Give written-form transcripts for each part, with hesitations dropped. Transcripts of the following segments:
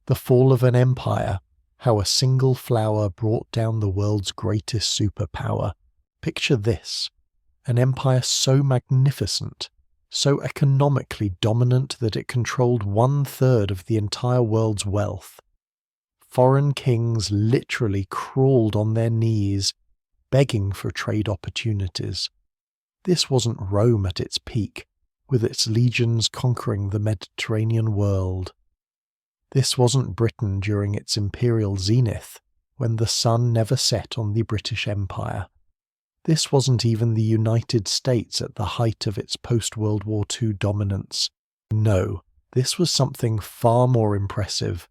The fall of an empire, how a single flower brought down the world's greatest superpower. Picture this, an empire so magnificent, so economically dominant that it controlled 1/3 of the entire world's wealth. Foreign kings literally crawled on their knees, begging for trade opportunities. This wasn't Rome at its peak, with its legions conquering the Mediterranean world. This wasn't Britain during its imperial zenith, when the sun never set on the British Empire. This wasn't even the United States at the height of its post-World War II dominance. No, this was something far more impressive.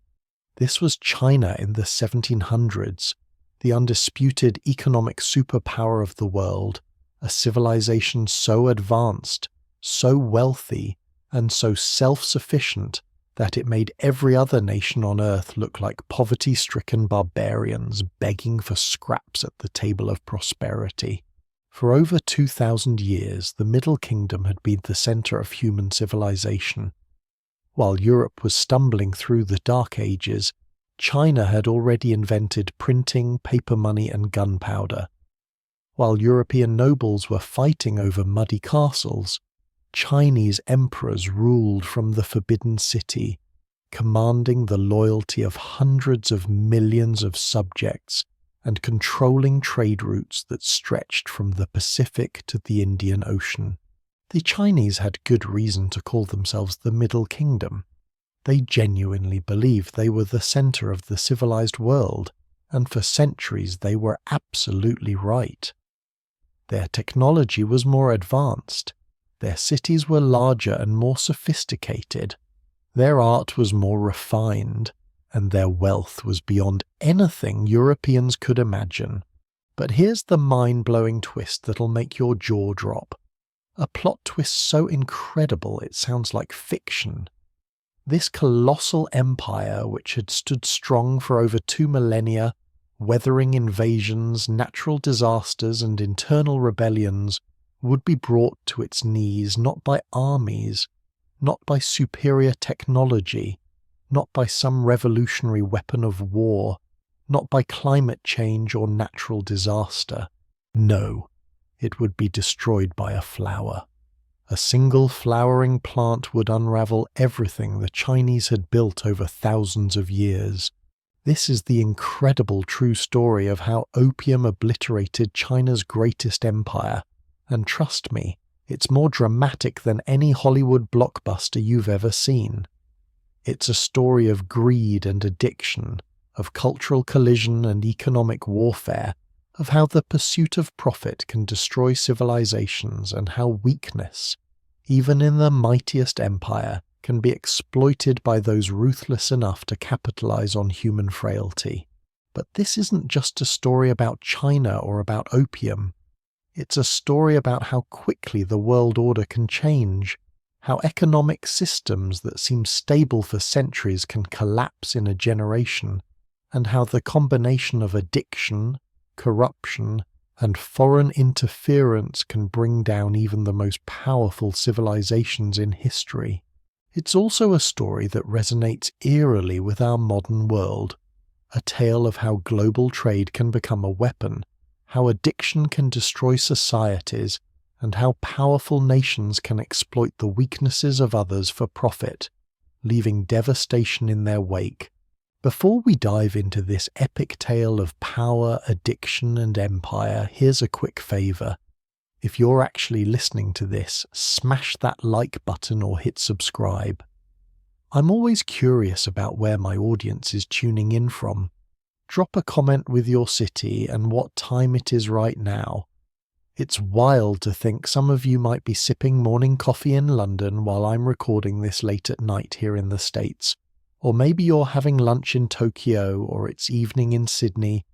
This was China in the 1700s, the undisputed economic superpower of the world, a civilization so advanced, so wealthy, and so self-sufficient that it made every other nation on earth look like poverty-stricken barbarians begging for scraps at the table of prosperity. For over 2,000 years, the Middle Kingdom had been the center of human civilization. While Europe was stumbling through the Dark Ages, China had already invented printing, paper money, and gunpowder. While European nobles were fighting over muddy castles, Chinese emperors ruled from the Forbidden City, commanding the loyalty of hundreds of millions of subjects and controlling trade routes that stretched from the Pacific to the Indian Ocean. The Chinese had good reason to call themselves the Middle Kingdom. They genuinely believed they were the center of the civilized world, and for centuries they were absolutely right. Their technology was more advanced. Their cities were larger and more sophisticated. Their art was more refined, and their wealth was beyond anything Europeans could imagine. But here's the mind-blowing twist that'll make your jaw drop. A plot twist so incredible it sounds like fiction. This colossal empire, which had stood strong for over 2 millennia, weathering invasions, natural disasters, and internal rebellions, would be brought to its knees not by armies, not by superior technology, not by some revolutionary weapon of war, not by climate change or natural disaster. No, it would be destroyed by a flower. A single flowering plant would unravel everything the Chinese had built over thousands of years. This is the incredible true story of how opium obliterated China's greatest empire. And trust me, it's more dramatic than any Hollywood blockbuster you've ever seen. It's a story of greed and addiction, of cultural collision and economic warfare, of how the pursuit of profit can destroy civilizations and how weakness, even in the mightiest empire, can be exploited by those ruthless enough to capitalize on human frailty. But this isn't just a story about China or about opium. It's a story about how quickly the world order can change, how economic systems that seem stable for centuries can collapse in a generation, and how the combination of addiction, corruption, and foreign interference can bring down even the most powerful civilizations in history. It's also a story that resonates eerily with our modern world, a tale of how global trade can become a weapon, how addiction can destroy societies, and how powerful nations can exploit the weaknesses of others for profit, leaving devastation in their wake. Before we dive into this epic tale of power, addiction, and empire, here's a quick favour. If you're actually listening to this, smash that like button or hit subscribe. I'm always curious about where my audience is tuning in from. Drop a comment with your city and what time it is right now. It's wild to think some of you might be sipping morning coffee in London while I'm recording this late at night here in the States. Or maybe you're having lunch in Tokyo or it's evening in Sydney.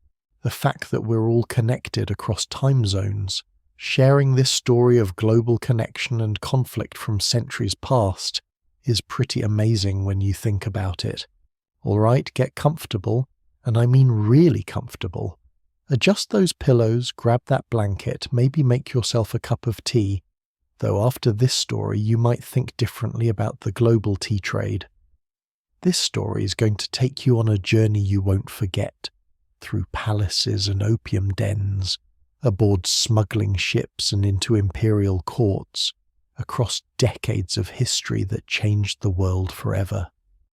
The fact that we're all connected across time zones, sharing this story of global connection and conflict from centuries past, is pretty amazing when you think about it. Alright, get comfortable. And I mean really comfortable. Adjust those pillows, grab that blanket, maybe make yourself a cup of tea, though after this story you might think differently about the global tea trade. This story is going to take you on a journey you won't forget, through palaces and opium dens, aboard smuggling ships and into imperial courts, across decades of history that changed the world forever.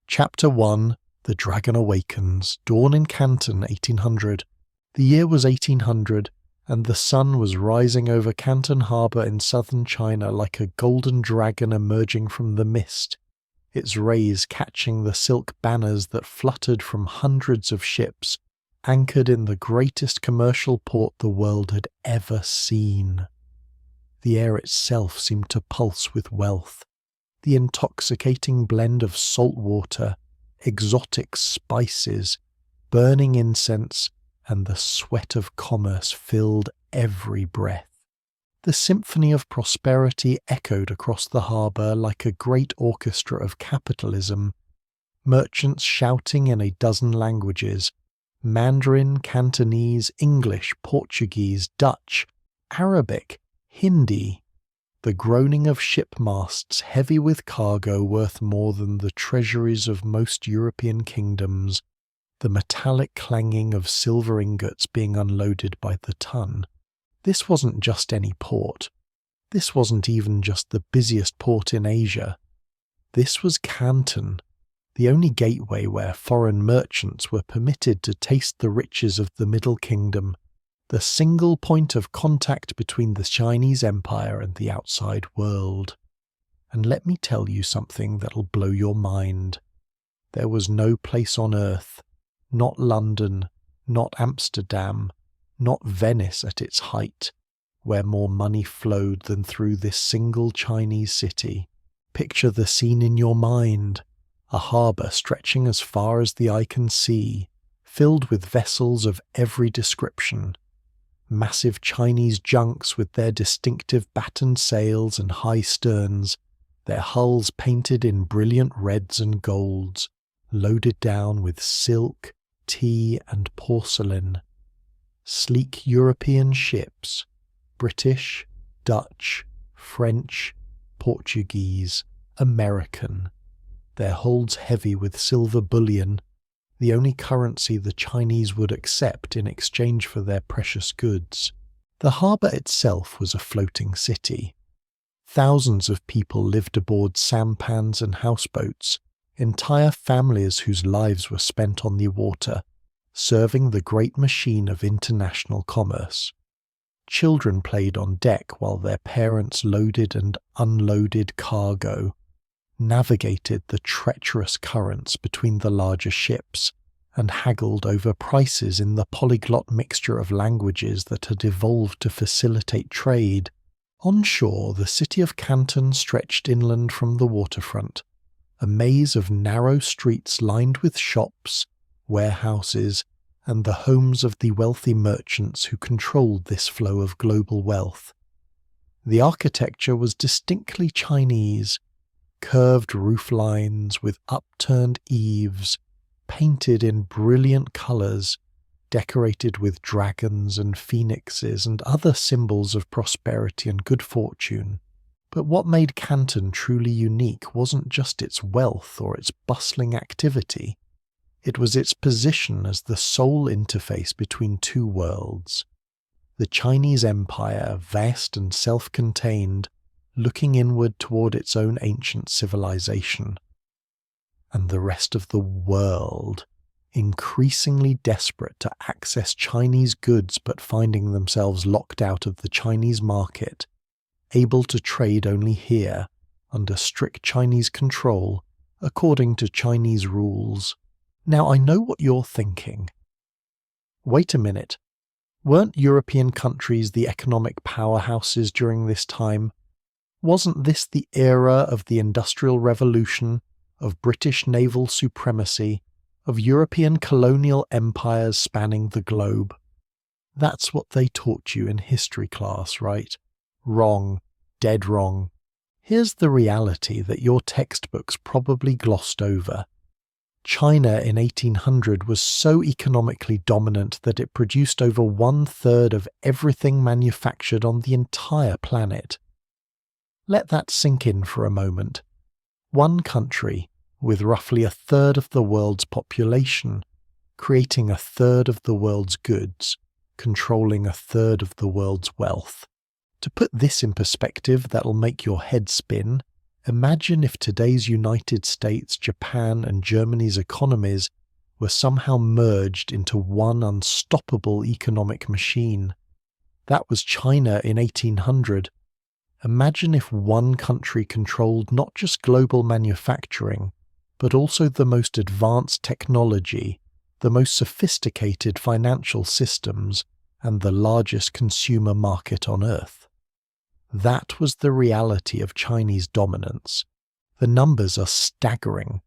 Chapter 1, The Dragon Awakens, dawn in Canton, 1800. The year was 1800, and the sun was rising over Canton harbour in southern China like a golden dragon emerging from the mist, its rays catching the silk banners that fluttered from hundreds of ships anchored in the greatest commercial port the world had ever seen. The air itself seemed to pulse with wealth. The intoxicating blend of salt water, exotic spices, burning incense, and the sweat of commerce filled every breath. The symphony of prosperity echoed across the harbour like a great orchestra of capitalism, merchants shouting in a dozen languages: Mandarin, Cantonese, English, Portuguese, Dutch, Arabic, Hindi. The groaning of ship masts heavy with cargo worth more than the treasuries of most European kingdoms, the metallic clanging of silver ingots being unloaded by the ton. This wasn't just any port. This wasn't even just the busiest port in Asia. This was Canton, the only gateway where foreign merchants were permitted to taste the riches of the Middle Kingdom, the single point of contact between the Chinese Empire and the outside world. And let me tell you something that'll blow your mind. There was no place on earth, not London, not Amsterdam, not Venice at its height, where more money flowed than through this single Chinese city. Picture the scene in your mind. A harbour stretching as far as the eye can see, filled with vessels of every description. Massive Chinese junks with their distinctive battened sails and high sterns, their hulls painted in brilliant reds and golds, loaded down with silk, tea and porcelain. Sleek European ships, British, Dutch, French, Portuguese, American, their holds heavy with silver bullion, the only currency the Chinese would accept in exchange for their precious goods. The harbour itself was a floating city. Thousands of people lived aboard sampans and houseboats, entire families whose lives were spent on the water, serving the great machine of international commerce. Children played on deck while their parents loaded and unloaded cargo, navigated the treacherous currents between the larger ships, and haggled over prices in the polyglot mixture of languages that had evolved to facilitate trade. On shore, the city of Canton stretched inland from the waterfront, a maze of narrow streets lined with shops, warehouses, and the homes of the wealthy merchants who controlled this flow of global wealth. The architecture was distinctly Chinese, curved roof lines with upturned eaves, painted in brilliant colours, decorated with dragons and phoenixes and other symbols of prosperity and good fortune. But what made Canton truly unique wasn't just its wealth or its bustling activity. It was its position as the sole interface between two worlds. The Chinese Empire, vast and self-contained, looking inward toward its own ancient civilization, and the rest of the world, increasingly desperate to access Chinese goods but finding themselves locked out of the Chinese market, able to trade only here, under strict Chinese control, according to Chinese rules. Now I know what you're thinking. Wait a minute, weren't European countries the economic powerhouses during this time? Wasn't this the era of the Industrial Revolution, of British naval supremacy, of European colonial empires spanning the globe? That's what they taught you in history class, right? Wrong. Dead wrong. Here's the reality that your textbooks probably glossed over. China in 1800 was so economically dominant that it produced over 1/3 of everything manufactured on the entire planet. Let that sink in for a moment. One country, with roughly a third of the world's population, creating a third of the world's goods, controlling a third of the world's wealth. To put this in perspective that'll make your head spin, imagine if today's United States, Japan, and Germany's economies were somehow merged into one unstoppable economic machine. That was China in 1800. Imagine if one country controlled not just global manufacturing, but also the most advanced technology, the most sophisticated financial systems, and the largest consumer market on Earth. That was the reality of Chinese dominance. The numbers are staggering.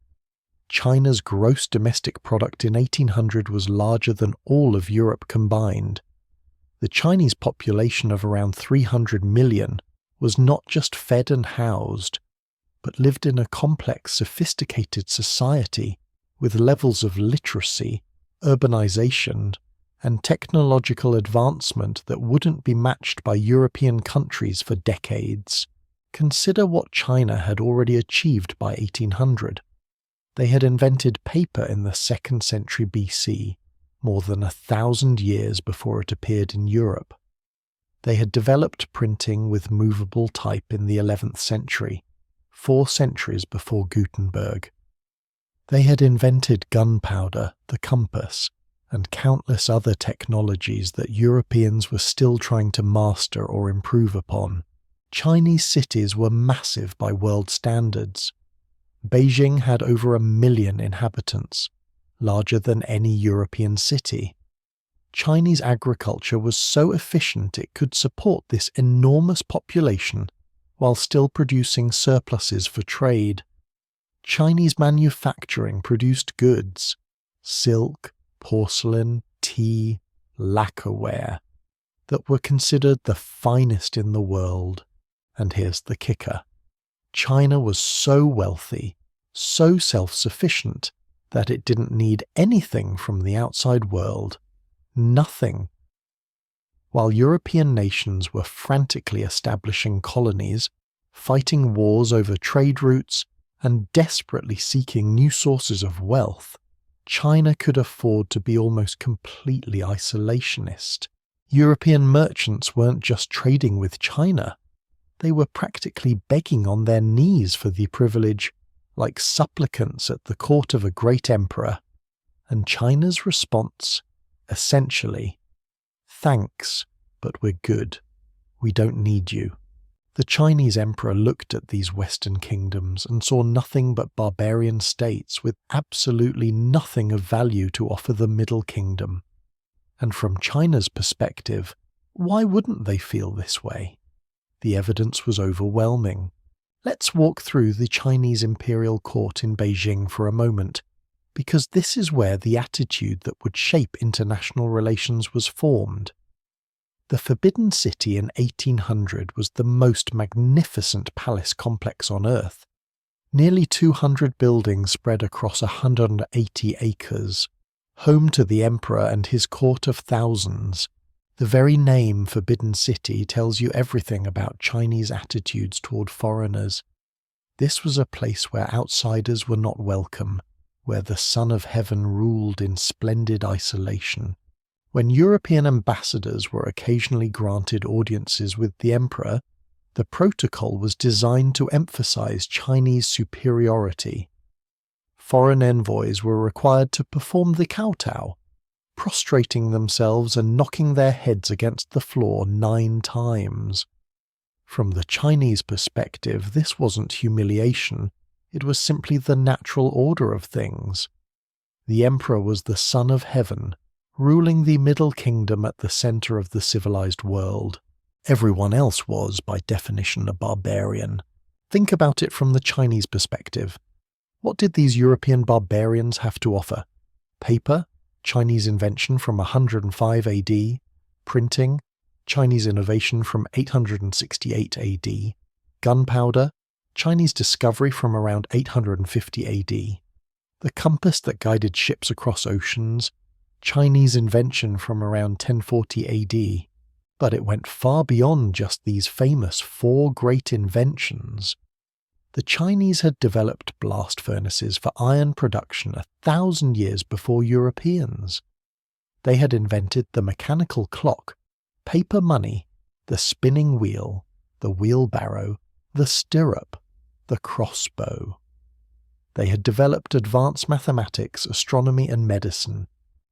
China's gross domestic product in 1800 was larger than all of Europe combined. The Chinese population of around 300 million was not just fed and housed, but lived in a complex, sophisticated society with levels of literacy, urbanization, and technological advancement that wouldn't be matched by European countries for decades. Consider what China had already achieved by 1800. They had invented paper in the 2nd century BC, more than 1,000 years before it appeared in Europe. They had developed printing with movable type in the 11th century, 4 centuries before Gutenberg. They had invented gunpowder, the compass, and countless other technologies that Europeans were still trying to master or improve upon. Chinese cities were massive by world standards. Beijing had over 1 million inhabitants, larger than any European city. Chinese agriculture was so efficient it could support this enormous population while still producing surpluses for trade. Chinese manufacturing produced goods, silk, porcelain, tea, lacquerware, that were considered the finest in the world. And here's the kicker. China was so wealthy, so self-sufficient, that it didn't need anything from the outside world. Nothing. While European nations were frantically establishing colonies, fighting wars over trade routes, and desperately seeking new sources of wealth, China could afford to be almost completely isolationist. European merchants weren't just trading with China. They were practically begging on their knees for the privilege, like supplicants at the court of a great emperor. And China's response, essentially, thanks, but we're good. We don't need you. The Chinese emperor looked at these Western kingdoms and saw nothing but barbarian states with absolutely nothing of value to offer the Middle Kingdom. And from China's perspective, why wouldn't they feel this way? The evidence was overwhelming. Let's walk through the Chinese imperial court in Beijing for a moment, because this is where the attitude that would shape international relations was formed. The Forbidden City in 1800 was the most magnificent palace complex on Earth. Nearly 200 buildings spread across 180 acres, home to the emperor and his court of thousands. The very name Forbidden City tells you everything about Chinese attitudes toward foreigners. This was a place where outsiders were not welcome, where the Son of Heaven ruled in splendid isolation. When European ambassadors were occasionally granted audiences with the emperor, the protocol was designed to emphasize Chinese superiority. Foreign envoys were required to perform the kowtow, prostrating themselves and knocking their heads against the floor 9 times. From the Chinese perspective, this wasn't humiliation, it was simply the natural order of things. The emperor was the Son of Heaven, ruling the Middle Kingdom at the center of the civilized world. Everyone else was, by definition, a barbarian. Think about it from the Chinese perspective. What did these European barbarians have to offer? Paper, Chinese invention from 105 AD, printing, Chinese innovation from 868 AD, gunpowder, Chinese discovery from around 850 AD, the compass that guided ships across oceans, Chinese invention from around 1040 AD. But it went far beyond just these famous 4 great inventions. The Chinese had developed blast furnaces for iron production 1,000 years before Europeans. They had invented the mechanical clock, paper money, the spinning wheel, the wheelbarrow, the stirrup, the crossbow. They had developed advanced mathematics, astronomy, and medicine,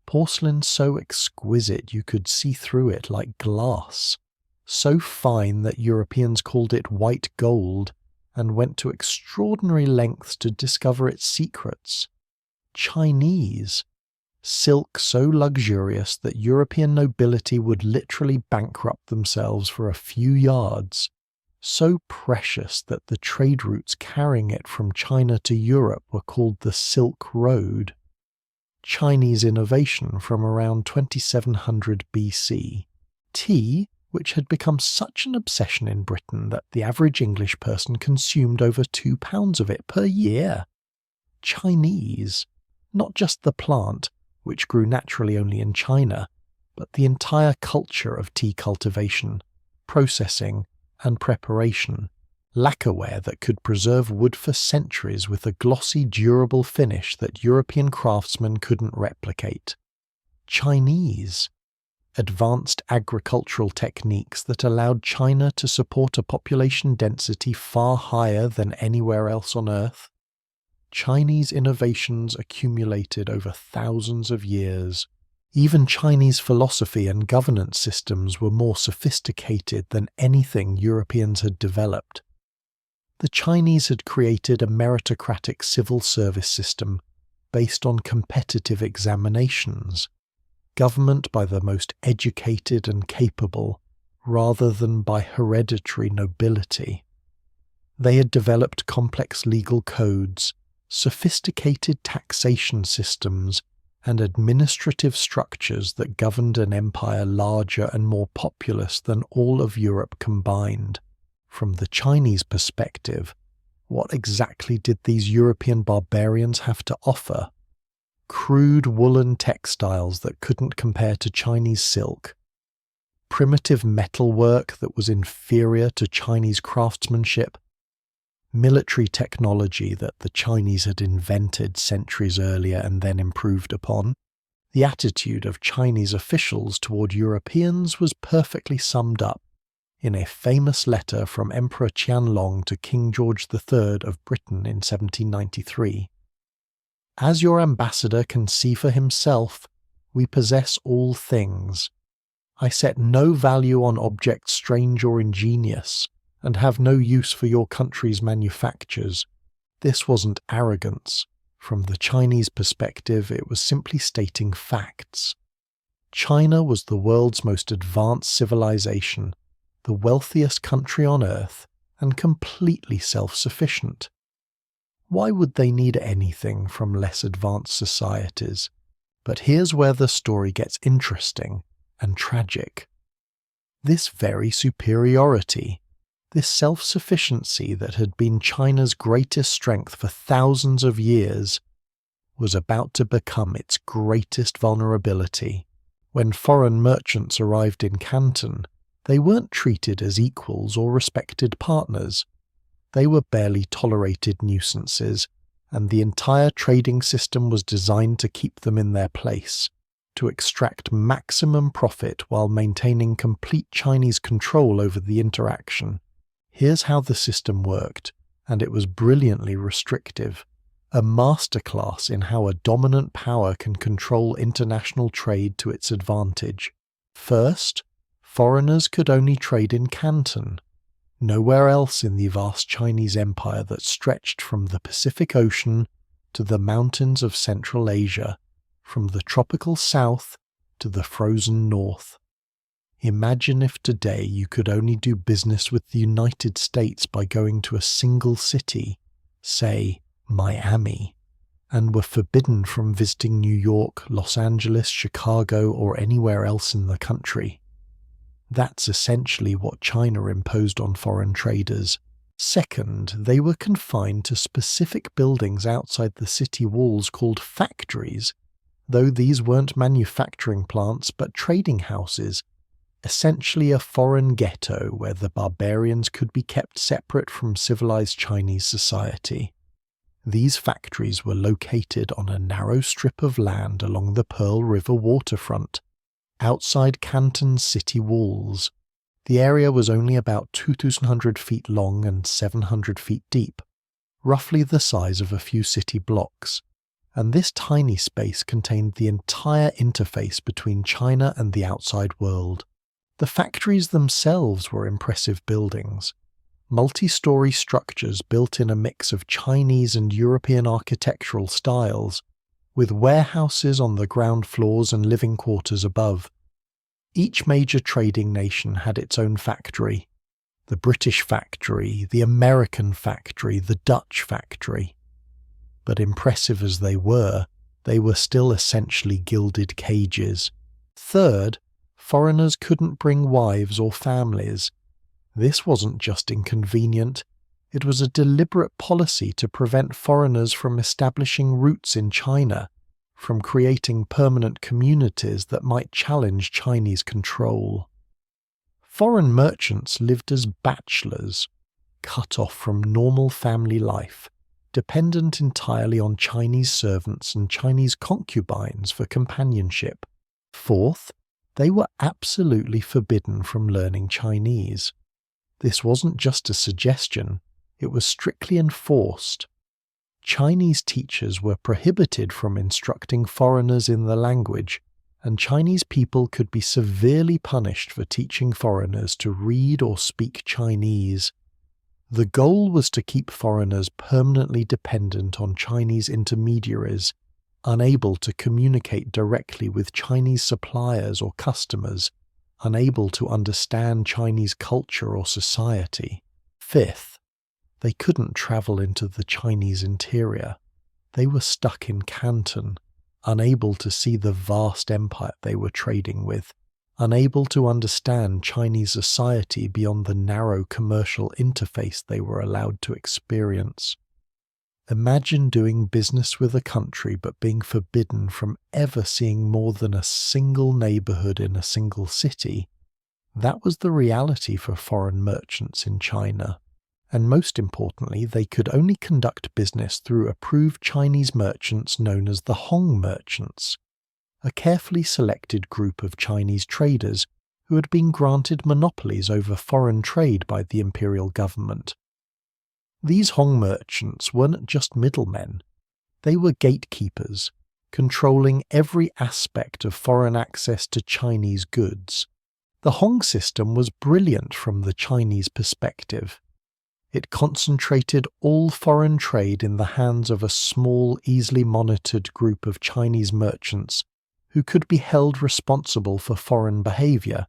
porcelain so exquisite you could see through it like glass, so fine that Europeans called it white gold and went to extraordinary lengths to discover its secrets. Chinese. Silk so luxurious that European nobility would literally bankrupt themselves for a few yards. So precious that the trade routes carrying it from China to Europe were called the Silk Road. Chinese innovation from around 2700 BC. Tea, which had become such an obsession in Britain that the average English person consumed over 2 pounds of it per year. Chinese. Not just the plant, which grew naturally only in China, but the entire culture of tea cultivation, processing, and preparation, lacquerware that could preserve wood for centuries with a glossy, durable finish that European craftsmen couldn't replicate. Chinese. Advanced agricultural techniques that allowed China to support a population density far higher than anywhere else on Earth. Chinese innovations accumulated over thousands of years. Even Chinese philosophy and governance systems were more sophisticated than anything Europeans had developed. The Chinese had created a meritocratic civil service system based on competitive examinations, government by the most educated and capable, rather than by hereditary nobility. They had developed complex legal codes, sophisticated taxation systems, and administrative structures that governed an empire larger and more populous than all of Europe combined. From the Chinese perspective, what exactly did these European barbarians have to offer? Crude woolen textiles that couldn't compare to Chinese silk, primitive metalwork that was inferior to Chinese craftsmanship, military technology that the Chinese had invented centuries earlier and then improved upon. The attitude of Chinese officials toward Europeans was perfectly summed up in a famous letter from Emperor Qianlong to King George III of Britain in 1793. As your ambassador can see for himself, we possess all things. I set no value on objects strange or ingenious, and have no use for your country's manufactures. This wasn't arrogance. From the Chinese perspective, it was simply stating facts. China was the world's most advanced civilization, the wealthiest country on earth, and completely self-sufficient. Why would they need anything from less advanced societies? But here's where the story gets interesting and tragic. This very superiority, this self-sufficiency that had been China's greatest strength for thousands of years, was about to become its greatest vulnerability. When foreign merchants arrived in Canton, they weren't treated as equals or respected partners. They were barely tolerated nuisances, and the entire trading system was designed to keep them in their place, to extract maximum profit while maintaining complete Chinese control over the interaction. Here's how the system worked, and it was brilliantly restrictive. A masterclass in how a dominant power can control international trade to its advantage. First, foreigners could only trade in Canton. Nowhere else in the vast Chinese empire that stretched from the Pacific Ocean to the mountains of Central Asia, from the tropical south to the frozen north. Imagine if today you could only do business with the United States by going to a single city, say Miami, and were forbidden from visiting New York, Los Angeles, Chicago, or anywhere else in the country. That's essentially what China imposed on foreign traders. Second, they were confined to specific buildings outside the city walls called factories, though these weren't manufacturing plants but trading houses. essentially a foreign ghetto where the barbarians could be kept separate from civilized Chinese society. These factories were located on a narrow strip of land along the Pearl River waterfront, outside Canton's city walls. The area was only about 2,200 feet long and 700 feet deep, roughly the size of a few city blocks, and this tiny space contained the entire interface between China and the outside world. The factories themselves were impressive buildings, multi-story structures built in a mix of Chinese and European architectural styles, with warehouses on the ground floors and living quarters above. Each major trading nation had its own factory. The British factory, the American factory, the Dutch factory. But impressive as they were still essentially gilded cages. Third, foreigners couldn't bring wives or families. This wasn't just inconvenient, it was a deliberate policy to prevent foreigners from establishing roots in China, from creating permanent communities that might challenge Chinese control. Foreign merchants lived as bachelors, cut off from normal family life, dependent entirely on Chinese servants and Chinese concubines for companionship. Fourth, they were absolutely forbidden from learning Chinese. This wasn't just a suggestion, it was strictly enforced. Chinese teachers were prohibited from instructing foreigners in the language, and Chinese people could be severely punished for teaching foreigners to read or speak Chinese. The goal was to keep foreigners permanently dependent on Chinese intermediaries, unable to communicate directly with Chinese suppliers or customers, unable to understand Chinese culture or society. Fifth, they couldn't travel into the Chinese interior. They were stuck in Canton, unable to see the vast empire they were trading with, unable to understand Chinese society beyond the narrow commercial interface they were allowed to experience. Imagine doing business with a country but being forbidden from ever seeing more than a single neighborhood in a single city. That was the reality for foreign merchants in China. And most importantly, they could only conduct business through approved Chinese merchants known as the Hong merchants, a carefully selected group of Chinese traders who had been granted monopolies over foreign trade by the imperial government. These Hong merchants weren't just middlemen, they were gatekeepers, controlling every aspect of foreign access to Chinese goods. The Hong system was brilliant from the Chinese perspective. It concentrated all foreign trade in the hands of a small, easily monitored group of Chinese merchants who could be held responsible for foreign behavior.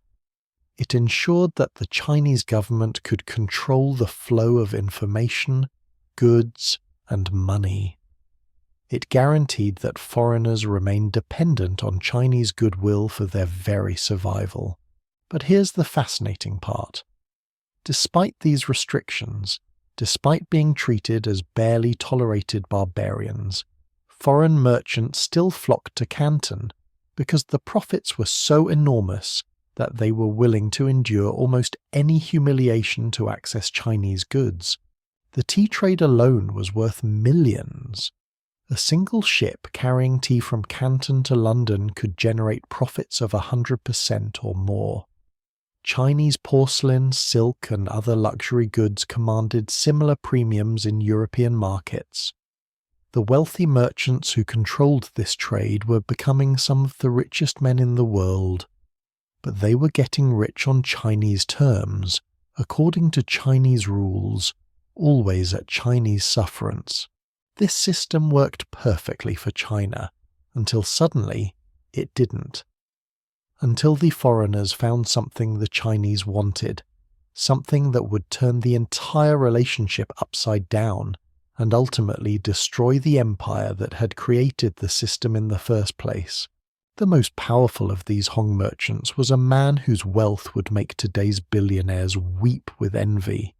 It ensured that the Chinese government could control the flow of information, goods, and money. It guaranteed that foreigners remained dependent on Chinese goodwill for their very survival. But here's the fascinating part. Despite these restrictions, despite being treated as barely tolerated barbarians, foreign merchants still flocked to Canton because the profits were so enormous that they were willing to endure almost any humiliation to access Chinese goods. The tea trade alone was worth millions. A single ship carrying tea from Canton to London could generate profits of 100% or more. Chinese porcelain, silk, and other luxury goods commanded similar premiums in European markets. The wealthy merchants who controlled this trade were becoming some of the richest men in the world. But they were getting rich on Chinese terms, according to Chinese rules, always at Chinese sufferance. This system worked perfectly for China, until suddenly it didn't. Until the foreigners found something the Chinese wanted, something that would turn the entire relationship upside down and ultimately destroy the empire that had created the system in the first place. The most powerful of these Hong merchants was a man whose wealth would make today's billionaires weep with envy.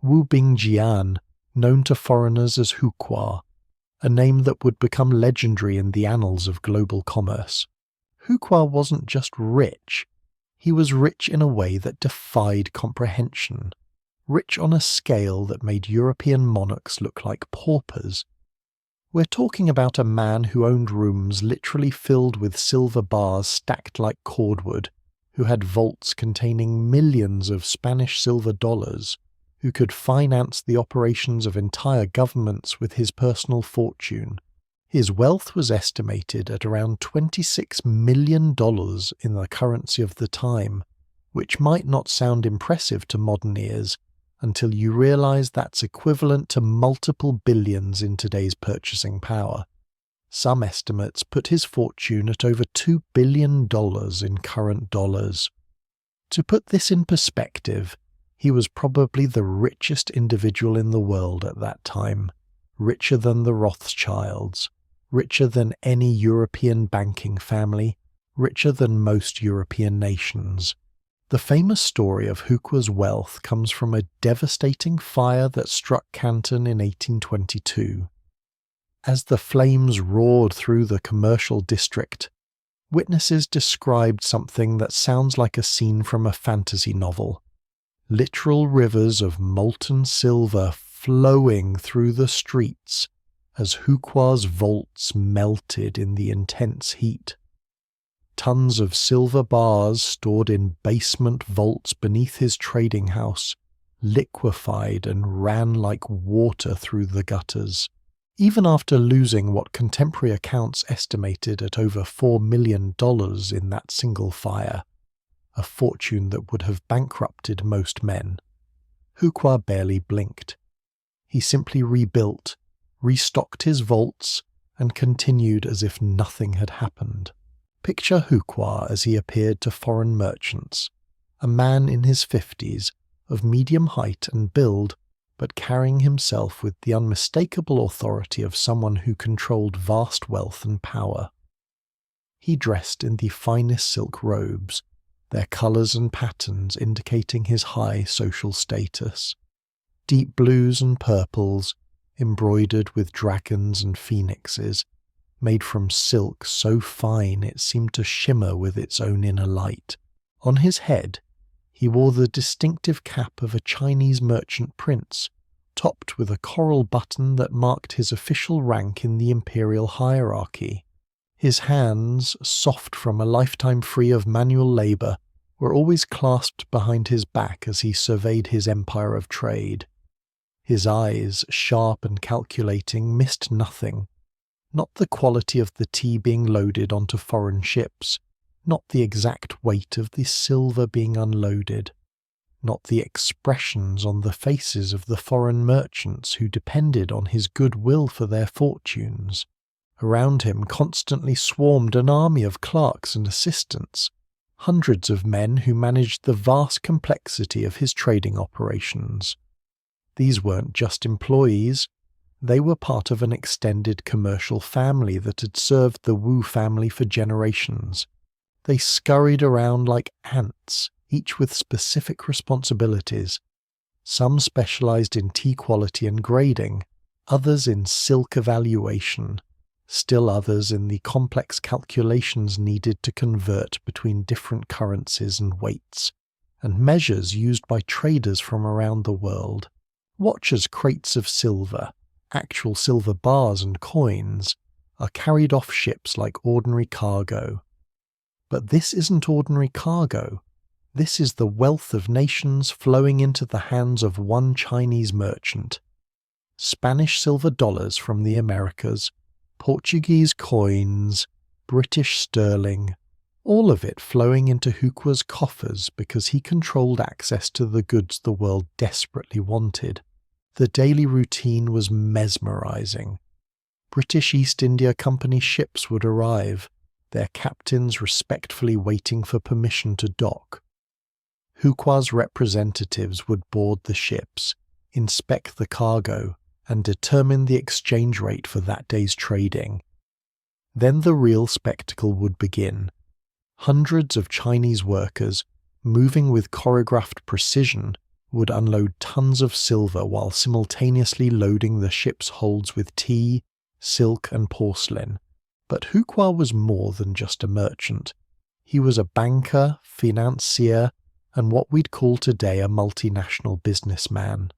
Wu Bingjian, known to foreigners as Huqua, a name that would become legendary in the annals of global commerce. Huqua wasn't just rich, He was rich in a way that defied comprehension, rich on a scale that made European monarchs look like paupers. We're talking about a man who owned rooms literally filled with silver bars stacked like cordwood, who had vaults containing millions of Spanish silver dollars, who could finance the operations of entire governments with his personal fortune. His wealth was estimated at around $26 million in the currency of the time, which might not sound impressive to modern ears until you realize that's equivalent to multiple billions in today's purchasing power. Some estimates put his fortune at over $2 billion in current dollars. To put this in perspective, he was probably the richest individual in the world at that time, richer than the Rothschilds, richer than any European banking family, richer than most European nations. The famous story of Huqua's wealth comes from a devastating fire that struck Canton in 1822. As the flames roared through the commercial district, witnesses described something that sounds like a scene from a fantasy novel. Literal rivers of molten silver flowing through the streets as Huqua's vaults melted in the intense heat. Tons of silver bars stored in basement vaults beneath his trading house liquefied and ran like water through the gutters. Even after losing what contemporary accounts estimated at over $4 million in that single fire, a fortune that would have bankrupted most men, Huqua barely blinked. He simply rebuilt, restocked his vaults, and continued as if nothing had happened. Picture Huqua as he appeared to foreign merchants, a man in his 50s, of medium height and build, but carrying himself with the unmistakable authority of someone who controlled vast wealth and power. He dressed in the finest silk robes, their colours and patterns indicating his high social status. Deep blues and purples, embroidered with dragons and phoenixes, made from silk so fine it seemed to shimmer with its own inner light. On his head, he wore the distinctive cap of a Chinese merchant prince, topped with a coral button that marked his official rank in the imperial hierarchy. His hands, soft from a lifetime free of manual labour, were always clasped behind his back as he surveyed his empire of trade. His eyes, sharp and calculating, missed nothing. Not the quality of the tea being loaded onto foreign ships, not the exact weight of the silver being unloaded, not the expressions on the faces of the foreign merchants who depended on his goodwill for their fortunes. Around him constantly swarmed an army of clerks and assistants, hundreds of men who managed the vast complexity of his trading operations. These weren't just employees, they were part of an extended commercial family that had served the Wu family for generations. They scurried around like ants, each with specific responsibilities. Some specialized in tea quality and grading, others in silk evaluation, still others in the complex calculations needed to convert between different currencies and weights, and measures used by traders from around the world. Watch as crates of silver, actual silver bars and coins, are carried off ships like ordinary cargo. But this isn't ordinary cargo. This is the wealth of nations flowing into the hands of one Chinese merchant. Spanish silver dollars from the Americas, Portuguese coins, British sterling, all of it flowing into Huqua's coffers because he controlled access to the goods the world desperately wanted. The daily routine was mesmerizing. British East India Company ships would arrive, their captains respectfully waiting for permission to dock. Huqua's representatives would board the ships, inspect the cargo, and determine the exchange rate for that day's trading. Then the real spectacle would begin. Hundreds of Chinese workers, moving with choreographed precision, would unload tons of silver while simultaneously loading the ship's holds with tea, silk and porcelain. But Huqua was more than just a merchant. He was a banker, financier, and what we'd call today a multinational businessman.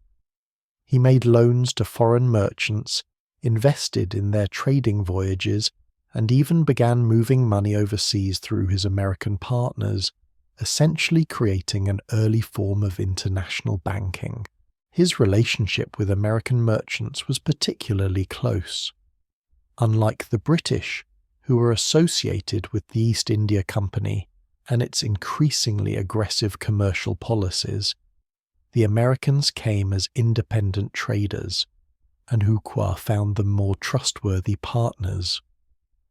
He made loans to foreign merchants, invested in their trading voyages, and even began moving money overseas through his American partners, essentially creating an early form of international banking. His relationship with American merchants was particularly close. Unlike the British, who were associated with the East India Company and its increasingly aggressive commercial policies, the Americans came as independent traders, and Huqua found them more trustworthy partners.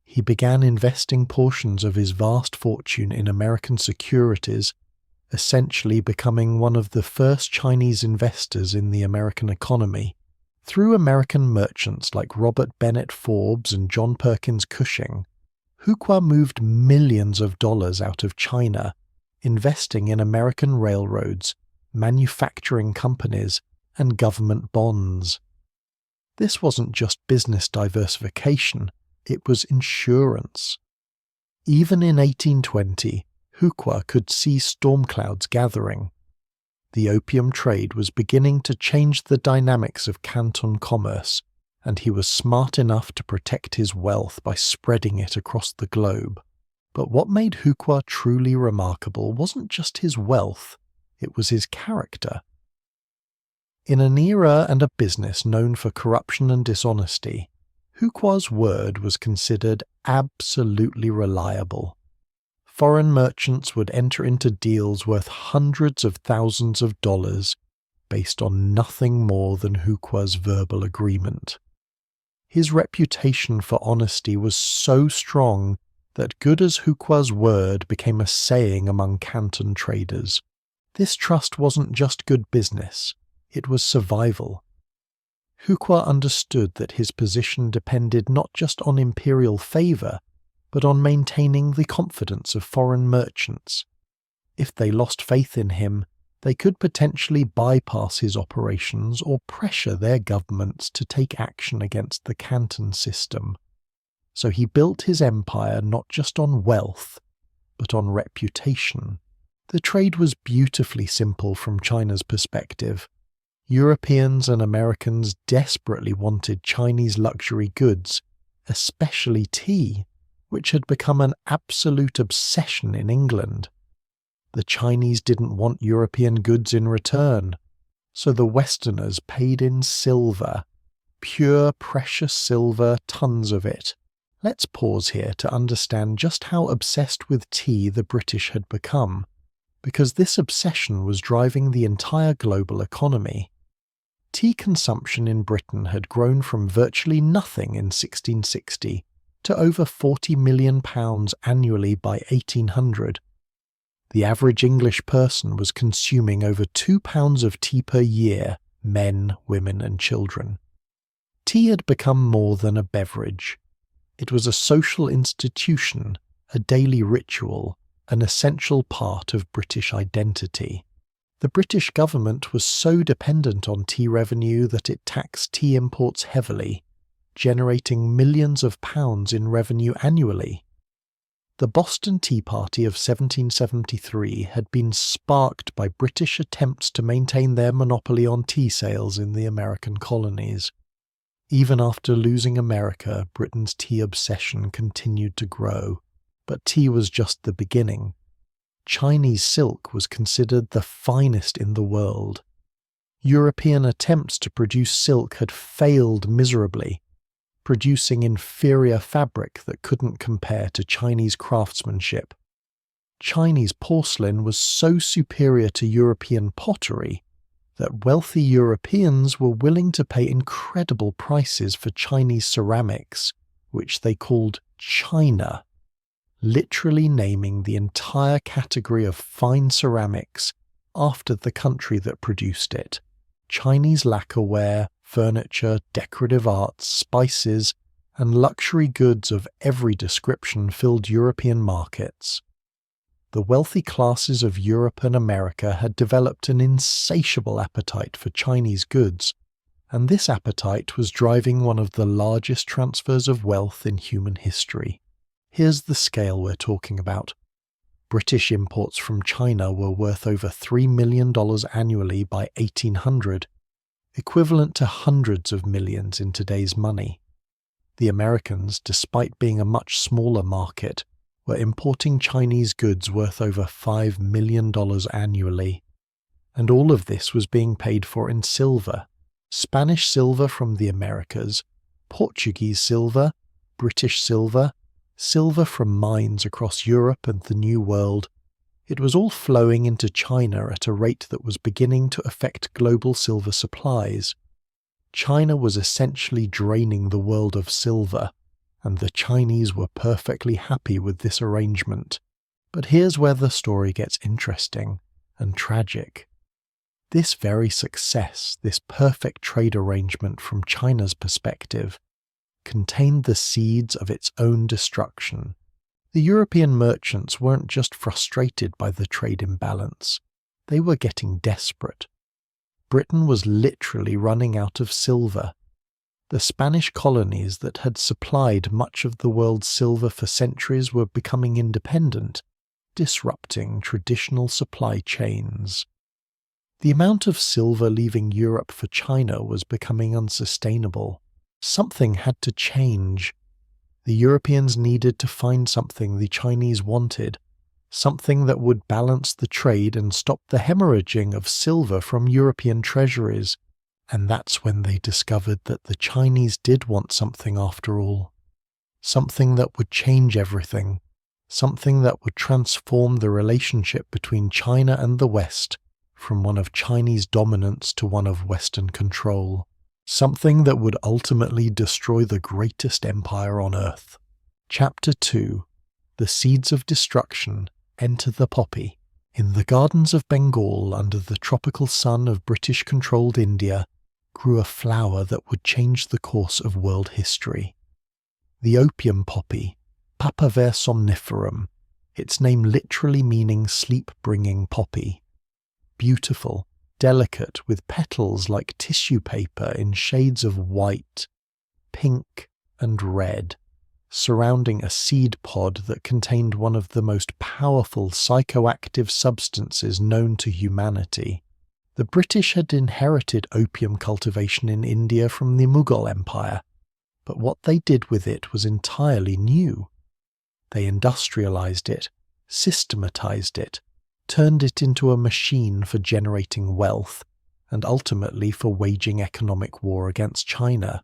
He began investing portions of his vast fortune in American securities, essentially becoming one of the first Chinese investors in the American economy. Through American merchants like Robert Bennett Forbes and John Perkins Cushing, Huqua moved millions of dollars out of China, investing in American railroads, manufacturing companies, and government bonds. This wasn't just business diversification, it was insurance. Even in 1820, Huqua could see storm clouds gathering. The opium trade was beginning to change the dynamics of Canton commerce, and he was smart enough to protect his wealth by spreading it across the globe. But what made Huqua truly remarkable wasn't just his wealth, it was his character. In an era and a business known for corruption and dishonesty, Huqua's word was considered absolutely reliable. Foreign merchants would enter into deals worth hundreds of thousands of dollars based on nothing more than Huqua's verbal agreement. His reputation for honesty was so strong that good as Huqua's word became a saying among Canton traders. This trust wasn't just good business, it was survival. Huqua understood that his position depended not just on imperial favour, but on maintaining the confidence of foreign merchants. If they lost faith in him, they could potentially bypass his operations or pressure their governments to take action against the Canton system. So he built his empire not just on wealth, but on reputation. The trade was beautifully simple from China's perspective. Europeans and Americans desperately wanted Chinese luxury goods, especially tea, which had become an absolute obsession in England. The Chinese didn't want European goods in return, so the Westerners paid in silver, pure precious silver, tons of it. Let's pause here to understand just how obsessed with tea the British had become, because this obsession was driving the entire global economy. Tea consumption in Britain had grown from virtually nothing in 1660 to over £40 million annually by 1800. The average English person was consuming over £2 of tea per year, men, women and children. Tea had become more than a beverage. It was a social institution, a daily ritual, an essential part of British identity. The British government was so dependent on tea revenue that it taxed tea imports heavily, generating millions of pounds in revenue annually. The Boston Tea Party of 1773 had been sparked by British attempts to maintain their monopoly on tea sales in the American colonies. Even after losing America, Britain's tea obsession continued to grow, but tea was just the beginning. Chinese silk was considered the finest in the world. European attempts to produce silk had failed miserably, producing inferior fabric that couldn't compare to Chinese craftsmanship. Chinese porcelain was so superior to European pottery that wealthy Europeans were willing to pay incredible prices for Chinese ceramics, which they called China, literally naming the entire category of fine ceramics after the country that produced it. Chinese lacquerware, furniture, decorative arts, spices, and luxury goods of every description filled European markets. The wealthy classes of Europe and America had developed an insatiable appetite for Chinese goods, and this appetite was driving one of the largest transfers of wealth in human history. Here's the scale we're talking about. British imports from China were worth over $3 million annually by 1800, equivalent to hundreds of millions in today's money. The Americans, despite being a much smaller market, were importing Chinese goods worth over $5 million annually. And all of this was being paid for in silver. Spanish silver from the Americas, Portuguese silver, British silver, silver from mines across Europe and the New World. It was all flowing into China at a rate that was beginning to affect global silver supplies. China was essentially draining the world of silver, and the Chinese were perfectly happy with this arrangement. But here's where the story gets interesting and tragic. This very success, this perfect trade arrangement from China's perspective, contained the seeds of its own destruction. The European merchants weren't just frustrated by the trade imbalance, they were getting desperate. Britain was literally running out of silver. The Spanish colonies that had supplied much of the world's silver for centuries were becoming independent, disrupting traditional supply chains. The amount of silver leaving Europe for China was becoming unsustainable. Something had to change. The Europeans needed to find something the Chinese wanted, something that would balance the trade and stop the hemorrhaging of silver from European treasuries. And that's when they discovered that the Chinese did want something after all. Something that would change everything. Something that would transform the relationship between China and the West from one of Chinese dominance to one of Western control. Something that would ultimately destroy the greatest empire on earth. Chapter 2. The Seeds of Destruction Enter the Poppy. In the gardens of Bengal, under the tropical sun of British-controlled India, grew a flower that would change the course of world history. The opium poppy, Papaver somniferum, its name literally meaning sleep-bringing poppy. Beautiful, delicate, with petals like tissue paper in shades of white, pink, and red, surrounding a seed pod that contained one of the most powerful psychoactive substances known to humanity. The British had inherited opium cultivation in India from the Mughal Empire, but what they did with it was entirely new. They industrialized it, systematized it, turned it into a machine for generating wealth, and ultimately for waging economic war against China.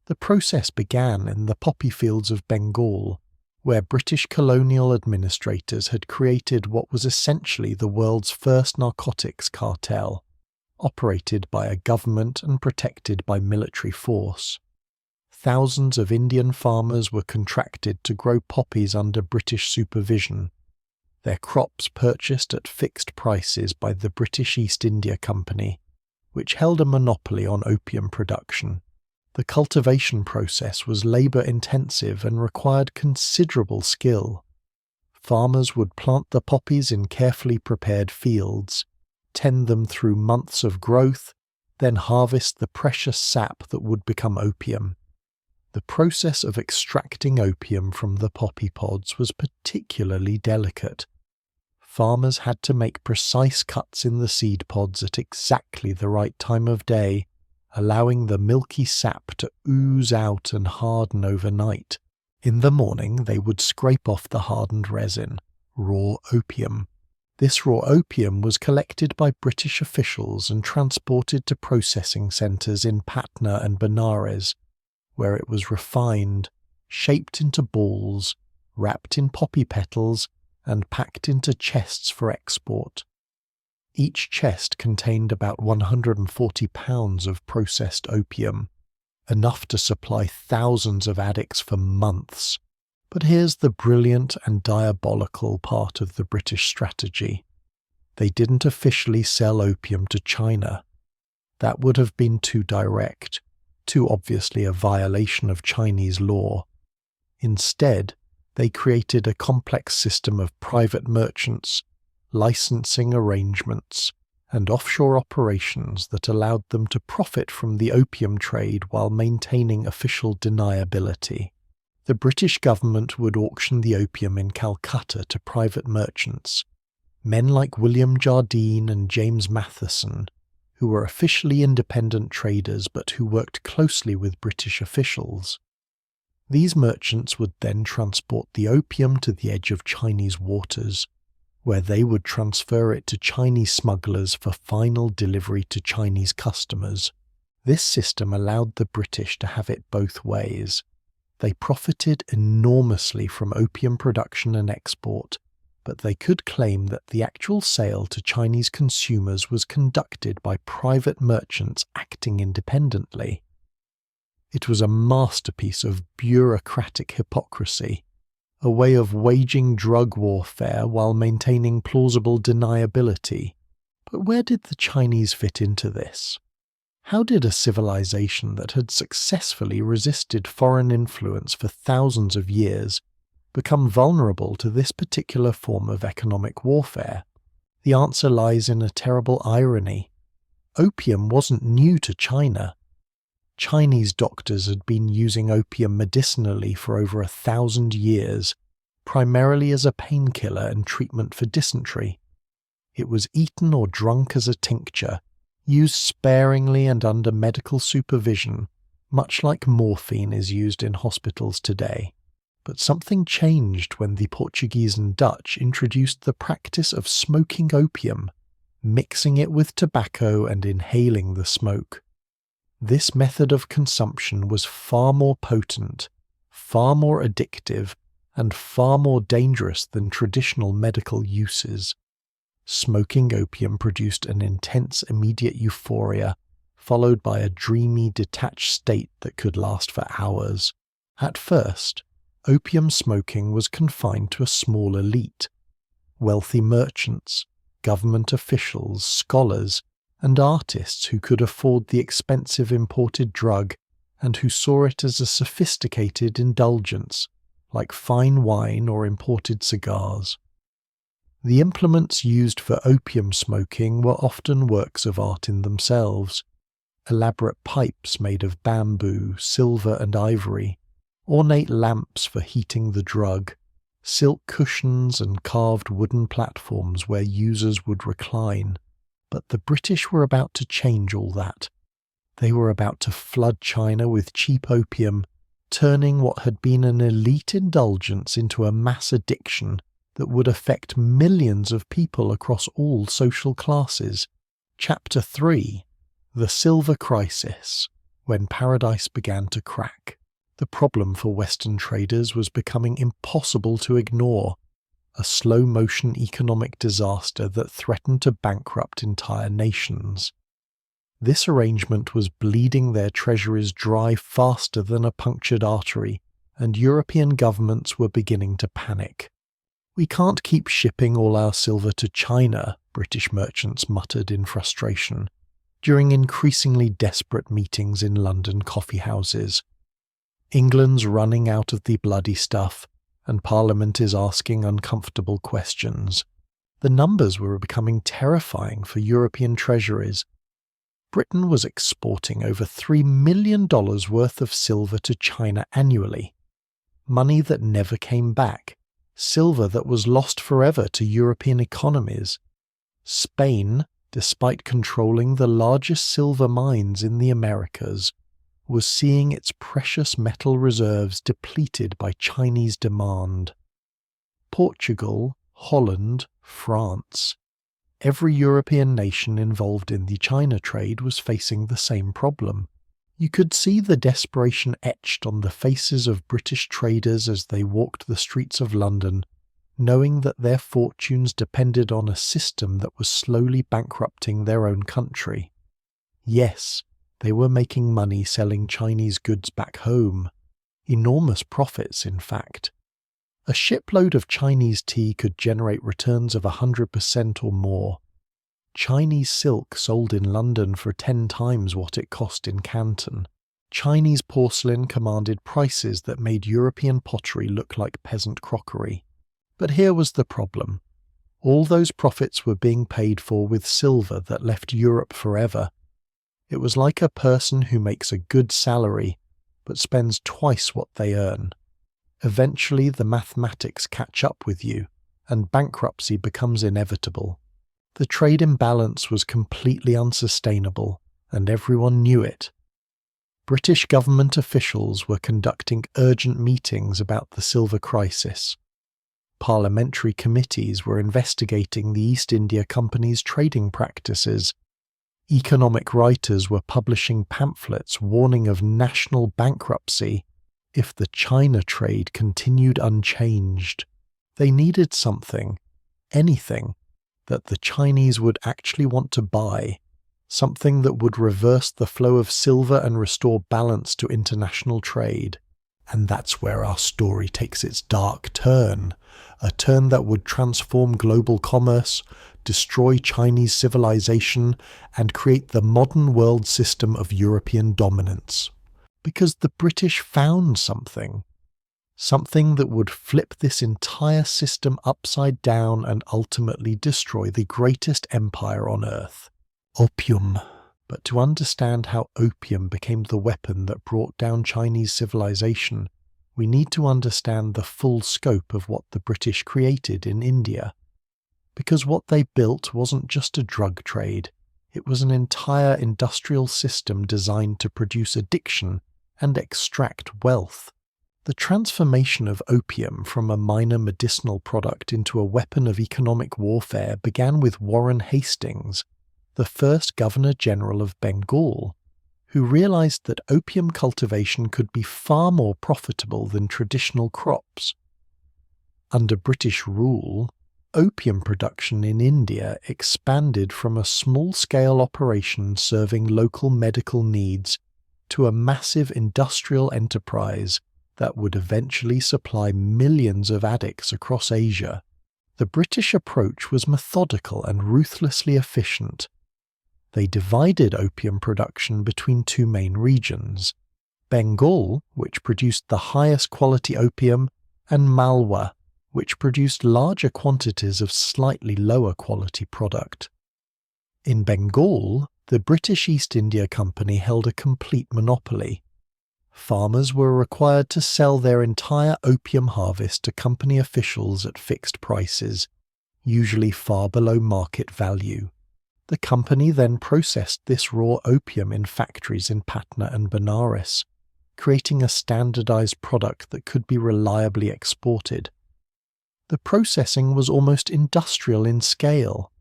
The process began in the poppy fields of Bengal, where British colonial administrators had created what was essentially the world's first narcotics cartel, operated by a government and protected by military force. Thousands of Indian farmers were contracted to grow poppies under British supervision, their crops purchased at fixed prices by the British East India Company, which held a monopoly on opium production. The cultivation process was labour-intensive and required considerable skill. Farmers would plant the poppies in carefully prepared fields, tend them through months of growth, then harvest the precious sap that would become opium. The process of extracting opium from the poppy pods was particularly delicate. Farmers had to make precise cuts in the seed pods at exactly the right time of day, allowing the milky sap to ooze out and harden overnight. In the morning they would scrape off the hardened resin, raw opium. This raw opium was collected by British officials and transported to processing centres in Patna and Benares, where it was refined, shaped into balls, wrapped in poppy petals, and packed into chests for export. Each chest contained about 140 pounds of processed opium, enough to supply thousands of addicts for months. But here's the brilliant and diabolical part of the British strategy. They didn't officially sell opium to China. That would have been too direct, too obviously a violation of Chinese law. Instead, they created a complex system of private merchants, licensing arrangements, and offshore operations that allowed them to profit from the opium trade while maintaining official deniability. The British government would auction the opium in Calcutta to private merchants, men like William Jardine and James Matheson, who were officially independent traders but who worked closely with British officials. These merchants would then transport the opium to the edge of Chinese waters, where they would transfer it to Chinese smugglers for final delivery to Chinese customers. This system allowed the British to have it both ways. They profited enormously from opium production and export, but they could claim that the actual sale to Chinese consumers was conducted by private merchants acting independently. It was a masterpiece of bureaucratic hypocrisy, a way of waging drug warfare while maintaining plausible deniability. But where did the Chinese fit into this? How did a civilization that had successfully resisted foreign influence for thousands of years become vulnerable to this particular form of economic warfare? The answer lies in a terrible irony. Opium wasn't new to China. Chinese doctors had been using opium medicinally for over 1,000 years, primarily as a painkiller and treatment for dysentery. It was eaten or drunk as a tincture, used sparingly and under medical supervision, much like morphine is used in hospitals today. But something changed when the Portuguese and Dutch introduced the practice of smoking opium, mixing it with tobacco and inhaling the smoke. This method of consumption was far more potent, far more addictive, and far more dangerous than traditional medical uses. Smoking opium produced an intense immediate euphoria, followed by a dreamy, detached state that could last for hours. At first, opium smoking was confined to a small elite. Wealthy merchants, government officials, scholars, and artists who could afford the expensive imported drug and who saw it as a sophisticated indulgence, like fine wine or imported cigars. The implements used for opium smoking were often works of art in themselves: elaborate pipes made of bamboo, silver, and ivory, ornate lamps for heating the drug, silk cushions and carved wooden platforms where users would recline. But the British were about to change all that. They were about to flood China with cheap opium, turning what had been an elite indulgence into a mass addiction that would affect millions of people across all social classes. Chapter 3: The Silver Crisis, when paradise began to crack. The problem for Western traders was becoming impossible to ignore. A slow-motion economic disaster that threatened to bankrupt entire nations. This arrangement was bleeding their treasuries dry faster than a punctured artery, and European governments were beginning to panic. "We can't keep shipping all our silver to China," British merchants muttered in frustration, during increasingly desperate meetings in London coffeehouses. "England's running out of the bloody stuff, and Parliament is asking uncomfortable questions." The numbers were becoming terrifying for European treasuries. Britain was exporting over $3 million worth of silver to China annually. Money that never came back. Silver that was lost forever to European economies. Spain, despite controlling the largest silver mines in the Americas, was seeing its precious metal reserves depleted by Chinese demand. Portugal, Holland, France, every European nation involved in the China trade was facing the same problem. You could see the desperation etched on the faces of British traders as they walked the streets of London, knowing that their fortunes depended on a system that was slowly bankrupting their own country. Yes, they were making money selling Chinese goods back home. Enormous profits, in fact. A shipload of Chinese tea could generate returns of 100% or more. Chinese silk sold in London for 10 times what it cost in Canton. Chinese porcelain commanded prices that made European pottery look like peasant crockery. But here was the problem. All those profits were being paid for with silver that left Europe forever. It was like a person who makes a good salary, but spends twice what they earn. Eventually the mathematics catch up with you, and bankruptcy becomes inevitable. The trade imbalance was completely unsustainable, and everyone knew it. British government officials were conducting urgent meetings about the silver crisis. Parliamentary committees were investigating the East India Company's trading practices. Economic writers were publishing pamphlets warning of national bankruptcy if the China trade continued unchanged. They needed something, anything, that the Chinese would actually want to buy, something that would reverse the flow of silver and restore balance to international trade. And that's where our story takes its dark turn, a turn that would transform global commerce, destroy Chinese civilization, and create the modern world system of European dominance. Because the British found something that would flip this entire system upside down and ultimately destroy the greatest empire on earth. Opium. But to understand how opium became the weapon that brought down Chinese civilization, we need to understand the full scope of what the British created in India. Because what they built wasn't just a drug trade, it was an entire industrial system designed to produce addiction and extract wealth. The transformation of opium from a minor medicinal product into a weapon of economic warfare began with Warren Hastings, the first Governor-General of Bengal, who realized that opium cultivation could be far more profitable than traditional crops. Under British rule, opium production in India expanded from a small-scale operation serving local medical needs to a massive industrial enterprise that would eventually supply millions of addicts across Asia. The British approach was methodical and ruthlessly efficient. They divided opium production between two main regions: Bengal, which produced the highest quality opium, and Malwa, which produced larger quantities of slightly lower quality product. In Bengal, the British East India Company held a complete monopoly. Farmers were required to sell their entire opium harvest to company officials at fixed prices, usually far below market value. The company then processed this raw opium in factories in Patna and Benares, creating a standardized product that could be reliably exported. The processing was almost industrial in scale.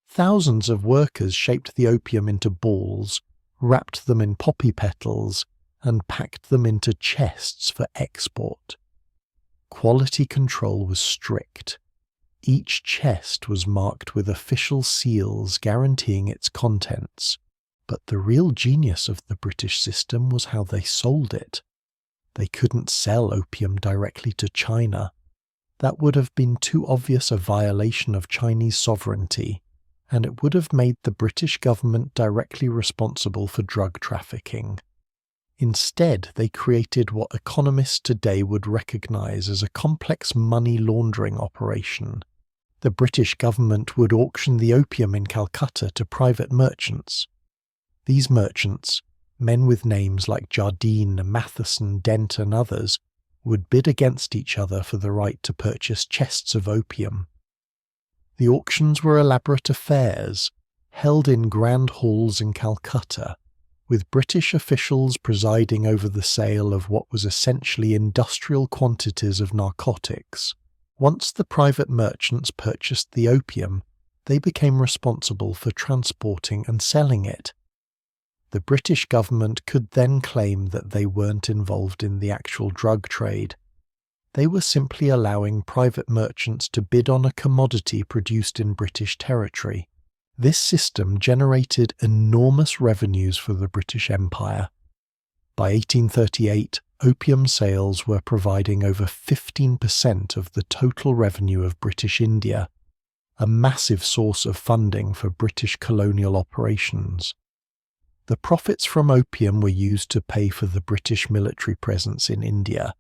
Thousands of workers shaped the opium into balls, wrapped them in poppy petals, and packed them into chests for export. Quality control was strict. Each chest was marked with official seals guaranteeing its contents, but the real genius of the British system was how they sold it. They couldn't sell opium directly to China. That would have been too obvious a violation of Chinese sovereignty, and it would have made the British government directly responsible for drug trafficking. Instead, they created what economists today would recognize as a complex money laundering operation. The British government would auction the opium in Calcutta to private merchants. These merchants, men with names like Jardine, Matheson, Dent and others, would bid against each other for the right to purchase chests of opium. The auctions were elaborate affairs, held in grand halls in Calcutta, with British officials presiding over the sale of what was essentially industrial quantities of narcotics. Once the private merchants purchased the opium, they became responsible for transporting and selling it. The British government could then claim that they weren't involved in the actual drug trade. They were simply allowing private merchants to bid on a commodity produced in British territory. This system generated enormous revenues for the British Empire. By 1838, opium sales were providing over 15% of the total revenue of British India, a massive source of funding for British colonial operations. The profits from opium were used to pay for the British military presence in India,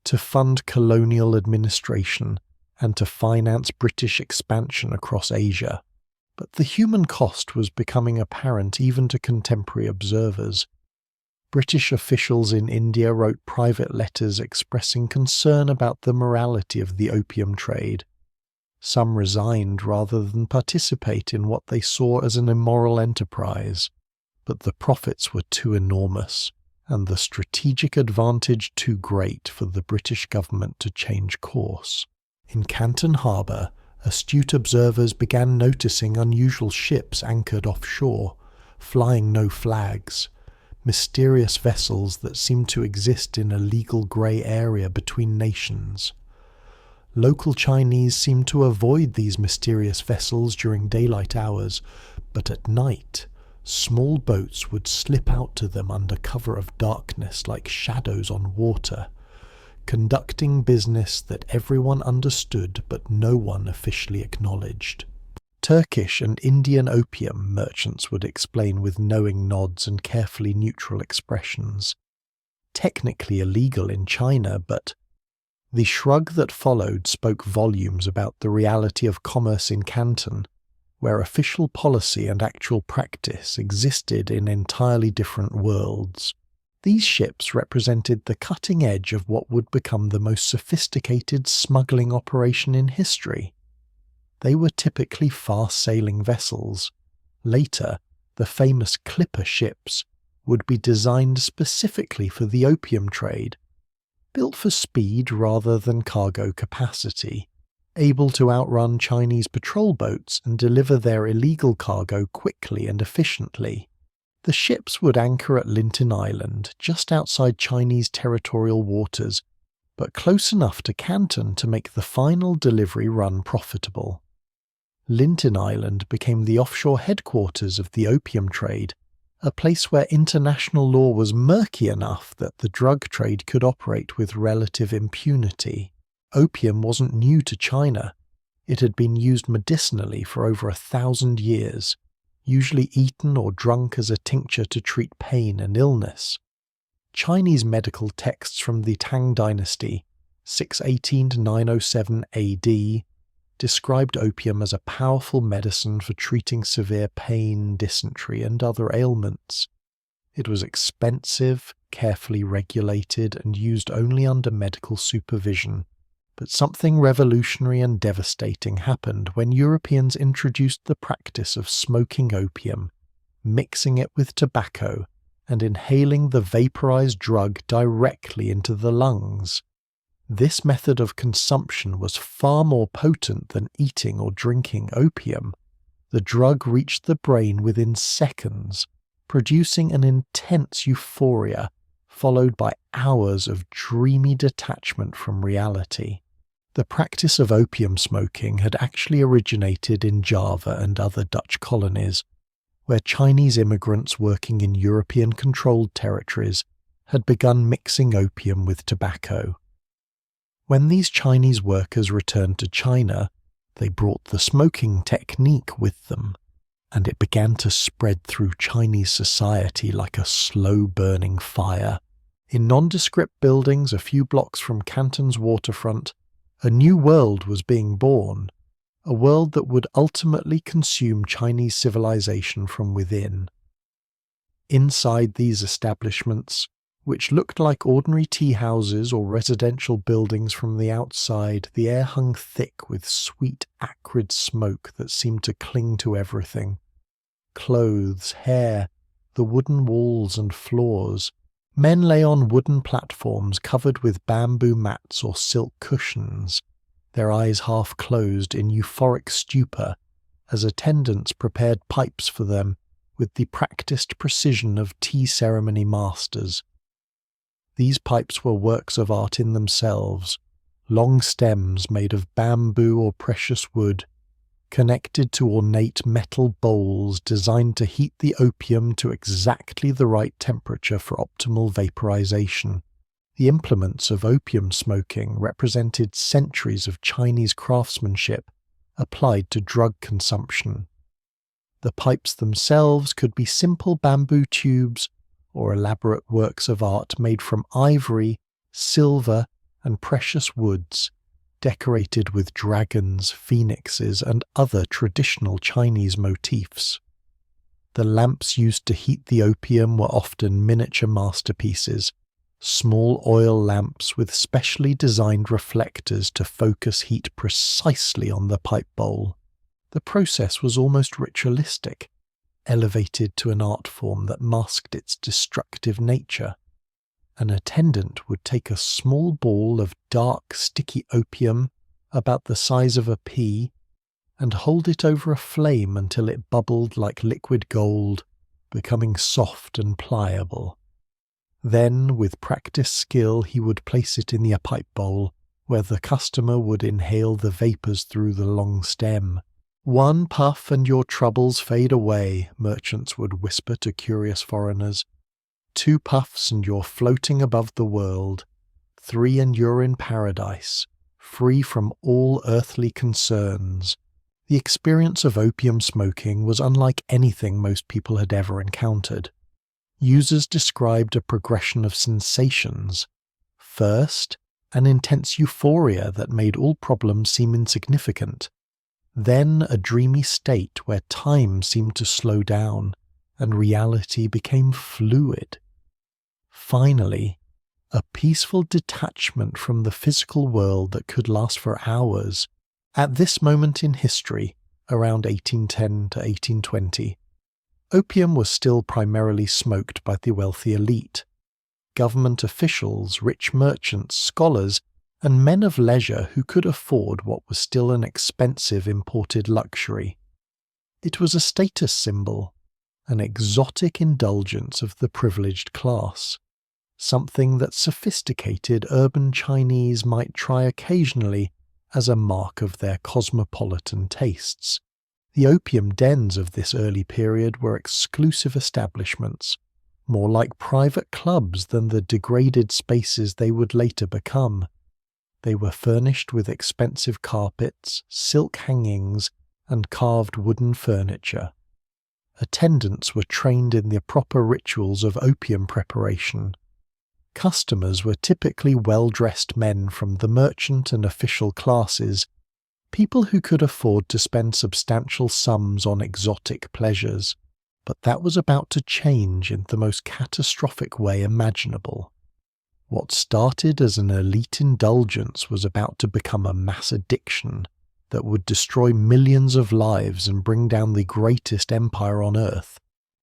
to fund colonial administration, and to finance British expansion across Asia. But the human cost was becoming apparent even to contemporary observers. British officials in India wrote private letters expressing concern about the morality of the opium trade. Some resigned rather than participate in what they saw as an immoral enterprise, but the profits were too enormous, and the strategic advantage too great for the British government to change course. In Canton harbour, astute observers began noticing unusual ships anchored offshore, flying no flags, mysterious vessels that seemed to exist in a legal grey area between nations. Local Chinese seemed to avoid these mysterious vessels during daylight hours, but at night, small boats would slip out to them under cover of darkness like shadows on water, conducting business that everyone understood but no one officially acknowledged. Turkish and Indian opium merchants would explain with knowing nods and carefully neutral expressions. Technically illegal in China, but the shrug that followed spoke volumes about the reality of commerce in Canton, where official policy and actual practice existed in entirely different worlds. These ships represented the cutting edge of what would become the most sophisticated smuggling operation in history. They were typically fast-sailing vessels. Later, the famous clipper ships would be designed specifically for the opium trade, built for speed rather than cargo capacity, able to outrun Chinese patrol boats and deliver their illegal cargo quickly and efficiently. The ships would anchor at Linton Island, just outside Chinese territorial waters, but close enough to Canton to make the final delivery run profitable. Linton Island became the offshore headquarters of the opium trade, a place where international law was murky enough that the drug trade could operate with relative impunity. Opium wasn't new to China. It had been used medicinally for over 1,000 years, usually eaten or drunk as a tincture to treat pain and illness. Chinese medical texts from the Qing Dynasty, 618 to 907 AD, described opium as a powerful medicine for treating severe pain, dysentery, and other ailments. It was expensive, carefully regulated, and used only under medical supervision. But something revolutionary and devastating happened when Europeans introduced the practice of smoking opium, mixing it with tobacco, and inhaling the vaporized drug directly into the lungs. This method of consumption was far more potent than eating or drinking opium. The drug reached the brain within seconds, producing an intense euphoria, followed by hours of dreamy detachment from reality. The practice of opium smoking had actually originated in Java and other Dutch colonies, where Chinese immigrants working in European-controlled territories had begun mixing opium with tobacco. When these Chinese workers returned to China, they brought the smoking technique with them, and it began to spread through Chinese society like a slow-burning fire. In nondescript buildings a few blocks from Canton's waterfront, a new world was being born, a world that would ultimately consume Chinese civilization from within. Inside these establishments, which looked like ordinary tea houses or residential buildings from the outside, the air hung thick with sweet, acrid smoke that seemed to cling to everything. Clothes, hair, the wooden walls and floors. Men lay on wooden platforms covered with bamboo mats or silk cushions, their eyes half closed in euphoric stupor as attendants prepared pipes for them with the practiced precision of tea ceremony masters. These pipes were works of art in themselves, long stems made of bamboo or precious wood, connected to ornate metal bowls designed to heat the opium to exactly the right temperature for optimal vaporization. The implements of opium smoking represented centuries of Chinese craftsmanship applied to drug consumption. The pipes themselves could be simple bamboo tubes or elaborate works of art made from ivory, silver, and precious woods, decorated with dragons, phoenixes, and other traditional Chinese motifs. The lamps used to heat the opium were often miniature masterpieces, small oil lamps with specially designed reflectors to focus heat precisely on the pipe bowl. The process was almost ritualistic, elevated to an art form that masked its destructive nature. An attendant would take a small ball of dark, sticky opium about the size of a pea and hold it over a flame until it bubbled like liquid gold, becoming soft and pliable. Then, with practiced skill, he would place it in the pipe bowl, where the customer would inhale the vapours through the long stem. "One puff and your troubles fade away," merchants would whisper to curious foreigners. "Two puffs and you're floating above the world. 3 and you're in paradise, free from all earthly concerns." The experience of opium smoking was unlike anything most people had ever encountered. Users described a progression of sensations. First, an intense euphoria that made all problems seem insignificant. Then a dreamy state where time seemed to slow down and reality became fluid. Finally, a peaceful detachment from the physical world that could last for hours. At this moment in history, around 1810 to 1820, opium was still primarily smoked by the wealthy elite. Government officials, rich merchants, scholars, and men of leisure who could afford what was still an expensive imported luxury. It was a status symbol, an exotic indulgence of the privileged class, something that sophisticated urban Chinese might try occasionally as a mark of their cosmopolitan tastes. The opium dens of this early period were exclusive establishments, more like private clubs than the degraded spaces they would later become. They were furnished with expensive carpets, silk hangings, and carved wooden furniture. Attendants were trained in the proper rituals of opium preparation. Customers were typically well-dressed men from the merchant and official classes, people who could afford to spend substantial sums on exotic pleasures. But that was about to change in the most catastrophic way imaginable. What started as an elite indulgence was about to become a mass addiction that would destroy millions of lives and bring down the greatest empire on earth.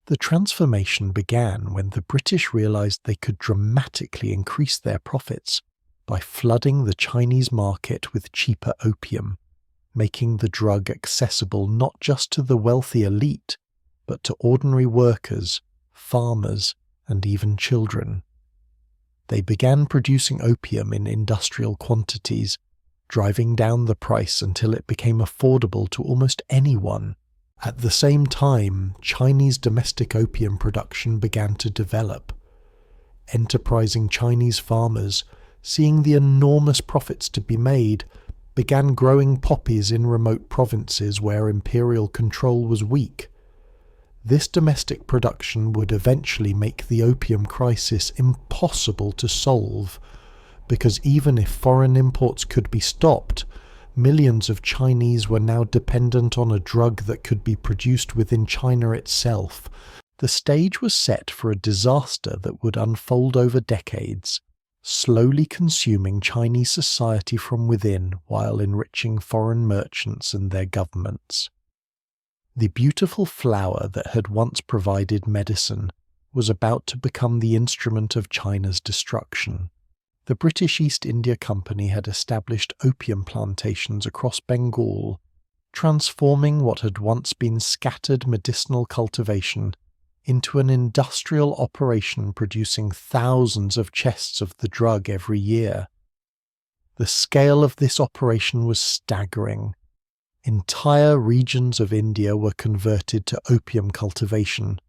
The transformation began when the British realized they could dramatically increase their profits by flooding the Chinese market with cheaper opium, making the drug accessible not just to the wealthy elite, but to ordinary workers, farmers, and even children. They began producing opium in industrial quantities, driving down the price until it became affordable to almost anyone. At the same time, Chinese domestic opium production began to develop. Enterprising Chinese farmers, seeing the enormous profits to be made, began growing poppies in remote provinces where imperial control was weak. This domestic production would eventually make the opium crisis impossible to solve, because even if foreign imports could be stopped, millions of Chinese were now dependent on a drug that could be produced within China itself. The stage was set for a disaster that would unfold over decades, slowly consuming Chinese society from within while enriching foreign merchants and their governments. The beautiful flower that had once provided medicine was about to become the instrument of China's destruction. The British East India Company had established opium plantations across Bengal, transforming what had once been scattered medicinal cultivation into an industrial operation producing thousands of chests of the drug every year. The scale of this operation was staggering. Entire regions of India were converted to opium cultivation,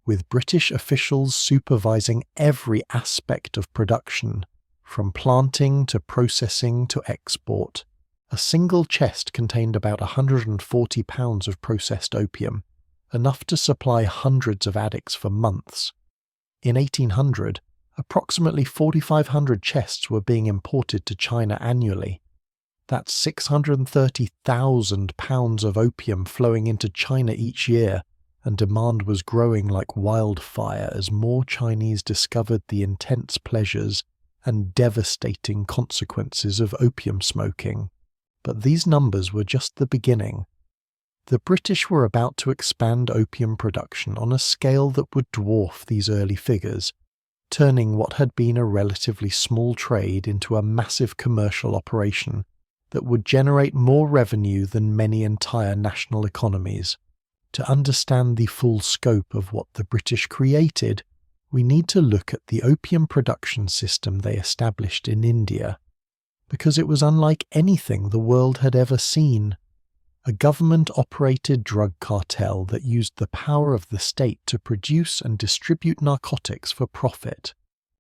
with British officials supervising every aspect of production, from planting to processing to export. A single chest contained about 140 pounds of processed opium, enough to supply hundreds of addicts for months. In 1800, approximately 4,500 chests were being imported to China annually. That's 630,000 pounds of opium flowing into China each year, and demand was growing like wildfire as more Chinese discovered the intense pleasures and devastating consequences of opium smoking. But these numbers were just the beginning. The British were about to expand opium production on a scale that would dwarf these early figures, turning what had been a relatively small trade into a massive commercial operation that would generate more revenue than many entire national economies. To understand the full scope of what the British created, we need to look at the opium production system they established in India, because it was unlike anything the world had ever seen. A government-operated drug cartel that used the power of the state to produce and distribute narcotics for profit.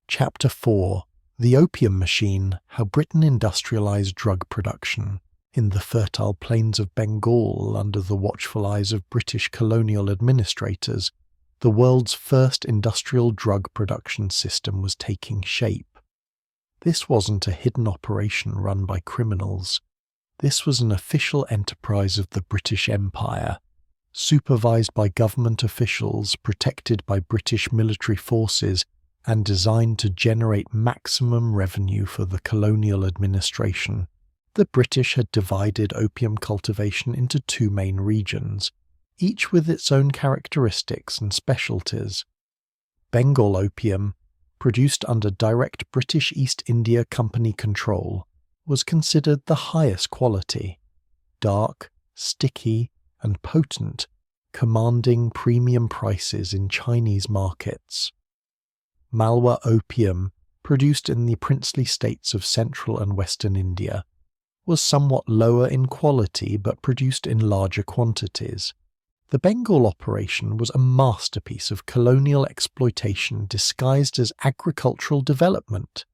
Chapter 4: The Opium Machine, How Britain Industrialized Drug Production. In the fertile plains of Bengal, under the watchful eyes of British colonial administrators, the world's first industrial drug production system was taking shape. This wasn't a hidden operation run by criminals. This was an official enterprise of the British Empire, supervised by government officials, protected by British military forces, and designed to generate maximum revenue for the colonial administration. The British had divided opium cultivation into two main regions, each with its own characteristics and specialties. Bengal opium, produced under direct British East India Company control, was considered the highest quality, dark, sticky, and potent, commanding premium prices in Chinese markets. Malwa opium, produced in the princely states of central and western India, was somewhat lower in quality but produced in larger quantities. The Bengal operation was a masterpiece of colonial exploitation disguised as agricultural development.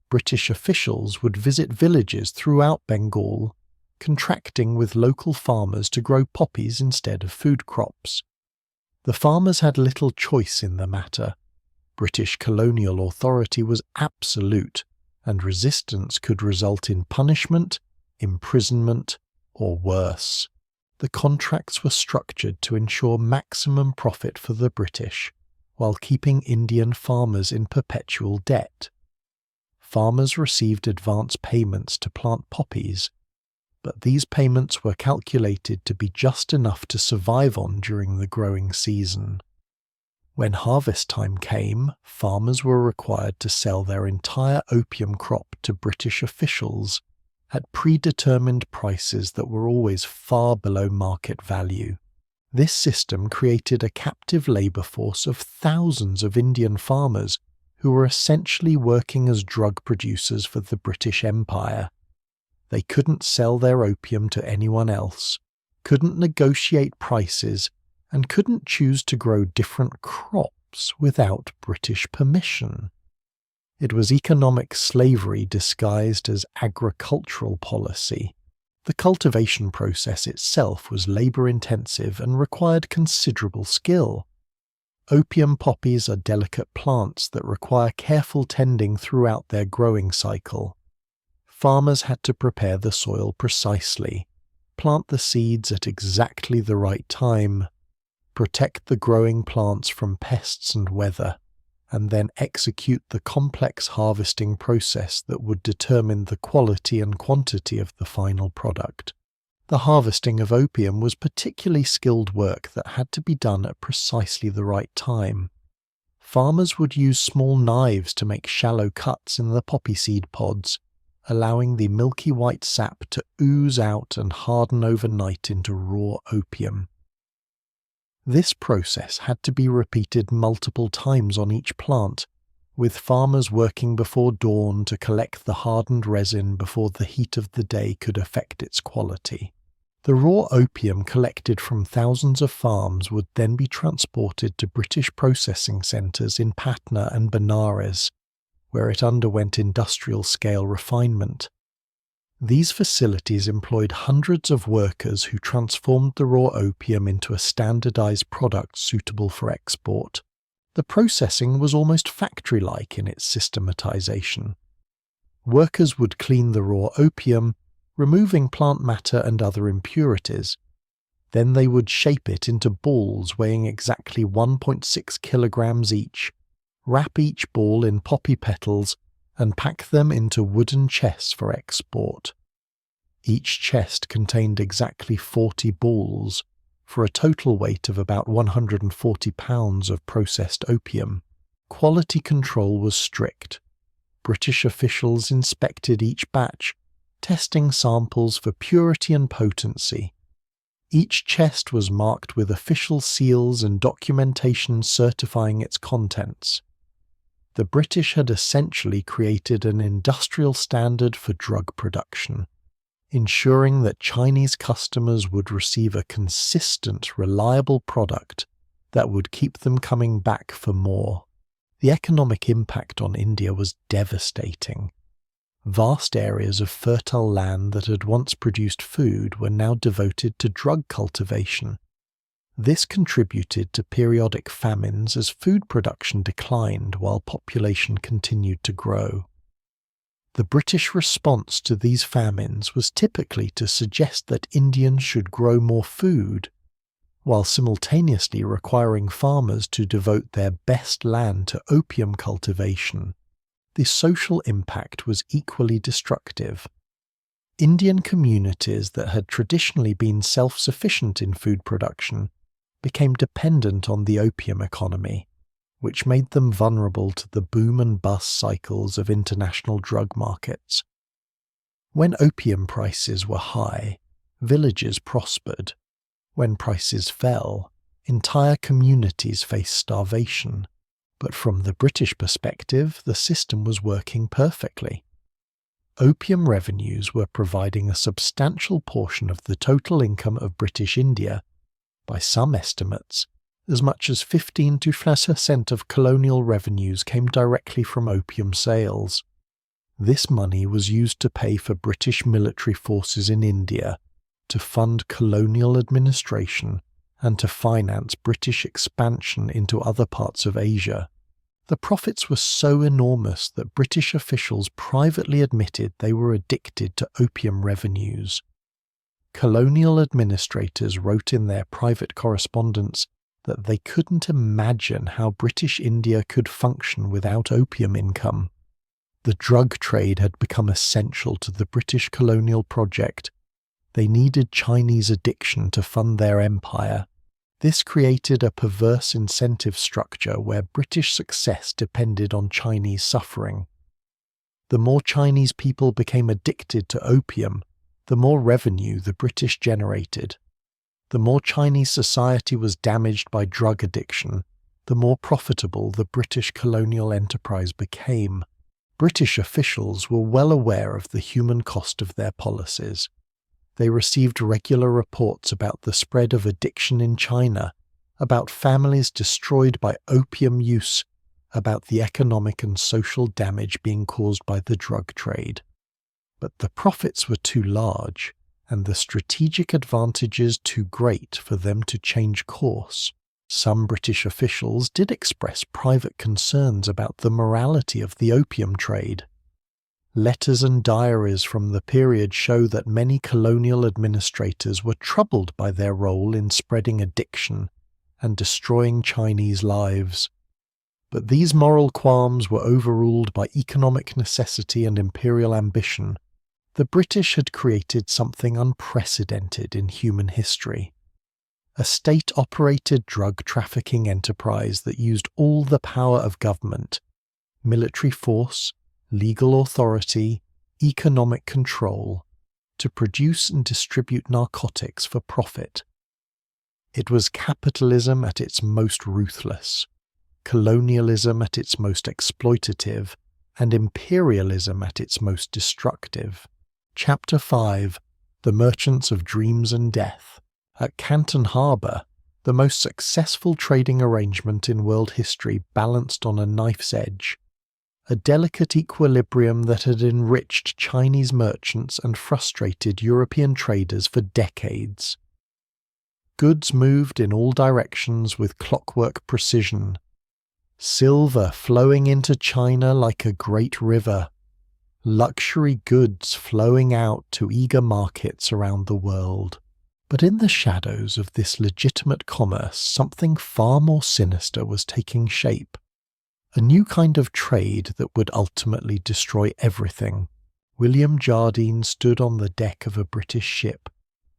British officials would visit villages throughout Bengal, contracting with local farmers to grow poppies instead of food crops. The farmers had little choice in the matter. British colonial authority was absolute, and resistance could result in punishment, imprisonment, or worse. The contracts were structured to ensure maximum profit for the British, while keeping Indian farmers in perpetual debt. Farmers received advance payments to plant poppies, but these payments were calculated to be just enough to survive on during the growing season. When harvest time came, farmers were required to sell their entire opium crop to British officials at predetermined prices that were always far below market value. This system created a captive labour force of thousands of Indian farmers who were essentially working as drug producers for the British Empire. They couldn't sell their opium to anyone else, couldn't negotiate prices, and couldn't choose to grow different crops without British permission. It was economic slavery disguised as agricultural policy. The cultivation process itself was labour-intensive and required considerable skill. Opium poppies are delicate plants that require careful tending throughout their growing cycle. Farmers had to prepare the soil precisely, plant the seeds at exactly the right time, protect the growing plants from pests and weather, and then execute the complex harvesting process that would determine the quality and quantity of the final product. The harvesting of opium was particularly skilled work that had to be done at precisely the right time. Farmers would use small knives to make shallow cuts in the poppy seed pods, allowing the milky white sap to ooze out and harden overnight into raw opium. This process had to be repeated multiple times on each plant, with farmers working before dawn to collect the hardened resin before the heat of the day could affect its quality. The raw opium collected from thousands of farms would then be transported to British processing centres in Patna and Benares, where it underwent industrial-scale refinement. These facilities employed hundreds of workers who transformed the raw opium into a standardized product suitable for export. The processing was almost factory-like in its systematization. Workers would clean the raw opium, removing plant matter and other impurities. Then they would shape it into balls weighing exactly 1.6 kilograms each, wrap each ball in poppy petals, and pack them into wooden chests for export. Each chest contained exactly 40 balls, for a total weight of about 140 pounds of processed opium. Quality control was strict. British officials inspected each batch, testing samples for purity and potency. Each chest was marked with official seals and documentation certifying its contents. The British had essentially created an industrial standard for drug production, ensuring that Chinese customers would receive a consistent, reliable product that would keep them coming back for more. The economic impact on India was devastating. Vast areas of fertile land that had once produced food were now devoted to drug cultivation. This contributed to periodic famines as food production declined while population continued to grow. The British response to these famines was typically to suggest that Indians should grow more food, while simultaneously requiring farmers to devote their best land to opium cultivation. The social impact was equally destructive. Indian communities that had traditionally been self-sufficient in food production became dependent on the opium economy, which made them vulnerable to the boom and bust cycles of international drug markets. When opium prices were high, villages prospered. When prices fell, entire communities faced starvation. But from the British perspective, the system was working perfectly. Opium revenues were providing a substantial portion of the total income of British India. By some estimates, as much as 15 to 20% of colonial revenues came directly from opium sales. This money was used to pay for British military forces in India, to fund colonial administration, and to finance British expansion into other parts of Asia. The profits were so enormous that British officials privately admitted they were addicted to opium revenues. Colonial administrators wrote in their private correspondence that they couldn't imagine how British India could function without opium income. The drug trade had become essential to the British colonial project. They needed Chinese addiction to fund their empire. This created a perverse incentive structure where British success depended on Chinese suffering. The more Chinese people became addicted to opium, the more revenue the British generated. The more Chinese society was damaged by drug addiction, the more profitable the British colonial enterprise became. British officials were well aware of the human cost of their policies. They received regular reports about the spread of addiction in China, about families destroyed by opium use, about the economic and social damage being caused by the drug trade. But the profits were too large, and the strategic advantages too great for them to change course. Some British officials did express private concerns about the morality of the opium trade. Letters and diaries from the period show that many colonial administrators were troubled by their role in spreading addiction and destroying Chinese lives. But these moral qualms were overruled by economic necessity and imperial ambition. The British had created something unprecedented in human history. A state-operated drug trafficking enterprise that used all the power of government, military force, legal authority, economic control, to produce and distribute narcotics for profit. It was capitalism at its most ruthless, colonialism at its most exploitative, and imperialism at its most destructive. Chapter 5: The Merchants of Dreams and Death. At Canton Harbour, the most successful trading arrangement in world history balanced on a knife's edge, a delicate equilibrium that had enriched Chinese merchants and frustrated European traders for decades. Goods moved in all directions with clockwork precision, silver flowing into China like a great river, luxury goods flowing out to eager markets around the world. But in the shadows of this legitimate commerce, something far more sinister was taking shape. A new kind of trade that would ultimately destroy everything. William Jardine stood on the deck of a British ship,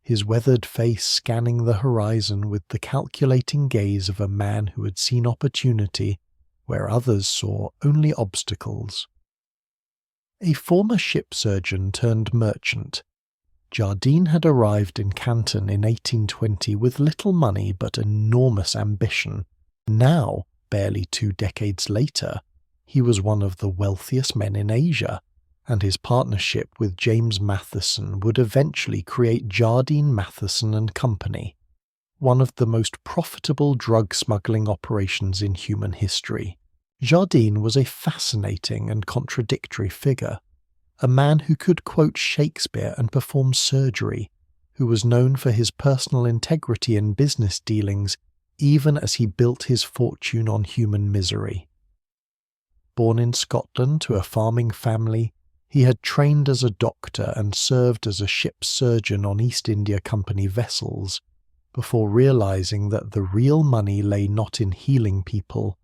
his weathered face scanning the horizon with the calculating gaze of a man who had seen opportunity where others saw only obstacles. A former ship surgeon turned merchant, Jardine had arrived in Canton in 1820 with little money but enormous ambition. Now, barely 2 decades later, he was one of the wealthiest men in Asia, and his partnership with James Matheson would eventually create Jardine Matheson and Company, one of the most profitable drug smuggling operations in human history. Jardine was a fascinating and contradictory figure, a man who could quote Shakespeare and perform surgery, who was known for his personal integrity in business dealings even as he built his fortune on human misery. Born in Scotland to a farming family, he had trained as a doctor and served as a ship's surgeon on East India Company vessels, before realizing that the real money lay not in healing people,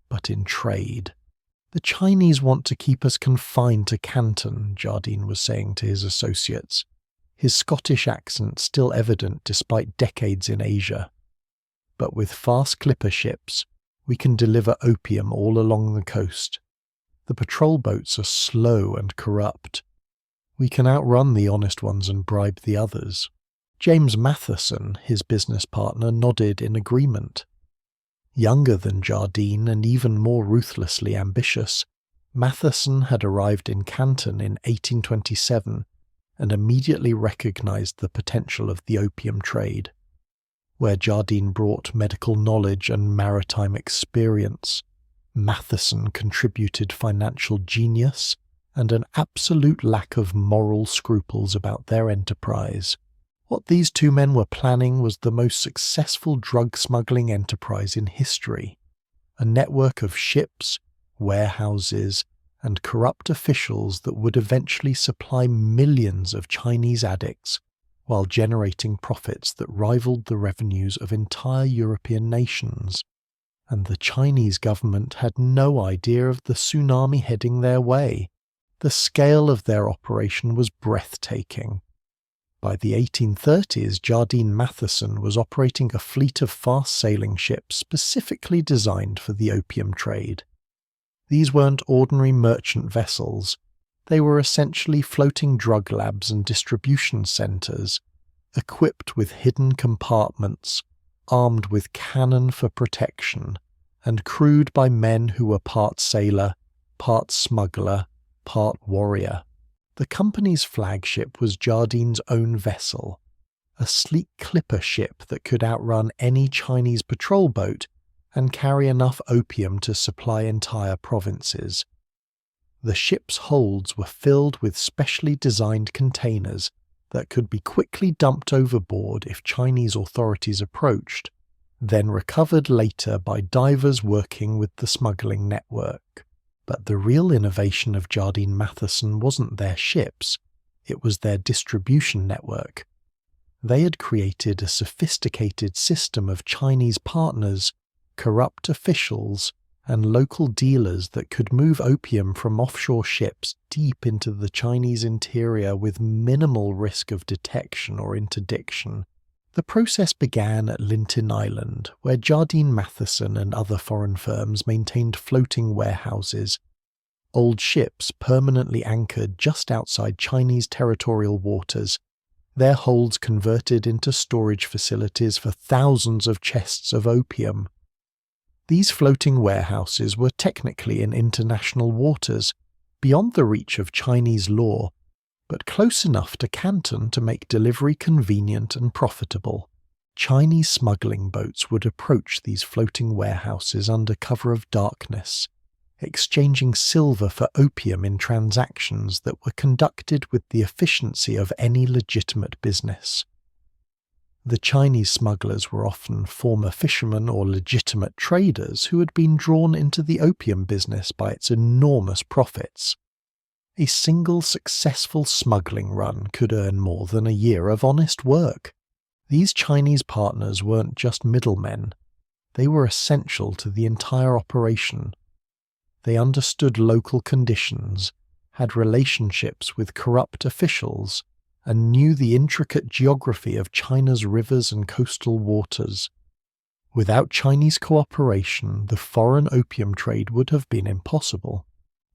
but in trade. "The Chinese want to keep us confined to Canton," Jardine was saying to his associates, his Scottish accent still evident despite decades in Asia. "But with fast clipper ships, we can deliver opium all along the coast. The patrol boats are slow and corrupt. We can outrun the honest ones and bribe the others." James Matheson, his business partner, nodded in agreement. Younger than Jardine and even more ruthlessly ambitious, Matheson had arrived in Canton in 1827 and immediately recognized the potential of the opium trade. Where Jardine brought medical knowledge and maritime experience, Matheson contributed financial genius and an absolute lack of moral scruples about their enterprise. What these two men were planning was the most successful drug smuggling enterprise in history, a network of ships, warehouses, and corrupt officials that would eventually supply millions of Chinese addicts while generating profits that rivaled the revenues of entire European nations. And the Chinese government had no idea of the tsunami heading their way. The scale of their operation was breathtaking. By the 1830s, Jardine Matheson was operating a fleet of fast-sailing ships specifically designed for the opium trade. These weren't ordinary merchant vessels. They were essentially floating drug labs and distribution centers, equipped with hidden compartments, armed with cannon for protection, and crewed by men who were part sailor, part smuggler, part warrior. The company's flagship was Jardine's own vessel, a sleek clipper ship that could outrun any Chinese patrol boat and carry enough opium to supply entire provinces. The ship's holds were filled with specially designed containers that could be quickly dumped overboard if Chinese authorities approached, then recovered later by divers working with the smuggling network. But the real innovation of Jardine Matheson wasn't their ships, it was their distribution network. They had created a sophisticated system of Chinese partners, corrupt officials, and local dealers that could move opium from offshore ships deep into the Chinese interior with minimal risk of detection or interdiction. The process began at Linton Island, where Jardine Matheson and other foreign firms maintained floating warehouses, old ships permanently anchored just outside Chinese territorial waters, their holds converted into storage facilities for thousands of chests of opium. These floating warehouses were technically in international waters, beyond the reach of Chinese law, but close enough to Canton to make delivery convenient and profitable. Chinese smuggling boats would approach these floating warehouses under cover of darkness, exchanging silver for opium in transactions that were conducted with the efficiency of any legitimate business. The Chinese smugglers were often former fishermen or legitimate traders who had been drawn into the opium business by its enormous profits. A single successful smuggling run could earn more than a year of honest work. These Chinese partners weren't just middlemen, they were essential to the entire operation. They understood local conditions, had relationships with corrupt officials, and knew the intricate geography of China's rivers and coastal waters. Without Chinese cooperation, the foreign opium trade would have been impossible.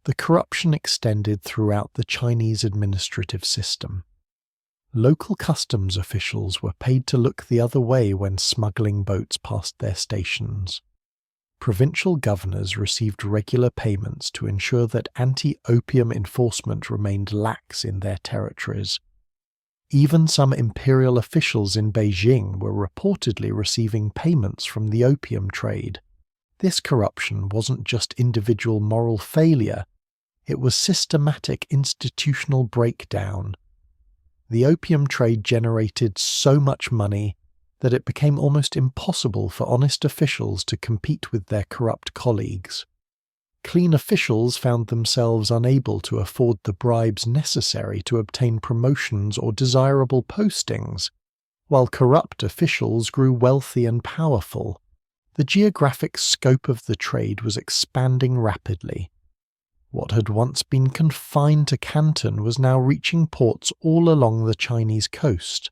The corruption extended throughout the Chinese administrative system. Local customs officials were paid to look the other way when smuggling boats passed their stations. Provincial governors received regular payments to ensure that anti-opium enforcement remained lax in their territories. Even some imperial officials in Beijing were reportedly receiving payments from the opium trade. This corruption wasn't just individual moral failure, it was systematic institutional breakdown. The opium trade generated so much money that it became almost impossible for honest officials to compete with their corrupt colleagues. Clean officials found themselves unable to afford the bribes necessary to obtain promotions or desirable postings, while corrupt officials grew wealthy and powerful. The geographic scope of the trade was expanding rapidly. What had once been confined to Canton was now reaching ports all along the Chinese coast.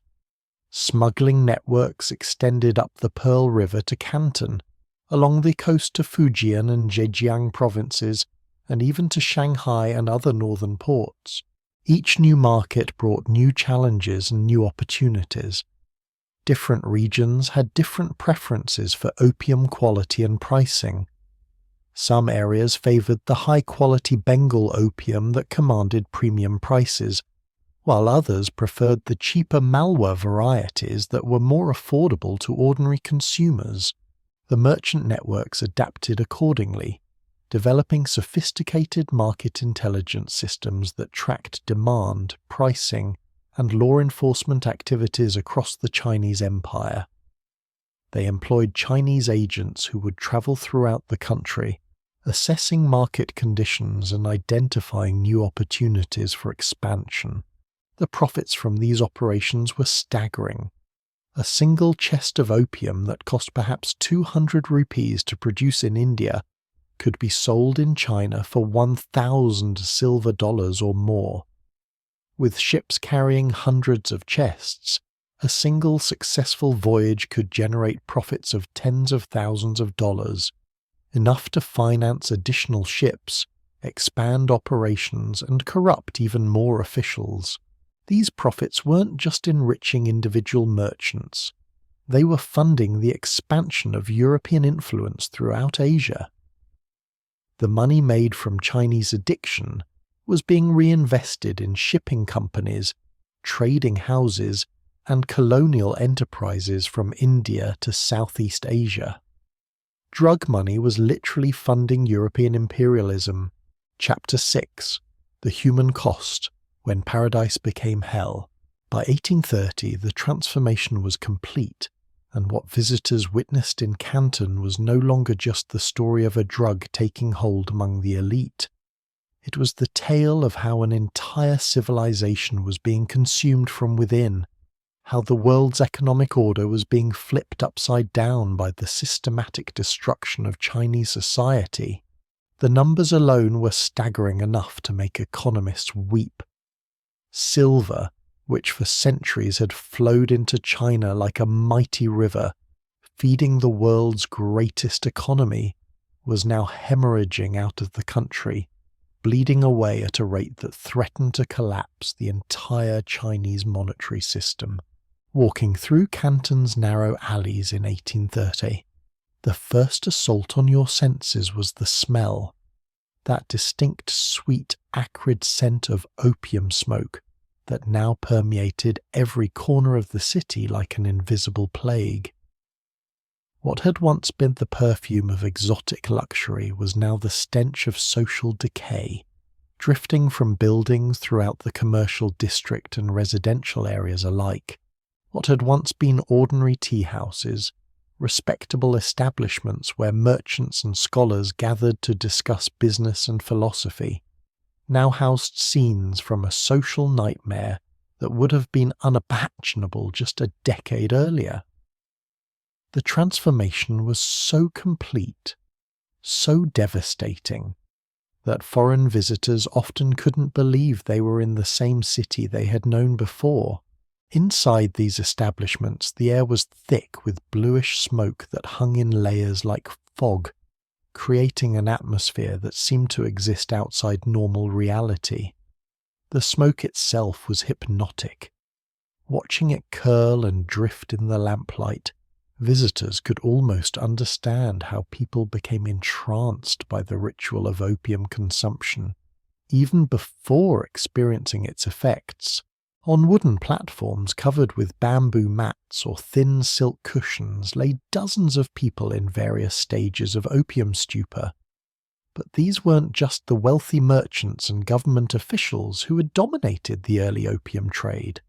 Smuggling networks extended up the Pearl River to Canton, along the coast to Fujian and Zhejiang provinces, and even to Shanghai and other northern ports. Each new market brought new challenges and new opportunities. Different regions had different preferences for opium quality and pricing. Some areas favoured the high-quality Bengal opium that commanded premium prices, while others preferred the cheaper Malwa varieties that were more affordable to ordinary consumers. The merchant networks adapted accordingly, developing sophisticated market intelligence systems that tracked demand, pricing, and law enforcement activities across the Chinese empire. They employed Chinese agents who would travel throughout the country, assessing market conditions and identifying new opportunities for expansion. The profits from these operations were staggering. A single chest of opium that cost perhaps 200 rupees to produce in India could be sold in China for 1,000 silver dollars or more. With ships carrying hundreds of chests, a single successful voyage could generate profits of tens of thousands of dollars, enough to finance additional ships, expand operations, and corrupt even more officials. These profits weren't just enriching individual merchants. They were funding the expansion of European influence throughout Asia. The money made from Chinese addiction was being reinvested in shipping companies, trading houses, and colonial enterprises from India to Southeast Asia. Drug money was literally funding European imperialism. Chapter 6: The Human Cost, When Paradise Became Hell. By 1830, the transformation was complete, and what visitors witnessed in Canton was no longer just the story of a drug taking hold among the elite. It was the tale of how an entire civilization was being consumed from within, how the world's economic order was being flipped upside down by the systematic destruction of Chinese society. The numbers alone were staggering enough to make economists weep. Silver, which for centuries had flowed into China like a mighty river, feeding the world's greatest economy, was now hemorrhaging out of the country, bleeding away at a rate that threatened to collapse the entire Chinese monetary system. Walking through Canton's narrow alleys in 1830, the first assault on your senses was the smell, that distinct sweet, acrid scent of opium smoke that now permeated every corner of the city like an invisible plague. What had once been the perfume of exotic luxury was now the stench of social decay, drifting from buildings throughout the commercial district and residential areas alike. What had once been ordinary tea houses, respectable establishments where merchants and scholars gathered to discuss business and philosophy, now housed scenes from a social nightmare that would have been unimaginable just a decade earlier. The transformation was so complete, so devastating, that foreign visitors often couldn't believe they were in the same city they had known before. Inside these establishments, the air was thick with bluish smoke that hung in layers like fog, creating an atmosphere that seemed to exist outside normal reality. The smoke itself was hypnotic. Watching it curl and drift in the lamplight, visitors could almost understand how people became entranced by the ritual of opium consumption, even before experiencing its effects. On wooden platforms covered with bamboo mats or thin silk cushions lay dozens of people in various stages of opium stupor. But these weren't just the wealthy merchants and government officials who had dominated the early opium trade.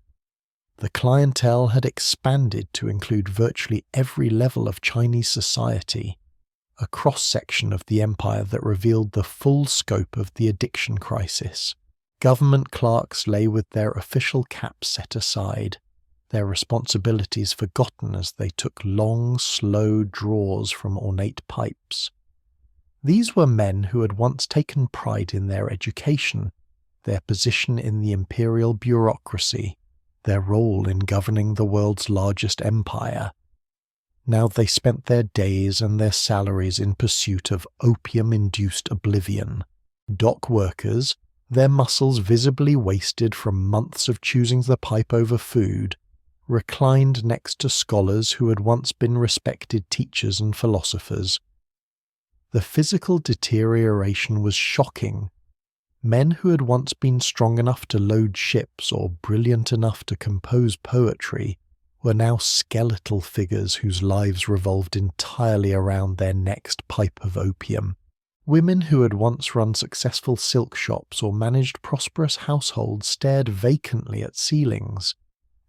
The clientele had expanded to include virtually every level of Chinese society, a cross-section of the empire that revealed the full scope of the addiction crisis. Government clerks lay with their official caps set aside, their responsibilities forgotten as they took long, slow draws from ornate pipes. These were men who had once taken pride in their education, their position in the imperial bureaucracy, their role in governing the world's largest empire. Now they spent their days and their salaries in pursuit of opium-induced oblivion. Dock workers, their muscles visibly wasted from months of choosing the pipe over food, reclined next to scholars who had once been respected teachers and philosophers. The physical deterioration was shocking. Men who had once been strong enough to load ships or brilliant enough to compose poetry were now skeletal figures whose lives revolved entirely around their next pipe of opium. Women who had once run successful silk shops or managed prosperous households stared vacantly at ceilings,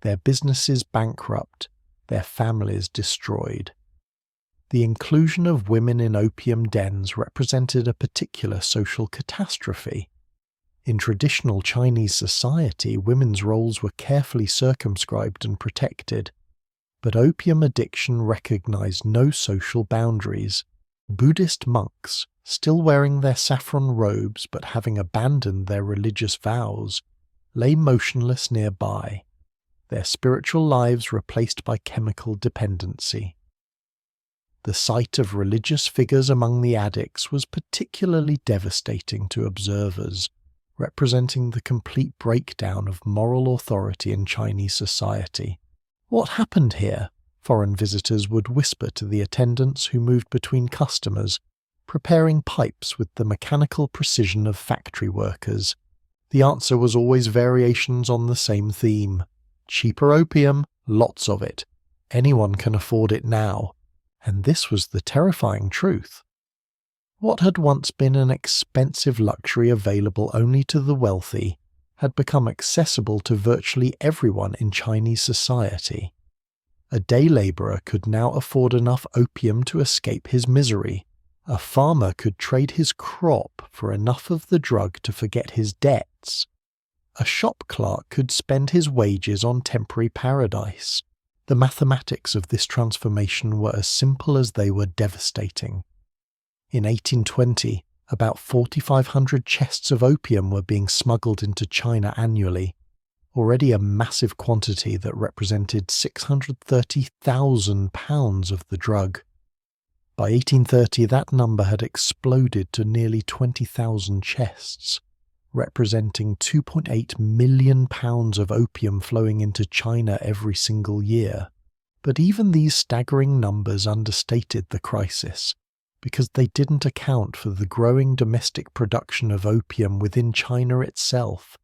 their businesses bankrupt, their families destroyed. The inclusion of women in opium dens represented a particular social catastrophe. In traditional Chinese society, women's roles were carefully circumscribed and protected, but opium addiction recognized no social boundaries. Buddhist monks, still wearing their saffron robes but having abandoned their religious vows, lay motionless nearby, their spiritual lives replaced by chemical dependency. The sight of religious figures among the addicts was particularly devastating to observers, representing the complete breakdown of moral authority in Chinese society. "What happened here?" foreign visitors would whisper to the attendants who moved between customers, preparing pipes with the mechanical precision of factory workers. The answer was always variations on the same theme. Cheaper opium, lots of it. Anyone can afford it now. And this was the terrifying truth. What had once been an expensive luxury available only to the wealthy had become accessible to virtually everyone in Chinese society. A day labourer could now afford enough opium to escape his misery. A farmer could trade his crop for enough of the drug to forget his debts. A shop clerk could spend his wages on temporary paradise. The mathematics of this transformation were as simple as they were devastating. In 1820, about 4,500 chests of opium were being smuggled into China annually, already a massive quantity that represented 630,000 pounds of the drug. By 1830, that number had exploded to nearly 20,000 chests, representing 2.8 million pounds of opium flowing into China every single year. But even these staggering numbers understated the crisis, because they didn't account for the growing domestic production of opium within China itself.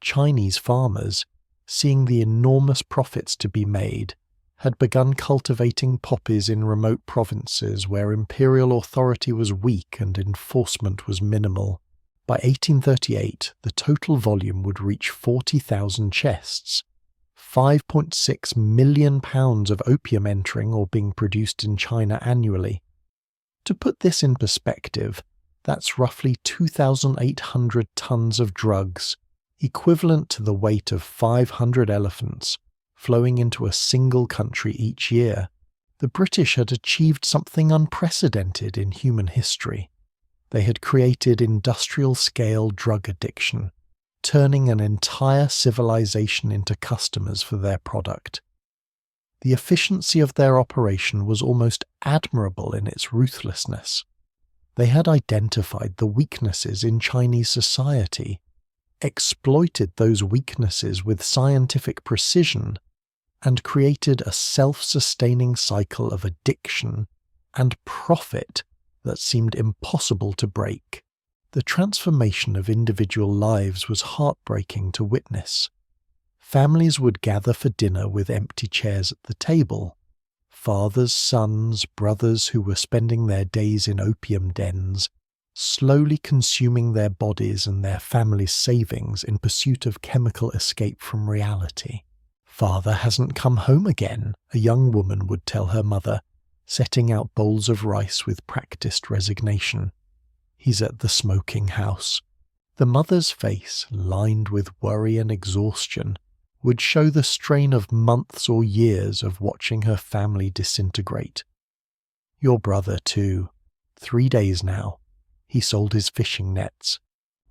Chinese farmers, seeing the enormous profits to be made, had begun cultivating poppies in remote provinces where imperial authority was weak and enforcement was minimal. By 1838, the total volume would reach 40,000 chests, 5.6 million pounds of opium entering or being produced in China annually. To put this in perspective, that's roughly 2,800 tons of drugs, equivalent to the weight of 500 elephants flowing into a single country each year. The British had achieved something unprecedented in human history. They had created industrial-scale drug addiction, turning an entire civilization into customers for their product. The efficiency of their operation was almost admirable in its ruthlessness. They had identified the weaknesses in Chinese society, exploited those weaknesses with scientific precision, and created a self-sustaining cycle of addiction and profit that seemed impossible to break. The transformation of individual lives was heartbreaking to witness. Families would gather for dinner with empty chairs at the table. Fathers, sons, brothers who were spending their days in opium dens, slowly consuming their bodies and their families' savings in pursuit of chemical escape from reality. "Father hasn't come home again," a young woman would tell her mother, setting out bowls of rice with practiced resignation. "He's at the smoking house." The mother's face, lined with worry and exhaustion, would show the strain of months or years of watching her family disintegrate. "Your brother, too. 3 days now. He sold his fishing nets.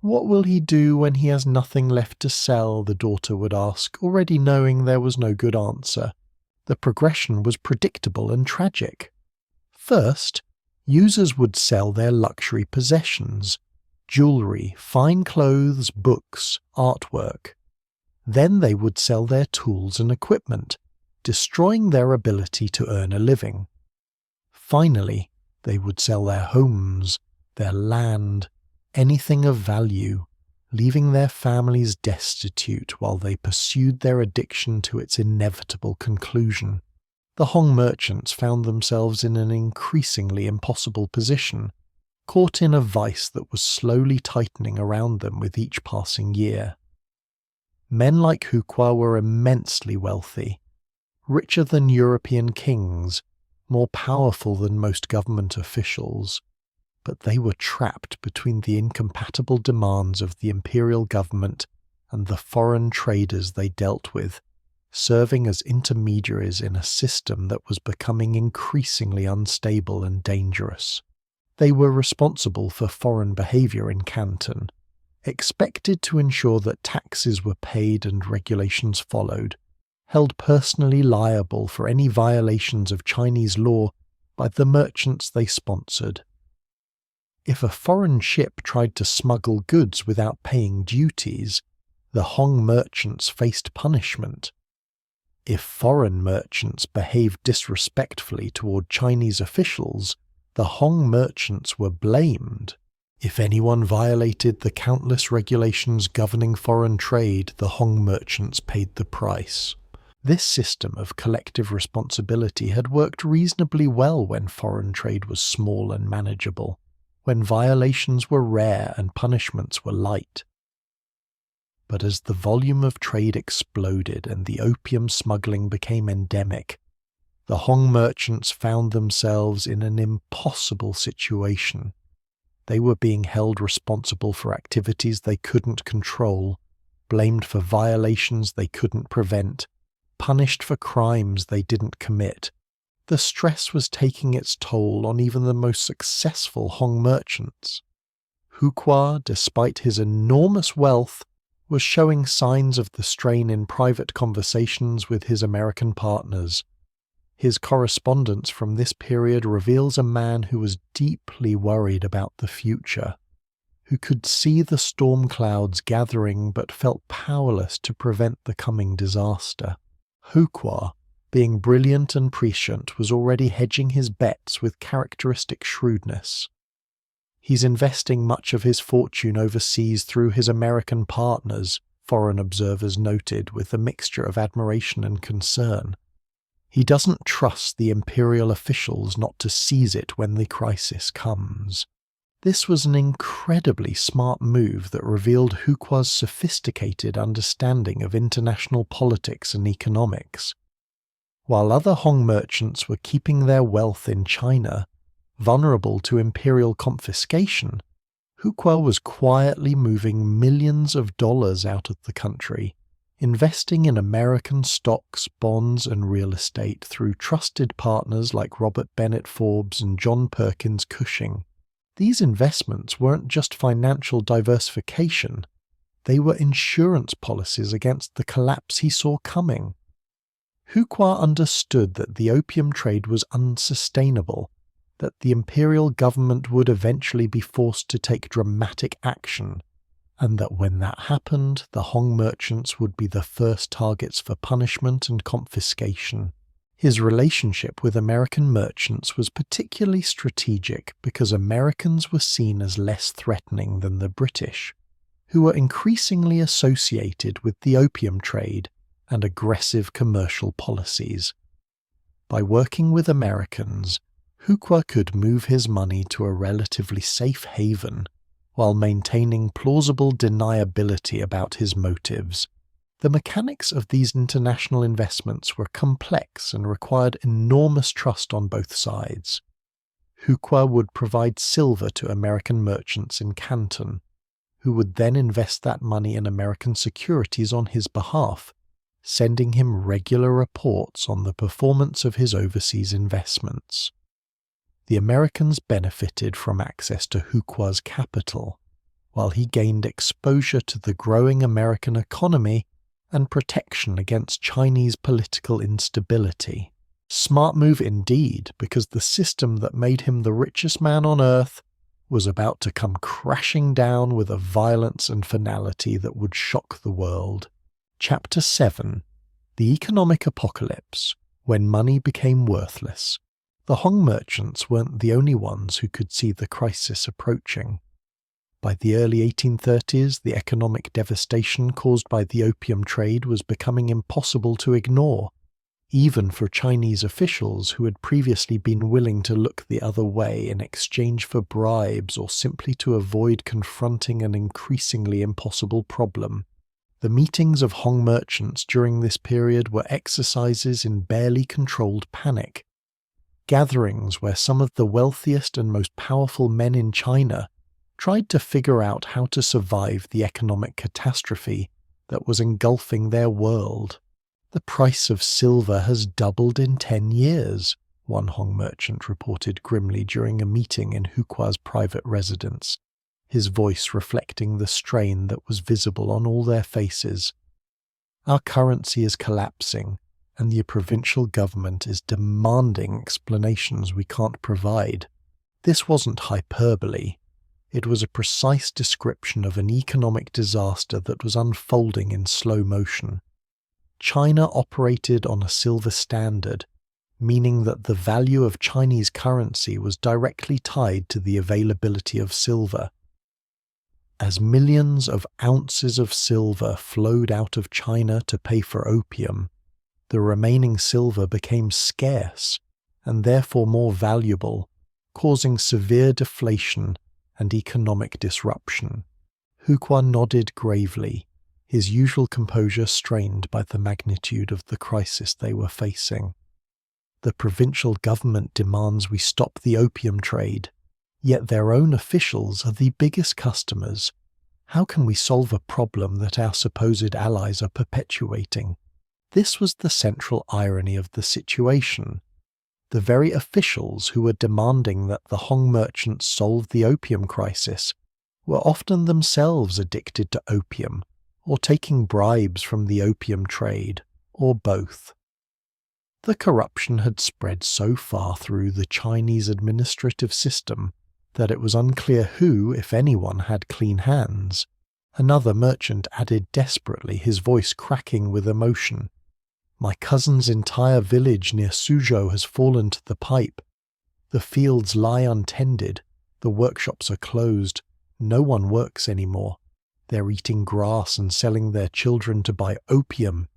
What will he do when he has nothing left to sell?" the daughter would ask, already knowing there was no good answer. The progression was predictable and tragic. First, users would sell their luxury possessions, jewelry, fine clothes, books, artwork. Then they would sell their tools and equipment, destroying their ability to earn a living. Finally, they would sell their homes, their land, anything of value, leaving their families destitute while they pursued their addiction to its inevitable conclusion. The Hong merchants found themselves in an increasingly impossible position, caught in a vice that was slowly tightening around them with each passing year. Men like Huqua were immensely wealthy, richer than European kings, more powerful than most government officials, but they were trapped between the incompatible demands of the imperial government and the foreign traders they dealt with, serving as intermediaries in a system that was becoming increasingly unstable and dangerous. They were responsible for foreign behavior in Canton, expected to ensure that taxes were paid and regulations followed, held personally liable for any violations of Chinese law by the merchants they sponsored. If a foreign ship tried to smuggle goods without paying duties, the Hong merchants faced punishment. If foreign merchants behaved disrespectfully toward Chinese officials, the Hong merchants were blamed. If anyone violated the countless regulations governing foreign trade, the Hong merchants paid the price. This system of collective responsibility had worked reasonably well when foreign trade was small and manageable, when violations were rare and punishments were light. But as the volume of trade exploded and the opium smuggling became endemic, the Hong merchants found themselves in an impossible situation. They were being held responsible for activities they couldn't control, blamed for violations they couldn't prevent, punished for crimes they didn't commit. The stress was taking its toll on even the most successful Hong merchants. Huqua, despite his enormous wealth, was showing signs of the strain in private conversations with his American partners. His correspondence from this period reveals a man who was deeply worried about the future, who could see the storm clouds gathering but felt powerless to prevent the coming disaster. Huqua, being brilliant and prescient, was already hedging his bets with characteristic shrewdness. He's investing much of his fortune overseas through his American partners, foreign observers noted with a mixture of admiration and concern. He doesn't trust the imperial officials not to seize it when the crisis comes. This was an incredibly smart move that revealed Huqua's sophisticated understanding of international politics and economics. While other Hong merchants were keeping their wealth in China, vulnerable to imperial confiscation, Huqua was quietly moving millions of dollars out of the country, investing in American stocks, bonds, and real estate through trusted partners like Robert Bennett Forbes and John Perkins Cushing. These investments weren't just financial diversification, they were insurance policies against the collapse he saw coming. Huqua understood that the opium trade was unsustainable, that the imperial government would eventually be forced to take dramatic action, and that when that happened, the Hong merchants would be the first targets for punishment and confiscation. His relationship with American merchants was particularly strategic because Americans were seen as less threatening than the British, who were increasingly associated with the opium trade and aggressive commercial policies. By working with Americans, Huqua could move his money to a relatively safe haven while maintaining plausible deniability about his motives. The mechanics of these international investments were complex and required enormous trust on both sides. Huqua would provide silver to American merchants in Canton, who would then invest that money in American securities on his behalf, sending him regular reports on the performance of his overseas investments. The Americans benefited from access to Huqua's capital, while he gained exposure to the growing American economy and protection against Chinese political instability. Smart move indeed, because the system that made him the richest man on earth was about to come crashing down with a violence and finality that would shock the world. Chapter 7: The Economic Apocalypse, When Money Became Worthless. The Hong merchants weren't the only ones who could see the crisis approaching. By the early 1830s, the economic devastation caused by the opium trade was becoming impossible to ignore, even for Chinese officials who had previously been willing to look the other way in exchange for bribes or simply to avoid confronting an increasingly impossible problem. The meetings of Hong merchants during this period were exercises in barely controlled panic, gatherings where some of the wealthiest and most powerful men in China tried to figure out how to survive the economic catastrophe that was engulfing their world. "The price of silver has doubled in 10 years, one Hong merchant reported grimly during a meeting in Huqua's private residence, his voice reflecting the strain that was visible on all their faces. "Our currency is collapsing, and the provincial government is demanding explanations we can't provide." This wasn't hyperbole. It was a precise description of an economic disaster that was unfolding in slow motion. China operated on a silver standard, meaning that the value of Chinese currency was directly tied to the availability of silver. As millions of ounces of silver flowed out of China to pay for opium, the remaining silver became scarce and therefore more valuable, causing severe deflation and economic disruption. Huqua nodded gravely, his usual composure strained by the magnitude of the crisis they were facing. "The provincial government demands we stop the opium trade, yet their own officials are the biggest customers. How can we solve a problem that our supposed allies are perpetuating?" This was the central irony of the situation. The very officials who were demanding that the Hong merchants solve the opium crisis were often themselves addicted to opium, or taking bribes from the opium trade, or both. The corruption had spread so far through the Chinese administrative system that it was unclear who, if anyone, had clean hands. Another merchant added desperately, his voice cracking with emotion, "My cousin's entire village near Suzhou has fallen to the pipe. The fields lie untended, the workshops are closed, no one works anymore. They're eating grass and selling their children to buy opium."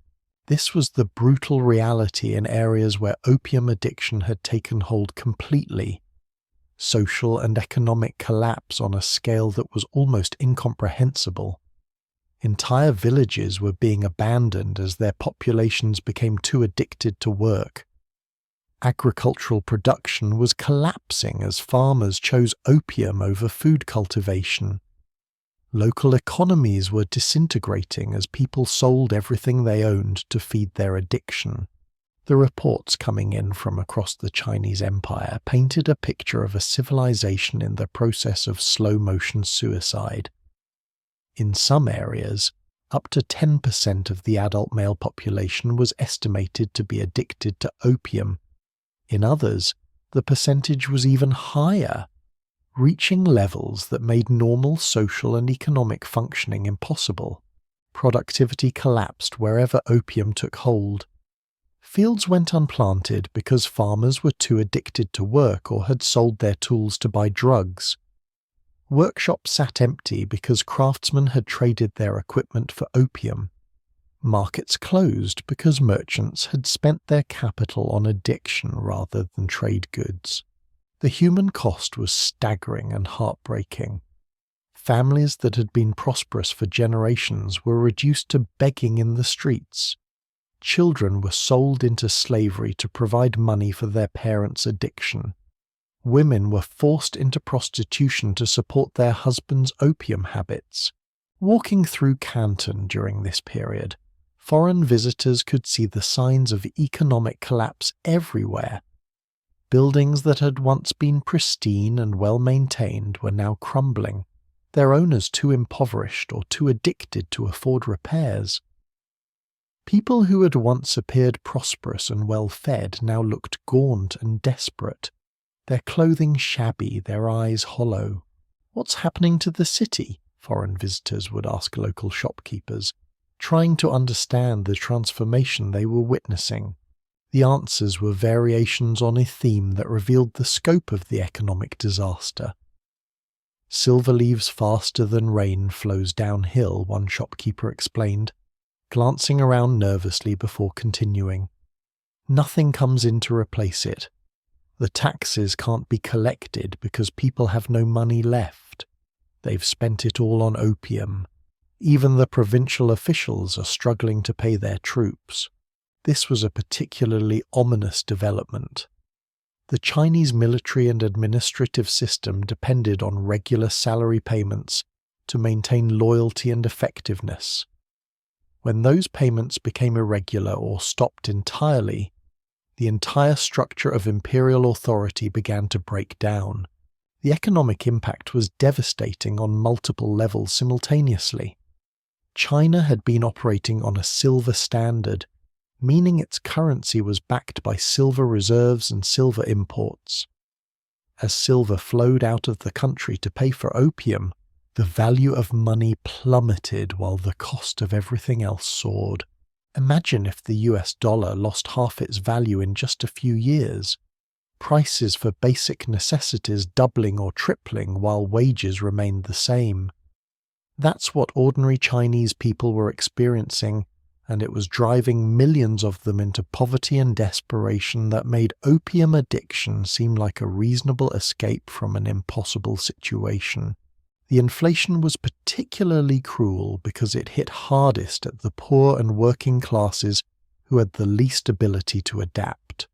This was the brutal reality in areas where opium addiction had taken hold completely. Social and economic collapse on a scale that was almost incomprehensible. Entire villages were being abandoned as their populations became too addicted to work. Agricultural production was collapsing as farmers chose opium over food cultivation. Local economies were disintegrating as people sold everything they owned to feed their addiction. The reports coming in from across the Chinese Empire painted a picture of a civilization in the process of slow-motion suicide. In some areas, up to 10% of the adult male population was estimated to be addicted to opium. In others, the percentage was even higher, reaching levels that made normal social and economic functioning impossible. Productivity collapsed wherever opium took hold. Fields went unplanted because farmers were too addicted to work or had sold their tools to buy drugs. Workshops sat empty because craftsmen had traded their equipment for opium. Markets closed because merchants had spent their capital on addiction rather than trade goods. The human cost was staggering and heartbreaking. Families that had been prosperous for generations were reduced to begging in the streets. Children were sold into slavery to provide money for their parents' addiction. Women were forced into prostitution to support their husbands' opium habits. Walking through Canton during this period, foreign visitors could see the signs of economic collapse everywhere. Buildings that had once been pristine and well-maintained were now crumbling, their owners too impoverished or too addicted to afford repairs. People who had once appeared prosperous and well-fed now looked gaunt and desperate, their clothing shabby, their eyes hollow. "What's happening to the city?" foreign visitors would ask local shopkeepers, trying to understand the transformation they were witnessing. The answers were variations on a theme that revealed the scope of the economic disaster. "Silver leaves faster than rain flows downhill," one shopkeeper explained, glancing around nervously before continuing. "Nothing comes in to replace it. The taxes can't be collected because people have no money left. They've spent it all on opium. Even the provincial officials are struggling to pay their troops." This was a particularly ominous development. The Chinese military and administrative system depended on regular salary payments to maintain loyalty and effectiveness. When those payments became irregular or stopped entirely, the entire structure of imperial authority began to break down. The economic impact was devastating on multiple levels simultaneously. China had been operating on a silver standard, meaning its currency was backed by silver reserves and silver imports. As silver flowed out of the country to pay for opium, the value of money plummeted while the cost of everything else soared. Imagine if the US dollar lost half its value in just a few years. Prices for basic necessities doubling or tripling while wages remained the same. That's what ordinary Chinese people were experiencing, and it was driving millions of them into poverty and desperation that made opium addiction seem like a reasonable escape from an impossible situation. The inflation was particularly cruel because it hit hardest at the poor and working classes who had the least ability to adapt.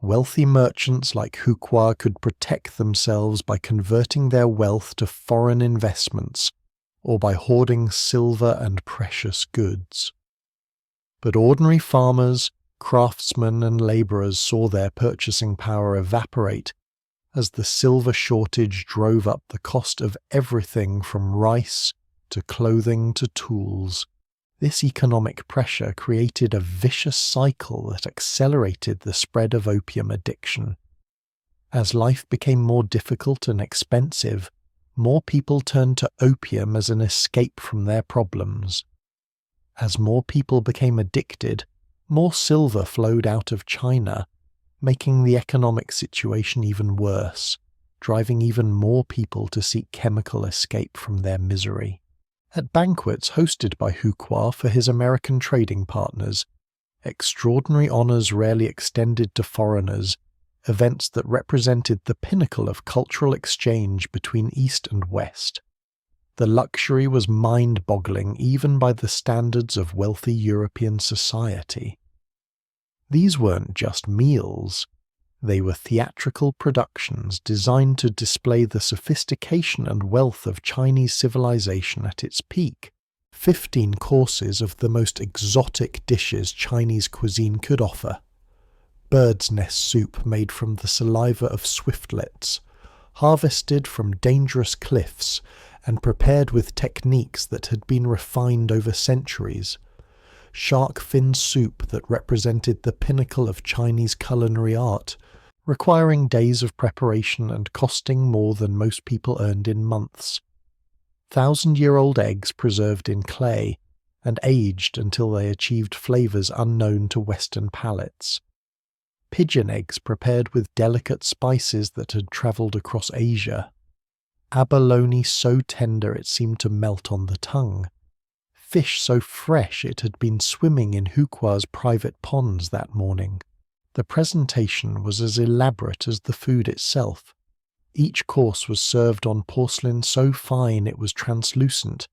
Wealthy merchants like Huqua could protect themselves by converting their wealth to foreign investments or by hoarding silver and precious goods. But ordinary farmers, craftsmen and labourers saw their purchasing power evaporate as the silver shortage drove up the cost of everything from rice to clothing to tools. This economic pressure created a vicious cycle that accelerated the spread of opium addiction. As life became more difficult and expensive, more people turned to opium as an escape from their problems. As more people became addicted, more silver flowed out of China, making the economic situation even worse, driving even more people to seek chemical escape from their misery. At banquets hosted by Huqua for his American trading partners, extraordinary honours rarely extended to foreigners, events that represented the pinnacle of cultural exchange between East and West. The luxury was mind-boggling even by the standards of wealthy European society. These weren't just meals. They were theatrical productions designed to display the sophistication and wealth of Chinese civilization at its peak. 15 courses of the most exotic dishes Chinese cuisine could offer. Bird's nest soup made from the saliva of swiftlets, harvested from dangerous cliffs and prepared with techniques that had been refined over centuries. Shark fin soup that represented the pinnacle of Chinese culinary art, requiring days of preparation and costing more than most people earned in months. 1,000-year-old eggs preserved in clay and aged until they achieved flavours unknown to Western palates. Pigeon eggs prepared with delicate spices that had travelled across Asia. Abalone so tender it seemed to melt on the tongue. Fish so fresh it had been swimming in Huqua's private ponds that morning. The presentation was as elaborate as the food itself. Each course was served on porcelain so fine it was translucent,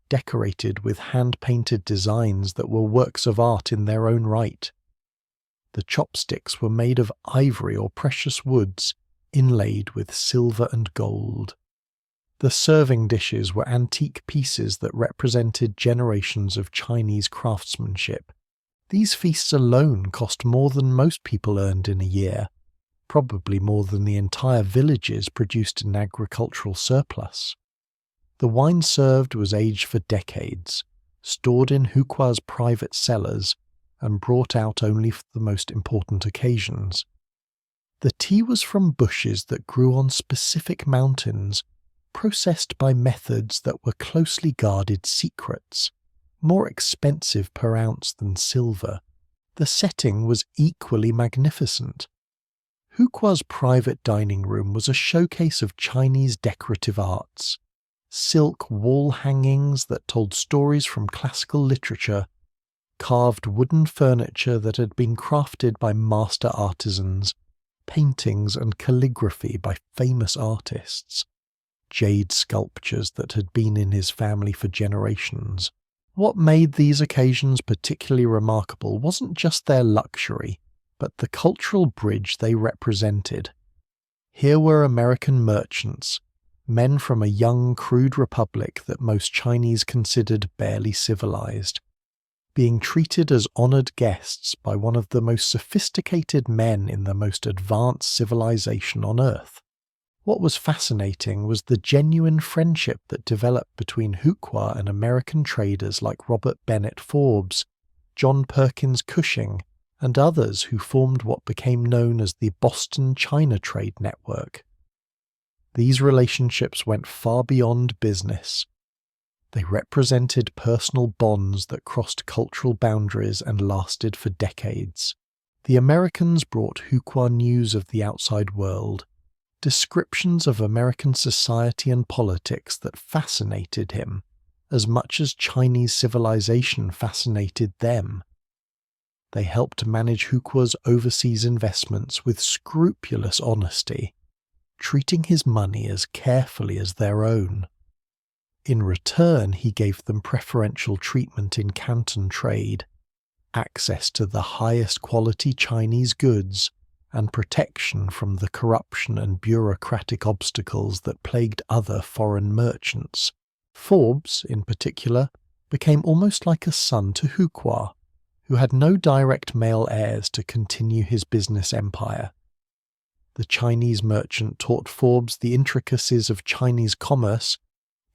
decorated with hand-painted designs that were works of art in their own right. The chopsticks were made of ivory or precious woods, inlaid with silver and gold. The serving dishes were antique pieces that represented generations of Chinese craftsmanship. These feasts alone cost more than most people earned in a year, probably more than the entire villages produced an agricultural surplus. The wine served was aged for decades, stored in Huqua's private cellars, and brought out only for the most important occasions. The tea was from bushes that grew on specific mountains, processed by methods that were closely guarded secrets, more expensive per ounce than silver. The setting was equally magnificent. Huqua's private dining room was a showcase of Chinese decorative arts. Silk wall hangings that told stories from classical literature, carved wooden furniture that had been crafted by master artisans, paintings and calligraphy by famous artists, jade sculptures that had been in his family for generations. What made these occasions particularly remarkable wasn't just their luxury, but the cultural bridge they represented. Here were American merchants, men from a young, crude republic that most Chinese considered barely civilized, being treated as honored guests by one of the most sophisticated men in the most advanced civilization on Earth. What was fascinating was the genuine friendship that developed between Huqua and American traders like Robert Bennett Forbes, John Perkins Cushing, and others who formed what became known as the Boston China Trade Network. These relationships went far beyond business. They represented personal bonds that crossed cultural boundaries and lasted for decades. The Americans brought Huqua news of the outside world, descriptions of American society and politics that fascinated him as much as Chinese civilization fascinated them. They helped manage Huqua's overseas investments with scrupulous honesty, treating his money as carefully as their own. In return, he gave them preferential treatment in Canton trade, access to the highest quality Chinese goods, and protection from the corruption and bureaucratic obstacles that plagued other foreign merchants. Forbes, in particular, became almost like a son to Huqua, who had no direct male heirs to continue his business empire. The Chinese merchant taught Forbes the intricacies of Chinese commerce,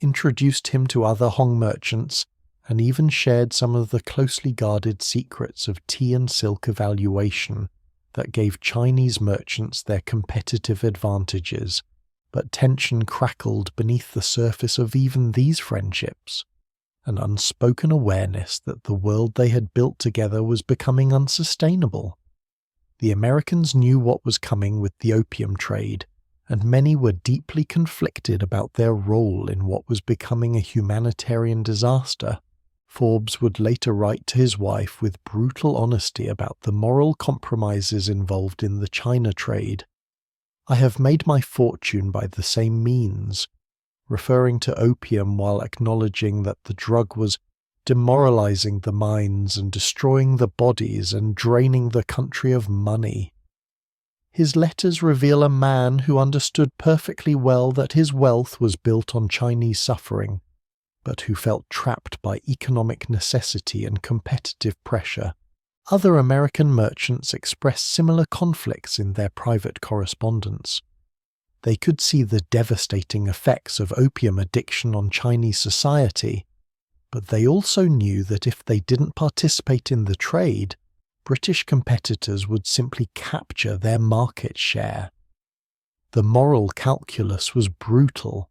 introduced him to other Hong merchants, and even shared some of the closely guarded secrets of tea and silk evaluation that gave Chinese merchants their competitive advantages. But tension crackled beneath the surface of even these friendships, an unspoken awareness that the world they had built together was becoming unsustainable. The Americans knew what was coming with the opium trade, and many were deeply conflicted about their role in what was becoming a humanitarian disaster. Forbes would later write to his wife with brutal honesty about the moral compromises involved in the China trade. "I have made my fortune by the same means," referring to opium while acknowledging that the drug was demoralizing the minds and destroying the bodies and draining the country of money. His letters reveal a man who understood perfectly well that his wealth was built on Chinese suffering, but who felt trapped by economic necessity and competitive pressure. Other American merchants expressed similar conflicts in their private correspondence. They could see the devastating effects of opium addiction on Chinese society, but they also knew that if they didn't participate in the trade, British competitors would simply capture their market share. The moral calculus was brutal: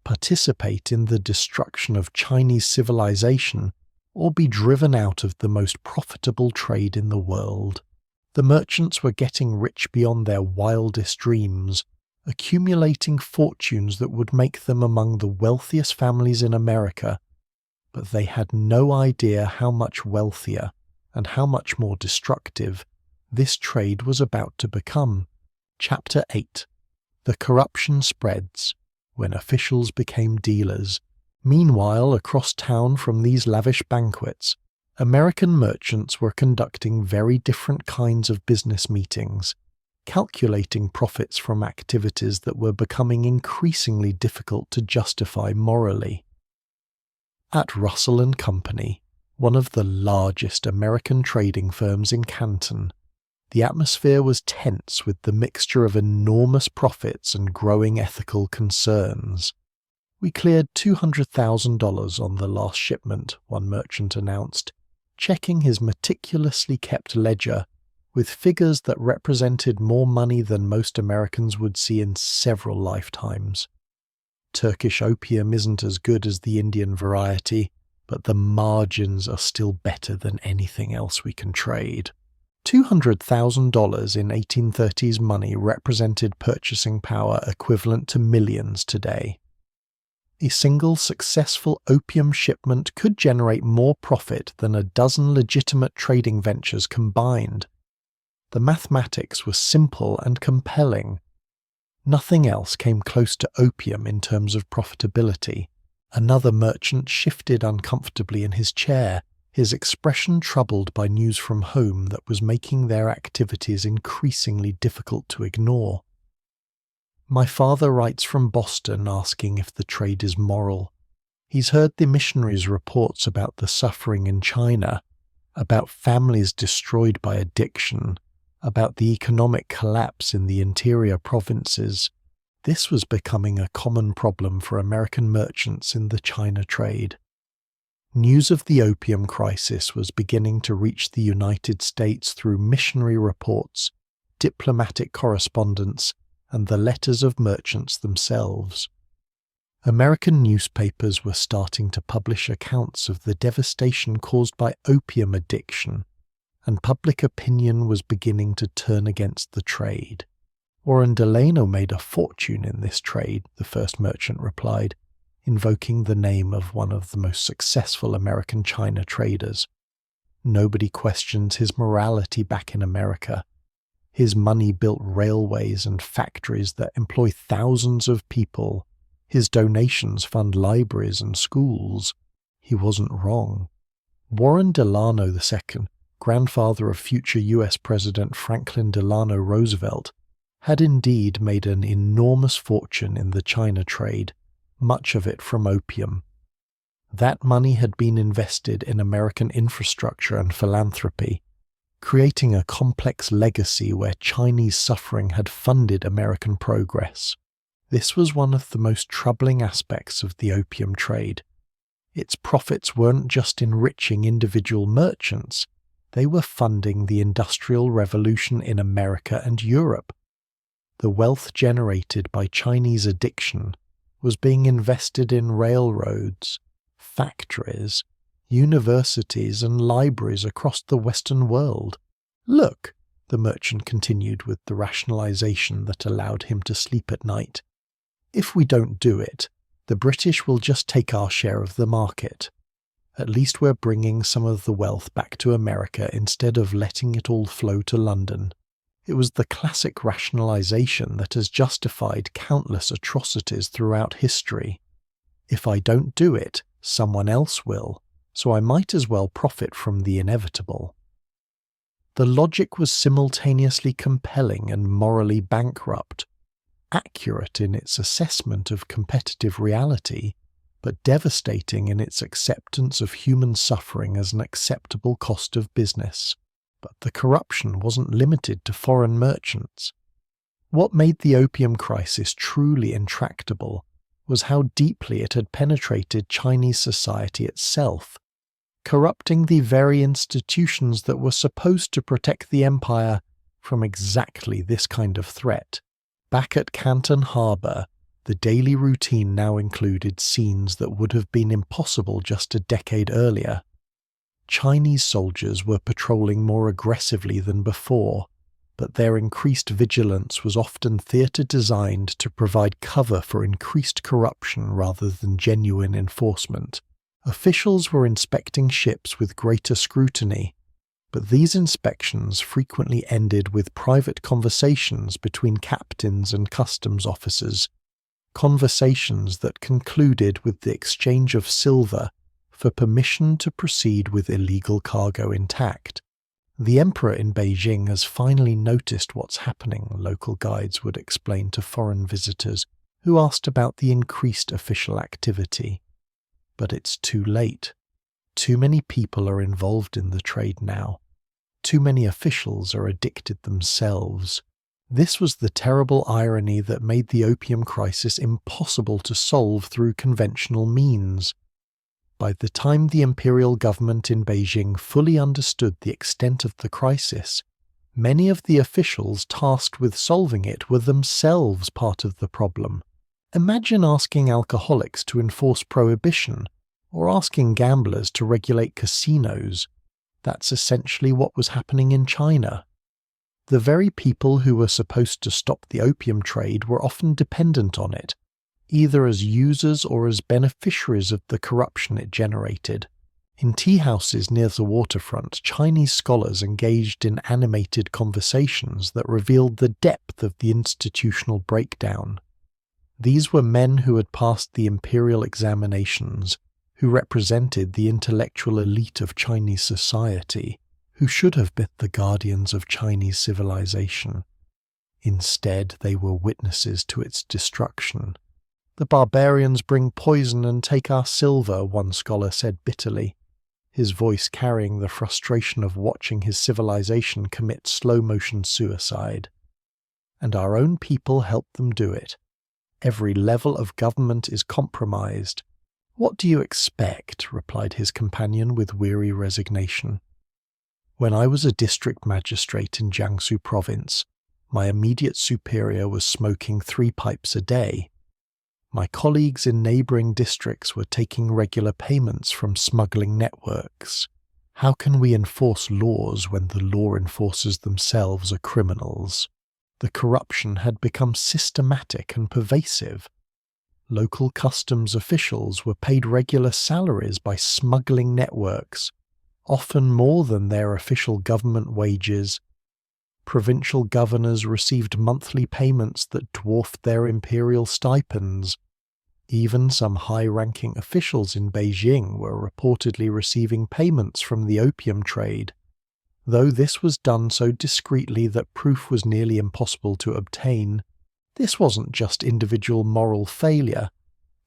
participate in the destruction of Chinese civilization or be driven out of the most profitable trade in the world. The merchants were getting rich beyond their wildest dreams, accumulating fortunes that would make them among the wealthiest families in America, but they had no idea how much wealthier and how much more destructive this trade was about to become. Chapter 8. The corruption spreads when officials became dealers. Meanwhile, across town from these lavish banquets, American merchants were conducting very different kinds of business meetings, calculating profits from activities that were becoming increasingly difficult to justify morally. At Russell and Company, one of the largest American trading firms in Canton, the atmosphere was tense with the mixture of enormous profits and growing ethical concerns. "We cleared $200,000 on the last shipment," one merchant announced, checking his meticulously kept ledger with figures that represented more money than most Americans would see in several lifetimes. Turkish opium isn't as good as the Indian variety, but the margins are still better than anything else we can trade. $200,000 in 1830s money represented purchasing power equivalent to millions today. A single successful opium shipment could generate more profit than a dozen legitimate trading ventures combined. The mathematics was simple and compelling. Nothing else came close to opium in terms of profitability. Another merchant shifted uncomfortably in his chair, his expression troubled by news from home that was making their activities increasingly difficult to ignore. "My father writes from Boston asking if the trade is moral. He's heard the missionaries' reports about the suffering in China, about families destroyed by addiction, about the economic collapse in the interior provinces." This was becoming a common problem for American merchants in the China trade. News of the opium crisis was beginning to reach the United States through missionary reports, diplomatic correspondence, and the letters of merchants themselves. American newspapers were starting to publish accounts of the devastation caused by opium addiction, and public opinion was beginning to turn against the trade. "Warren Delano made a fortune in this trade," the first merchant replied, invoking the name of one of the most successful American China traders. "Nobody questions his morality back in America. His money built railways and factories that employ thousands of people. His donations fund libraries and schools. He wasn't wrong." Warren Delano II, grandfather of future U.S. President Franklin Delano Roosevelt, had indeed made an enormous fortune in the China trade, much of it from opium. That money had been invested in American infrastructure and philanthropy, creating a complex legacy where Chinese suffering had funded American progress. This was one of the most troubling aspects of the opium trade. Its profits weren't just enriching individual merchants, they were funding the Industrial Revolution in America and Europe. The wealth generated by Chinese addiction was being invested in railroads, factories, universities, and libraries across the Western world. "Look," the merchant continued with the rationalization that allowed him to sleep at night, "if we don't do it, the British will just take our share of the market. At least we're bringing some of the wealth back to America instead of letting it all flow to London." It was the classic rationalization that has justified countless atrocities throughout history. If I don't do it, someone else will, so I might as well profit from the inevitable. The logic was simultaneously compelling and morally bankrupt, accurate in its assessment of competitive reality, but devastating in its acceptance of human suffering as an acceptable cost of business. But the corruption wasn't limited to foreign merchants. What made the opium crisis truly intractable was how deeply it had penetrated Chinese society itself, corrupting the very institutions that were supposed to protect the empire from exactly this kind of threat. Back at Canton Harbour, the daily routine now included scenes that would have been impossible just a decade earlier. Chinese soldiers were patrolling more aggressively than before, but their increased vigilance was often theatre designed to provide cover for increased corruption rather than genuine enforcement. Officials were inspecting ships with greater scrutiny, but these inspections frequently ended with private conversations between captains and customs officers, conversations that concluded with the exchange of silver for permission to proceed with illegal cargo intact. The emperor in Beijing has finally noticed what's happening, local guides would explain to foreign visitors who asked about the increased official activity. But it's too late. Too many people are involved in the trade now. Too many officials are addicted themselves. This was the terrible irony that made the opium crisis impossible to solve through conventional means. By the time the imperial government in Beijing fully understood the extent of the crisis, many of the officials tasked with solving it were themselves part of the problem. Imagine asking alcoholics to enforce prohibition, or asking gamblers to regulate casinos. That's essentially what was happening in China. The very people who were supposed to stop the opium trade were often dependent on it, either as users or as beneficiaries of the corruption it generated. In tea houses near the waterfront, Chinese scholars engaged in animated conversations that revealed the depth of the institutional breakdown. These were men who had passed the imperial examinations, who represented the intellectual elite of Chinese society, who should have been the guardians of Chinese civilization. Instead, they were witnesses to its destruction. "The barbarians bring poison and take our silver," one scholar said bitterly, his voice carrying the frustration of watching his civilization commit slow-motion suicide. "And our own people help them do it. Every level of government is compromised." "What do you expect?" replied his companion with weary resignation. "When I was a district magistrate in Jiangsu province, my immediate superior was smoking 3 pipes a day. My colleagues in neighbouring districts were taking regular payments from smuggling networks. How can we enforce laws when the law enforcers themselves are criminals? The corruption had become systematic and pervasive. Local customs officials were paid regular salaries by smuggling networks, often more than their official government wages. Provincial governors received monthly payments that dwarfed their imperial stipends. Even some high-ranking officials in Beijing were reportedly receiving payments from the opium trade, though this was done so discreetly that proof was nearly impossible to obtain. This wasn't just individual moral failure,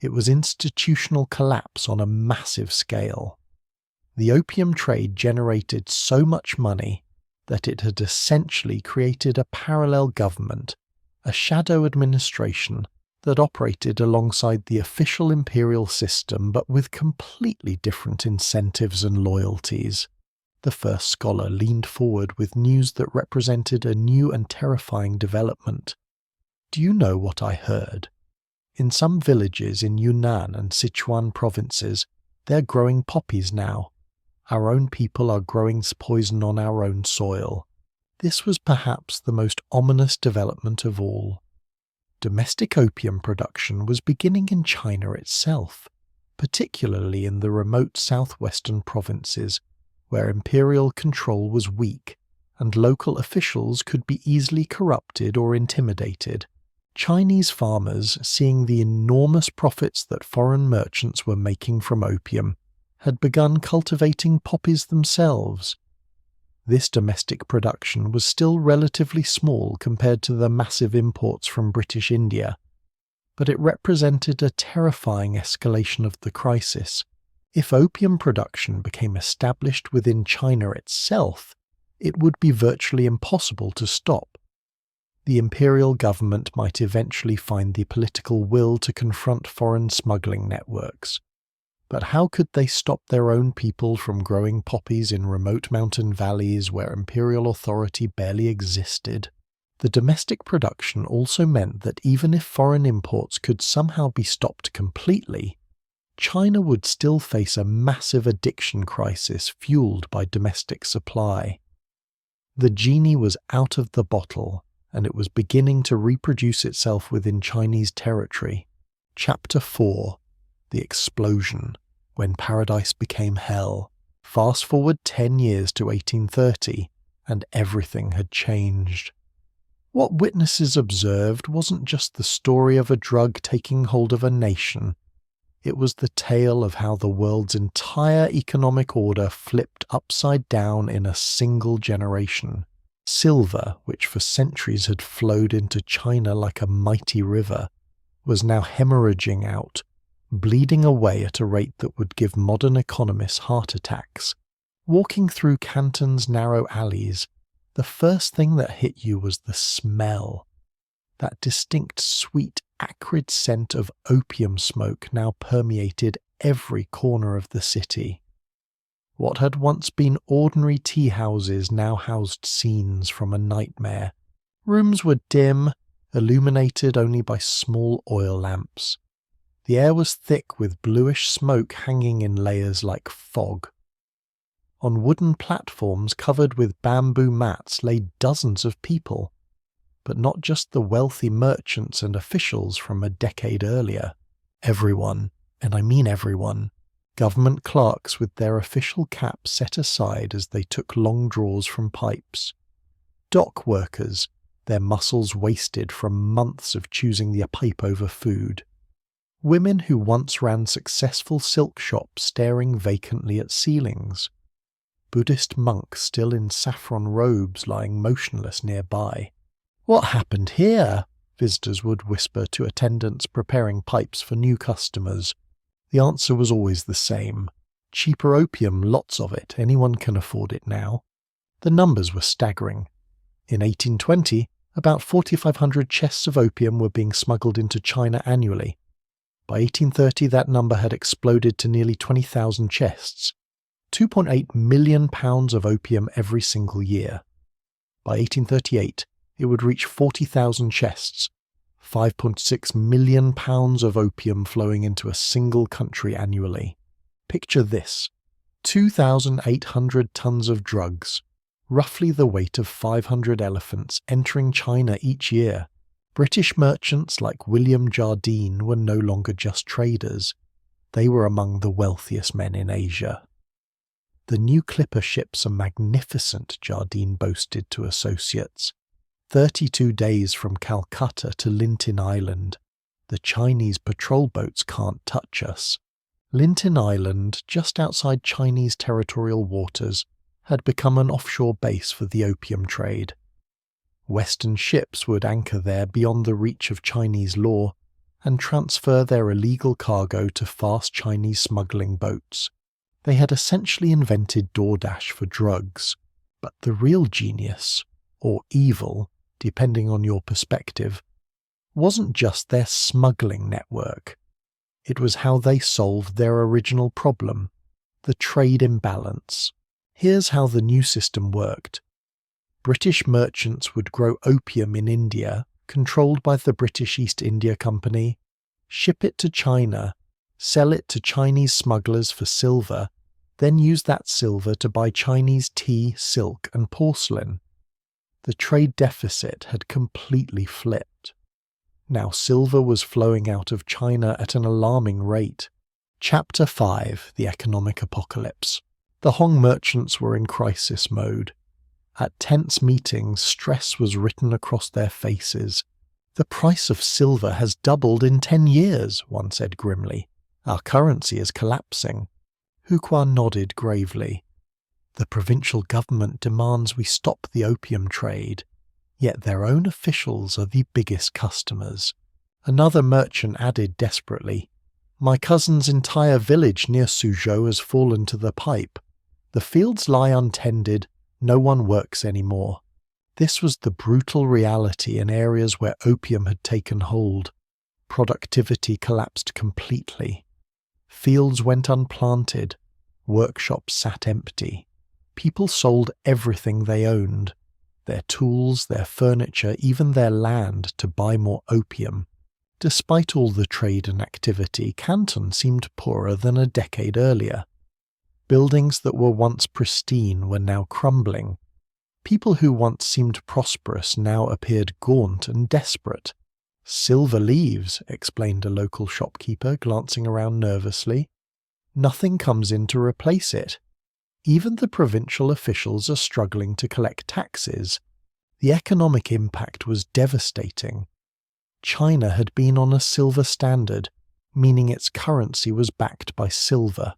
it was institutional collapse on a massive scale. The opium trade generated so much money that it had essentially created a parallel government, a shadow administration that operated alongside the official imperial system but with completely different incentives and loyalties. The first scholar leaned forward with news that represented a new and terrifying development. "Do you know what I heard? In some villages in Yunnan and Sichuan provinces, they're growing poppies now. Our own people are growing poison on our own soil." This was perhaps the most ominous development of all. Domestic opium production was beginning in China itself, particularly in the remote southwestern provinces, where imperial control was weak and local officials could be easily corrupted or intimidated. Chinese farmers, seeing the enormous profits that foreign merchants were making from opium, had begun cultivating poppies themselves. This domestic production was still relatively small compared to the massive imports from British India, but it represented a terrifying escalation of the crisis. If opium production became established within China itself, it would be virtually impossible to stop. The imperial government might eventually find the political will to confront foreign smuggling networks. But how could they stop their own people from growing poppies in remote mountain valleys where imperial authority barely existed? The domestic production also meant that even if foreign imports could somehow be stopped completely, China would still face a massive addiction crisis fueled by domestic supply. The genie was out of the bottle, and it was beginning to reproduce itself within Chinese territory. Chapter 4: The Explosion, when Paradise Became Hell. Fast forward 10 years to 1830, and everything had changed. What witnesses observed wasn't just the story of a drug taking hold of a nation. It was the tale of how the world's entire economic order flipped upside down in a single generation. Silver, which for centuries had flowed into China like a mighty river, was now hemorrhaging out, bleeding away at a rate that would give modern economists heart attacks. Walking through Canton's narrow alleys, the first thing that hit you was the smell. That distinct, sweet, acrid scent of opium smoke now permeated every corner of the city. What had once been ordinary tea houses now housed scenes from a nightmare. Rooms were dim, illuminated only by small oil lamps. The air was thick with bluish smoke hanging in layers like fog. On wooden platforms covered with bamboo mats lay dozens of people, but not just the wealthy merchants and officials from a decade earlier. Everyone, and I mean everyone, government clerks with their official caps set aside as they took long draws from pipes. Dock workers, their muscles wasted from months of choosing the pipe over food. Women who once ran successful silk shops staring vacantly at ceilings. Buddhist monks still in saffron robes lying motionless nearby. "What happened here?" visitors would whisper to attendants preparing pipes for new customers. The answer was always the same. Cheaper opium, lots of it, anyone can afford it now. The numbers were staggering. In 1820, about 4,500 chests of opium were being smuggled into China annually. By 1830, that number had exploded to nearly 20,000 chests. 2.8 million pounds of opium every single year. By 1838, it would reach 40,000 chests, 5.6 million pounds of opium flowing into a single country annually. Picture this: 2,800 tons of drugs, roughly the weight of 500 elephants, entering China each year. British merchants like William Jardine were no longer just traders. They were among the wealthiest men in Asia. The new clipper ships are magnificent, Jardine boasted to associates. 32 days from Calcutta to Lintin Island. The Chinese patrol boats can't touch us. Lintin Island, just outside Chinese territorial waters, had become an offshore base for the opium trade. Western ships would anchor there beyond the reach of Chinese law and transfer their illegal cargo to fast Chinese smuggling boats. They had essentially invented DoorDash for drugs, but the real genius, or evil, depending on your perspective, wasn't just their smuggling network. It was how they solved their original problem, the trade imbalance. Here's how the new system worked. British merchants would grow opium in India, controlled by the British East India Company, ship it to China, sell it to Chinese smugglers for silver, then use that silver to buy Chinese tea, silk, and porcelain. The trade deficit had completely flipped. Now silver was flowing out of China at an alarming rate. Chapter 5: The Economic Apocalypse. The Hong merchants were in crisis mode. At tense meetings, stress was written across their faces. "The price of silver has doubled in 10 years, one said grimly. "Our currency is collapsing." Huquan nodded gravely. The provincial government demands we stop the opium trade, yet their own officials are the biggest customers. Another merchant added desperately, "My cousin's entire village near Suzhou has fallen to the pipe. The fields lie untended, no one works anymore." This was the brutal reality in areas where opium had taken hold. Productivity collapsed completely. Fields went unplanted, workshops sat empty. People sold everything they owned, their tools, their furniture, even their land, to buy more opium. Despite all the trade and activity, Canton seemed poorer than a decade earlier. Buildings that were once pristine were now crumbling. People who once seemed prosperous now appeared gaunt and desperate. "Silver leaves," explained a local shopkeeper, glancing around nervously. "Nothing comes in to replace it. Even the provincial officials are struggling to collect taxes." The economic impact was devastating. China had been on a silver standard, meaning its currency was backed by silver.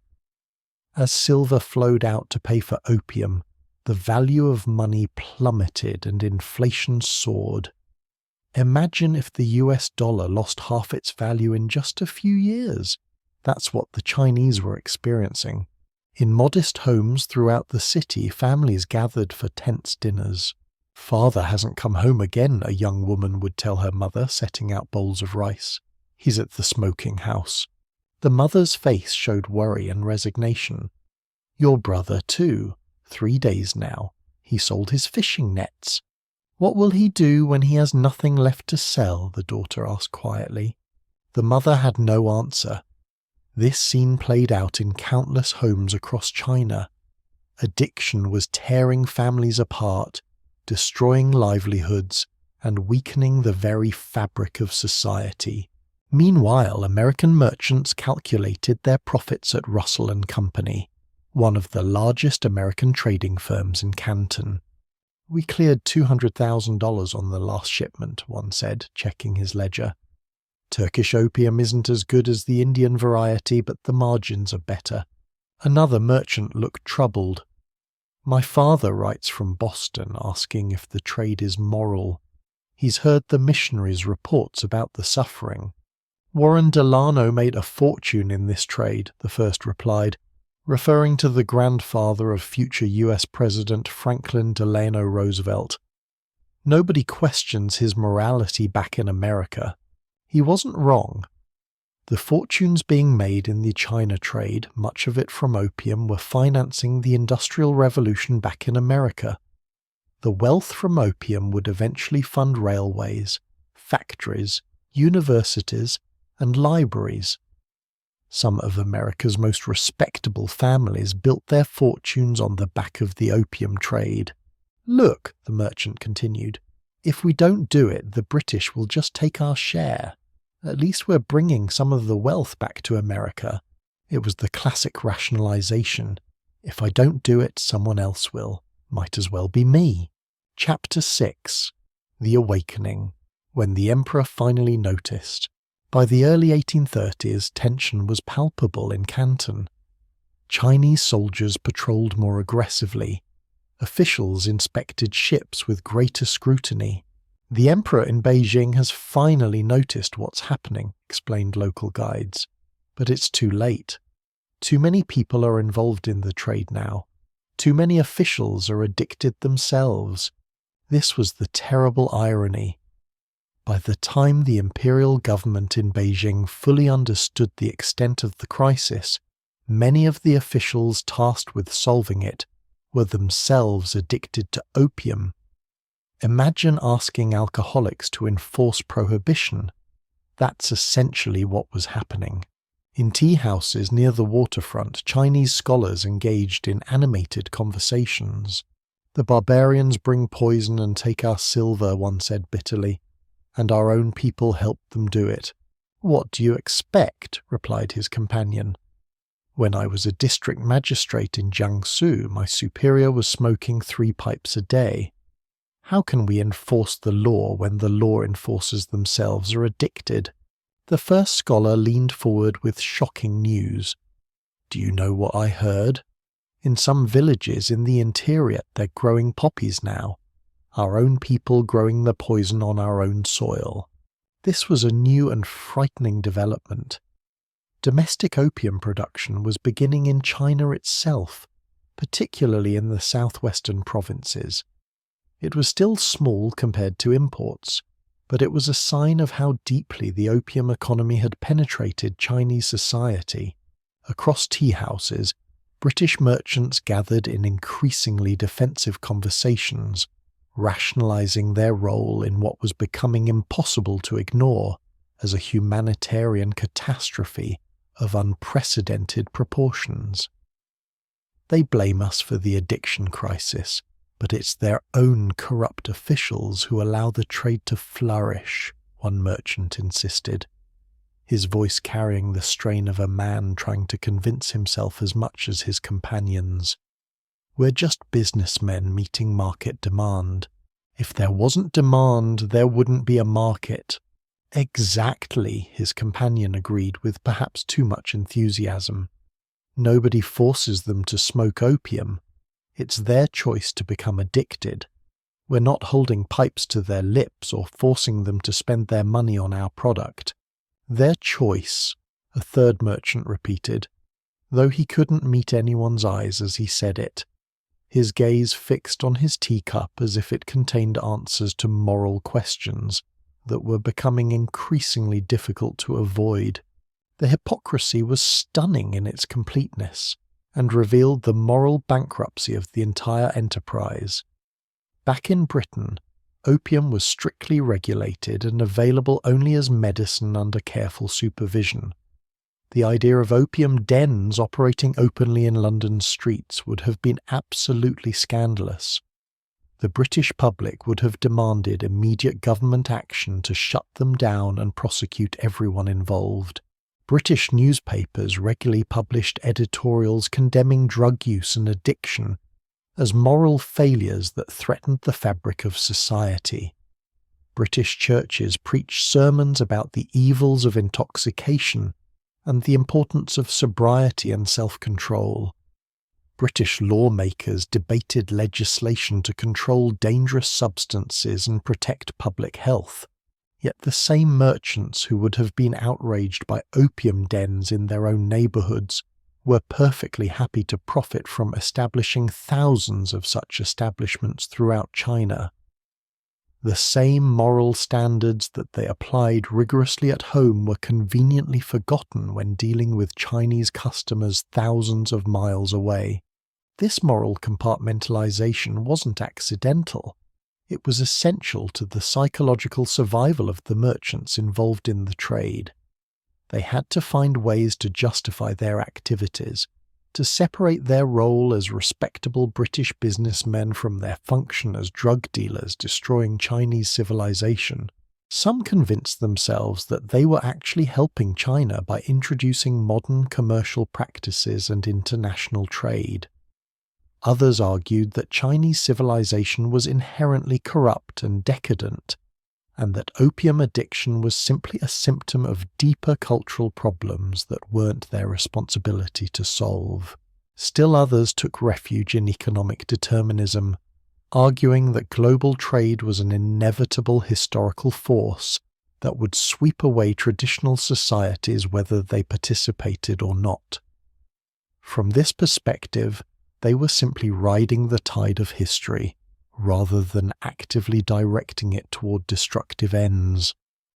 As silver flowed out to pay for opium, the value of money plummeted and inflation soared. Imagine if the US dollar lost half its value in just a few years. That's what the Chinese were experiencing. In modest homes throughout the city, families gathered for tense dinners. "Father hasn't come home again," a young woman would tell her mother, setting out bowls of rice. "He's at the smoking house." The mother's face showed worry and resignation. "Your brother, too. 3 days now. He sold his fishing nets." "What will he do when he has nothing left to sell?" the daughter asked quietly. The mother had no answer. This scene played out in countless homes across China. Addiction was tearing families apart, destroying livelihoods, and weakening the very fabric of society. Meanwhile, American merchants calculated their profits at Russell and Company, one of the largest American trading firms in Canton. "We cleared $200,000 on the last shipment," one said, checking his ledger. "Turkish opium isn't as good as the Indian variety, but the margins are better." Another merchant looked troubled. "My father writes from Boston asking if the trade is moral. He's heard the missionaries' reports about the suffering." "Warren Delano made a fortune in this trade," the first replied, referring to the grandfather of future US President Franklin Delano Roosevelt. "Nobody questions his morality back in America. He wasn't wrong." The fortunes being made in the China trade, much of it from opium, were financing the Industrial Revolution back in America. The wealth from opium would eventually fund railways, factories, universities, and libraries. Some of America's most respectable families built their fortunes on the back of the opium trade. "Look," the merchant continued, "if we don't do it, the British will just take our share. At least we're bringing some of the wealth back to America." It was the classic rationalization. If I don't do it, someone else will. Might as well be me. Chapter 6. The Awakening. When the Emperor finally noticed. By the early 1830s, tension was palpable in Canton. Chinese soldiers patrolled more aggressively. Officials inspected ships with greater scrutiny. "The Emperor in Beijing has finally noticed what's happening," explained local guides. But it's too late. Too many people are involved in the trade now. Too many officials are addicted themselves. This was the terrible irony. By the time the imperial government in Beijing fully understood the extent of the crisis, many of the officials tasked with solving it were themselves addicted to opium. Imagine asking alcoholics to enforce prohibition. That's essentially what was happening. In tea houses near the waterfront, Chinese scholars engaged in animated conversations. "The barbarians bring poison and take our silver," one said bitterly, "and our own people help them do it." "What do you expect?" replied his companion. "When I was a district magistrate in Jiangsu, my superior was smoking 3 pipes a day. How can we enforce the law when the law enforcers themselves are addicted?" The first scholar leaned forward with shocking news. "Do you know what I heard?" In some villages in the interior, they're growing poppies now. Our own people growing the poison on our own soil. This was a new and frightening development. Domestic opium production was beginning in China itself, particularly in the southwestern provinces. It was still small compared to imports, but it was a sign of how deeply the opium economy had penetrated Chinese society. Across tea houses, British merchants gathered in increasingly defensive conversations, rationalizing their role in what was becoming impossible to ignore as a humanitarian catastrophe of unprecedented proportions. They blame us for the addiction crisis, but it's their own corrupt officials who allow the trade to flourish, one merchant insisted, his voice carrying the strain of a man trying to convince himself as much as his companions. We're just businessmen meeting market demand. If there wasn't demand, there wouldn't be a market. Exactly, his companion agreed with perhaps too much enthusiasm. Nobody forces them to smoke opium. It's their choice to become addicted. We're not holding pipes to their lips or forcing them to spend their money on our product. Their choice, a third merchant repeated, though he couldn't meet anyone's eyes as he said it, his gaze fixed on his teacup as if it contained answers to moral questions that were becoming increasingly difficult to avoid. The hypocrisy was stunning in its completeness, and revealed the moral bankruptcy of the entire enterprise. Back in Britain, opium was strictly regulated and available only as medicine under careful supervision. The idea of opium dens operating openly in London streets would have been absolutely scandalous. The British public would have demanded immediate government action to shut them down and prosecute everyone involved. British newspapers regularly published editorials condemning drug use and addiction as moral failures that threatened the fabric of society. British churches preached sermons about the evils of intoxication and the importance of sobriety and self-control. British lawmakers debated legislation to control dangerous substances and protect public health. Yet the same merchants who would have been outraged by opium dens in their own neighbourhoods were perfectly happy to profit from establishing thousands of such establishments throughout China. The same moral standards that they applied rigorously at home were conveniently forgotten when dealing with Chinese customers thousands of miles away. This moral compartmentalization wasn't accidental. It was essential to the psychological survival of the merchants involved in the trade. They had to find ways to justify their activities, to separate their role as respectable British businessmen from their function as drug dealers destroying Chinese civilization. Some convinced themselves that they were actually helping China by introducing modern commercial practices and international trade. Others argued that Chinese civilization was inherently corrupt and decadent, and that opium addiction was simply a symptom of deeper cultural problems that weren't their responsibility to solve. Still others took refuge in economic determinism, arguing that global trade was an inevitable historical force that would sweep away traditional societies whether they participated or not. From this perspective, they were simply riding the tide of history, rather than actively directing it toward destructive ends.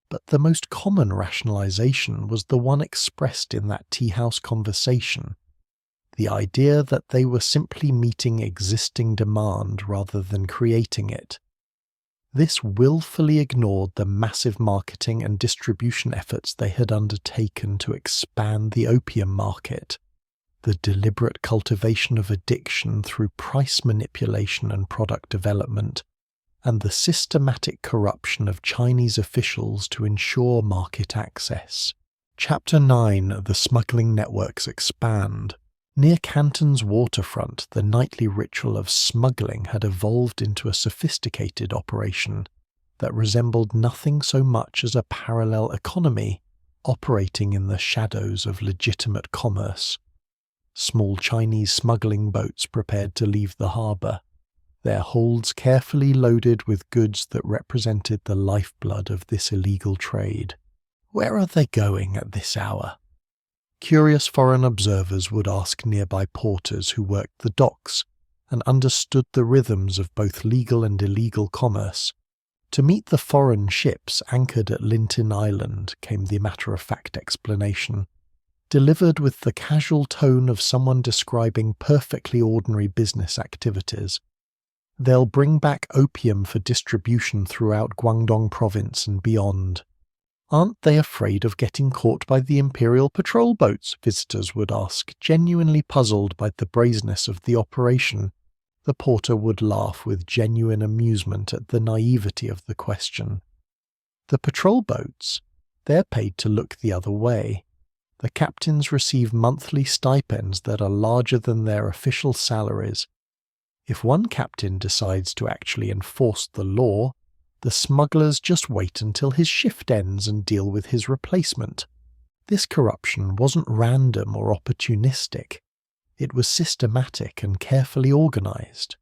But the most common rationalization was the one expressed in that tea-house conversation, the idea that they were simply meeting existing demand rather than creating it. This willfully ignored the massive marketing and distribution efforts they had undertaken to expand the opium market, the deliberate cultivation of addiction through price manipulation and product development, and the systematic corruption of Chinese officials to ensure market access. Chapter 9: The Smuggling Networks Expand. Near Canton's waterfront, the nightly ritual of smuggling had evolved into a sophisticated operation that resembled nothing so much as a parallel economy operating in the shadows of legitimate commerce. small Chinese smuggling boats prepared to leave the harbour, their holds carefully loaded with goods that represented the lifeblood of this illegal trade. Where are they going at this hour? Curious foreign observers would ask nearby porters who worked the docks and understood the rhythms of both legal and illegal commerce. To meet the foreign ships anchored at Linton Island came the matter-of-fact explanation, delivered with the casual tone of someone describing perfectly ordinary business activities. They'll bring back opium for distribution throughout Guangdong province and beyond. Aren't they afraid of getting caught by the Imperial patrol boats? Visitors would ask, genuinely puzzled by the brazenness of the operation. The porter would laugh with genuine amusement at the naivety of the question. The patrol boats? They're paid to look the other way. The captains receive monthly stipends that are larger than their official salaries. If one captain decides to actually enforce the law, the smugglers just wait until his shift ends and deal with his replacement. This corruption wasn't random or opportunistic. It was systematic and carefully organized.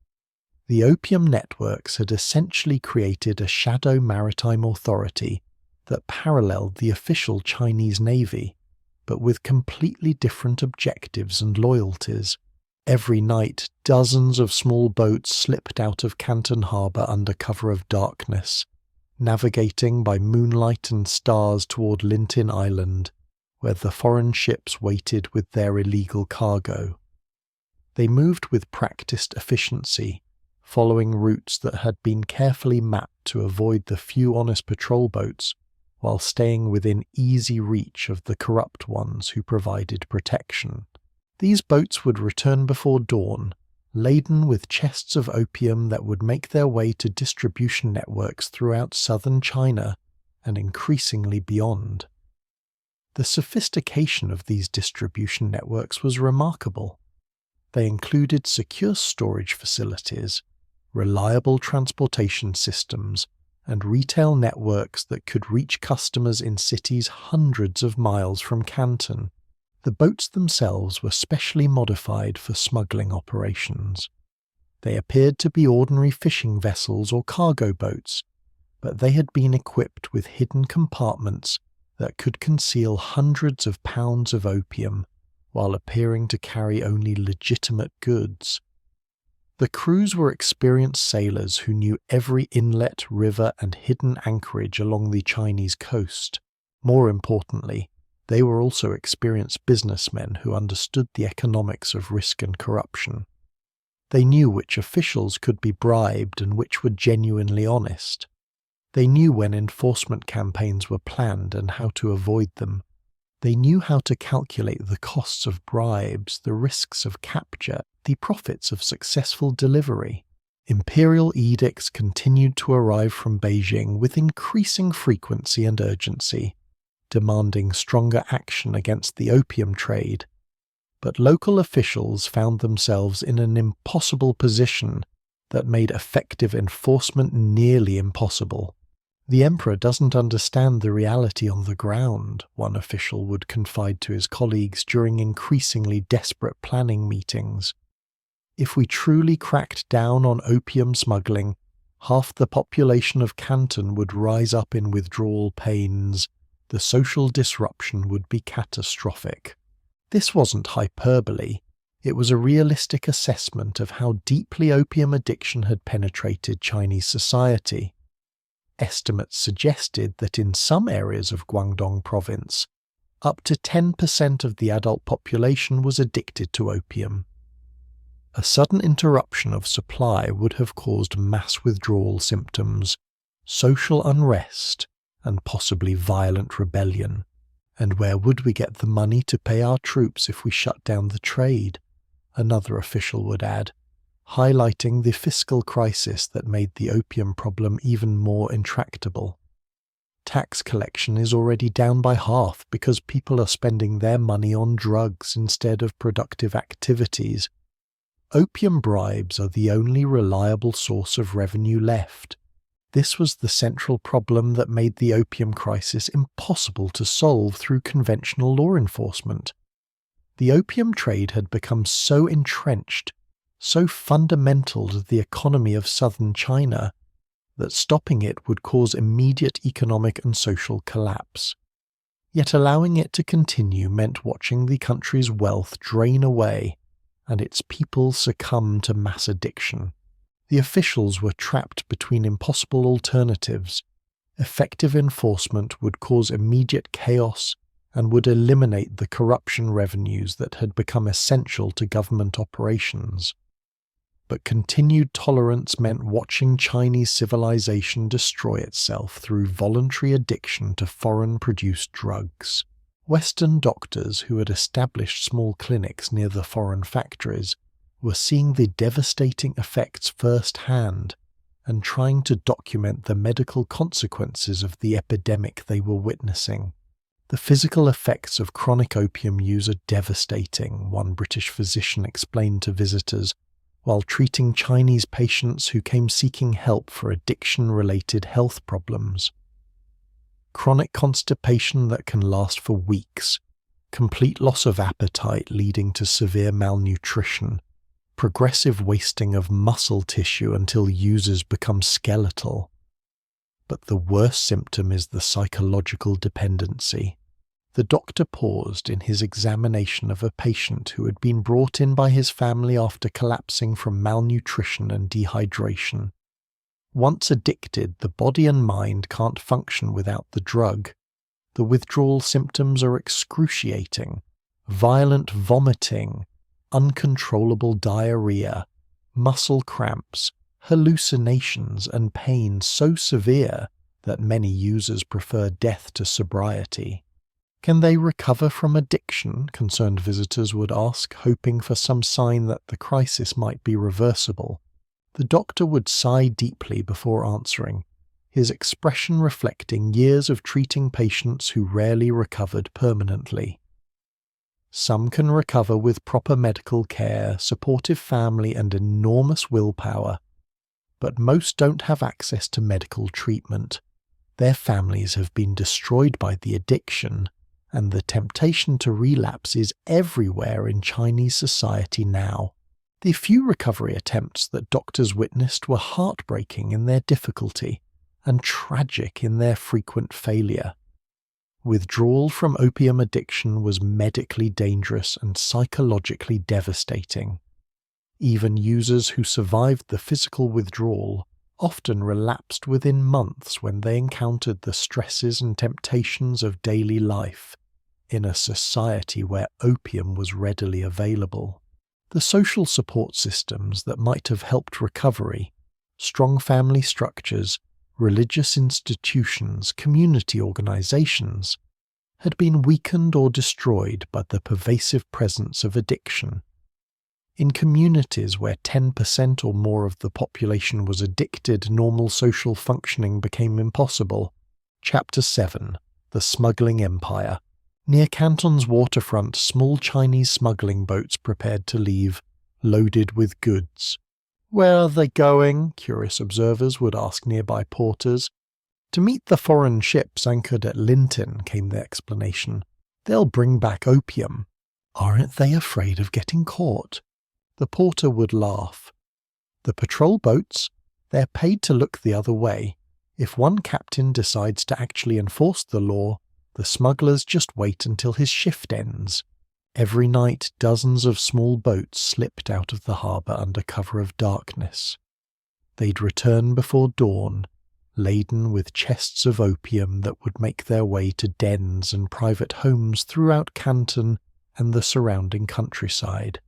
The opium networks had essentially created a shadow maritime authority that paralleled the official Chinese Navy, but with completely different objectives and loyalties. Every night, dozens of small boats slipped out of Canton harbour under cover of darkness, navigating by moonlight and stars toward Linton Island, where the foreign ships waited with their illegal cargo. They moved with practiced efficiency, following routes that had been carefully mapped to avoid the few honest patrol boats, while staying within easy reach of the corrupt ones who provided protection. These boats would return before dawn, laden with chests of opium that would make their way to distribution networks throughout southern China and increasingly beyond. The sophistication of these distribution networks was remarkable. They included secure storage facilities, reliable transportation systems, and retail networks that could reach customers in cities hundreds of miles from Canton. The boats themselves were specially modified for smuggling operations. They appeared to be ordinary fishing vessels or cargo boats, but they had been equipped with hidden compartments that could conceal hundreds of pounds of opium while appearing to carry only legitimate goods. The crews were experienced sailors who knew every inlet, river, and hidden anchorage along the Chinese coast. More importantly, they were also experienced businessmen who understood the economics of risk and corruption. They knew which officials could be bribed and which were genuinely honest. They knew when enforcement campaigns were planned and how to avoid them. They knew how to calculate the costs of bribes, the risks of capture, the profits of successful delivery. Imperial edicts continued to arrive from Beijing with increasing frequency and urgency, demanding stronger action against the opium trade. But local officials found themselves in an impossible position that made effective enforcement nearly impossible. "The Emperor doesn't understand the reality on the ground," one official would confide to his colleagues during increasingly desperate planning meetings. "If we truly cracked down on opium smuggling, half the population of Canton would rise up in withdrawal pains. The social disruption would be catastrophic." This wasn't hyperbole. It was a realistic assessment of how deeply opium addiction had penetrated Chinese society. Estimates suggested that in some areas of Guangdong province, up to 10% of the adult population was addicted to opium. A sudden interruption of supply would have caused mass withdrawal symptoms, social unrest, and possibly violent rebellion. And where would we get the money to pay our troops if we shut down the trade? Another official would add, highlighting the fiscal crisis that made the opium problem even more intractable. Tax collection is already down by half because people are spending their money on drugs instead of productive activities. Opium bribes are the only reliable source of revenue left. This was the central problem that made the opium crisis impossible to solve through conventional law enforcement. The opium trade had become so entrenched, so fundamental to the economy of southern China, that stopping it would cause immediate economic and social collapse. Yet allowing it to continue meant watching the country's wealth drain away and its people succumb to mass addiction. The officials were trapped between impossible alternatives. Effective enforcement would cause immediate chaos and would eliminate the corruption revenues that had become essential to government operations. But continued tolerance meant watching Chinese civilization destroy itself through voluntary addiction to foreign-produced drugs. Western doctors who had established small clinics near the foreign factories were seeing the devastating effects firsthand and trying to document the medical consequences of the epidemic they were witnessing. The physical effects of chronic opium use are devastating, one British physician explained to visitors, while treating Chinese patients who came seeking help for addiction-related health problems. Chronic constipation that can last for weeks, complete loss of appetite leading to severe malnutrition, progressive wasting of muscle tissue until users become skeletal. But the worst symptom is the psychological dependency. The doctor paused in his examination of a patient who had been brought in by his family after collapsing from malnutrition and dehydration. Once addicted, the body and mind can't function without the drug. The withdrawal symptoms are excruciating: violent vomiting, uncontrollable diarrhea, muscle cramps, hallucinations, and pain so severe that many users prefer death to sobriety. Can they recover from addiction? Concerned visitors would ask, hoping for some sign that the crisis might be reversible. The doctor would sigh deeply before answering, his expression reflecting years of treating patients who rarely recovered permanently. Some can recover with proper medical care, supportive family, and enormous willpower, but most don't have access to medical treatment. Their families have been destroyed by the addiction, and the temptation to relapse is everywhere in Chinese society now. The few recovery attempts that doctors witnessed were heartbreaking in their difficulty and tragic in their frequent failure. Withdrawal from opium addiction was medically dangerous and psychologically devastating. Even users who survived the physical withdrawal often relapsed within months when they encountered the stresses and temptations of daily life in a society where opium was readily available. The social support systems that might have helped recovery, strong family structures, religious institutions, community organizations, had been weakened or destroyed by the pervasive presence of addiction. In communities where 10% or more of the population was addicted, normal social functioning became impossible. Chapter 7: The Smuggling Empire. Near Canton's waterfront, small Chinese smuggling boats prepared to leave, loaded with goods. "Where are they going?" curious observers would ask nearby porters. "To meet the foreign ships anchored at Linton," came the explanation. "They'll bring back opium." "Aren't they afraid of getting caught?" The porter would laugh. "The patrol boats, they're paid to look the other way. If one captain decides to actually enforce the law, the smugglers just wait until his shift ends." Every night, dozens of small boats slipped out of the harbour under cover of darkness. They'd return before dawn, laden with chests of opium that would make their way to dens and private homes throughout Canton and the surrounding countryside.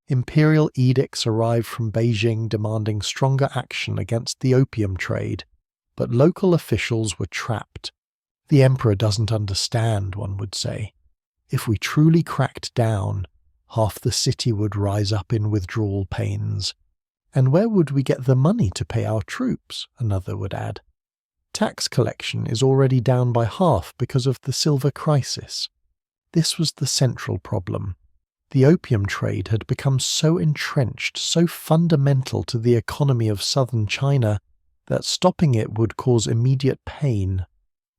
Imperial edicts arrived from Beijing demanding stronger action against the opium trade, but local officials were trapped. "The emperor doesn't understand," one would say. "If we truly cracked down, half the city would rise up in withdrawal pains. And where would we get the money to pay our troops?" another would add. "Tax collection is already down by half because of the silver crisis." This was the central problem. The opium trade had become so entrenched, so fundamental to the economy of southern China, that stopping it would cause immediate pain,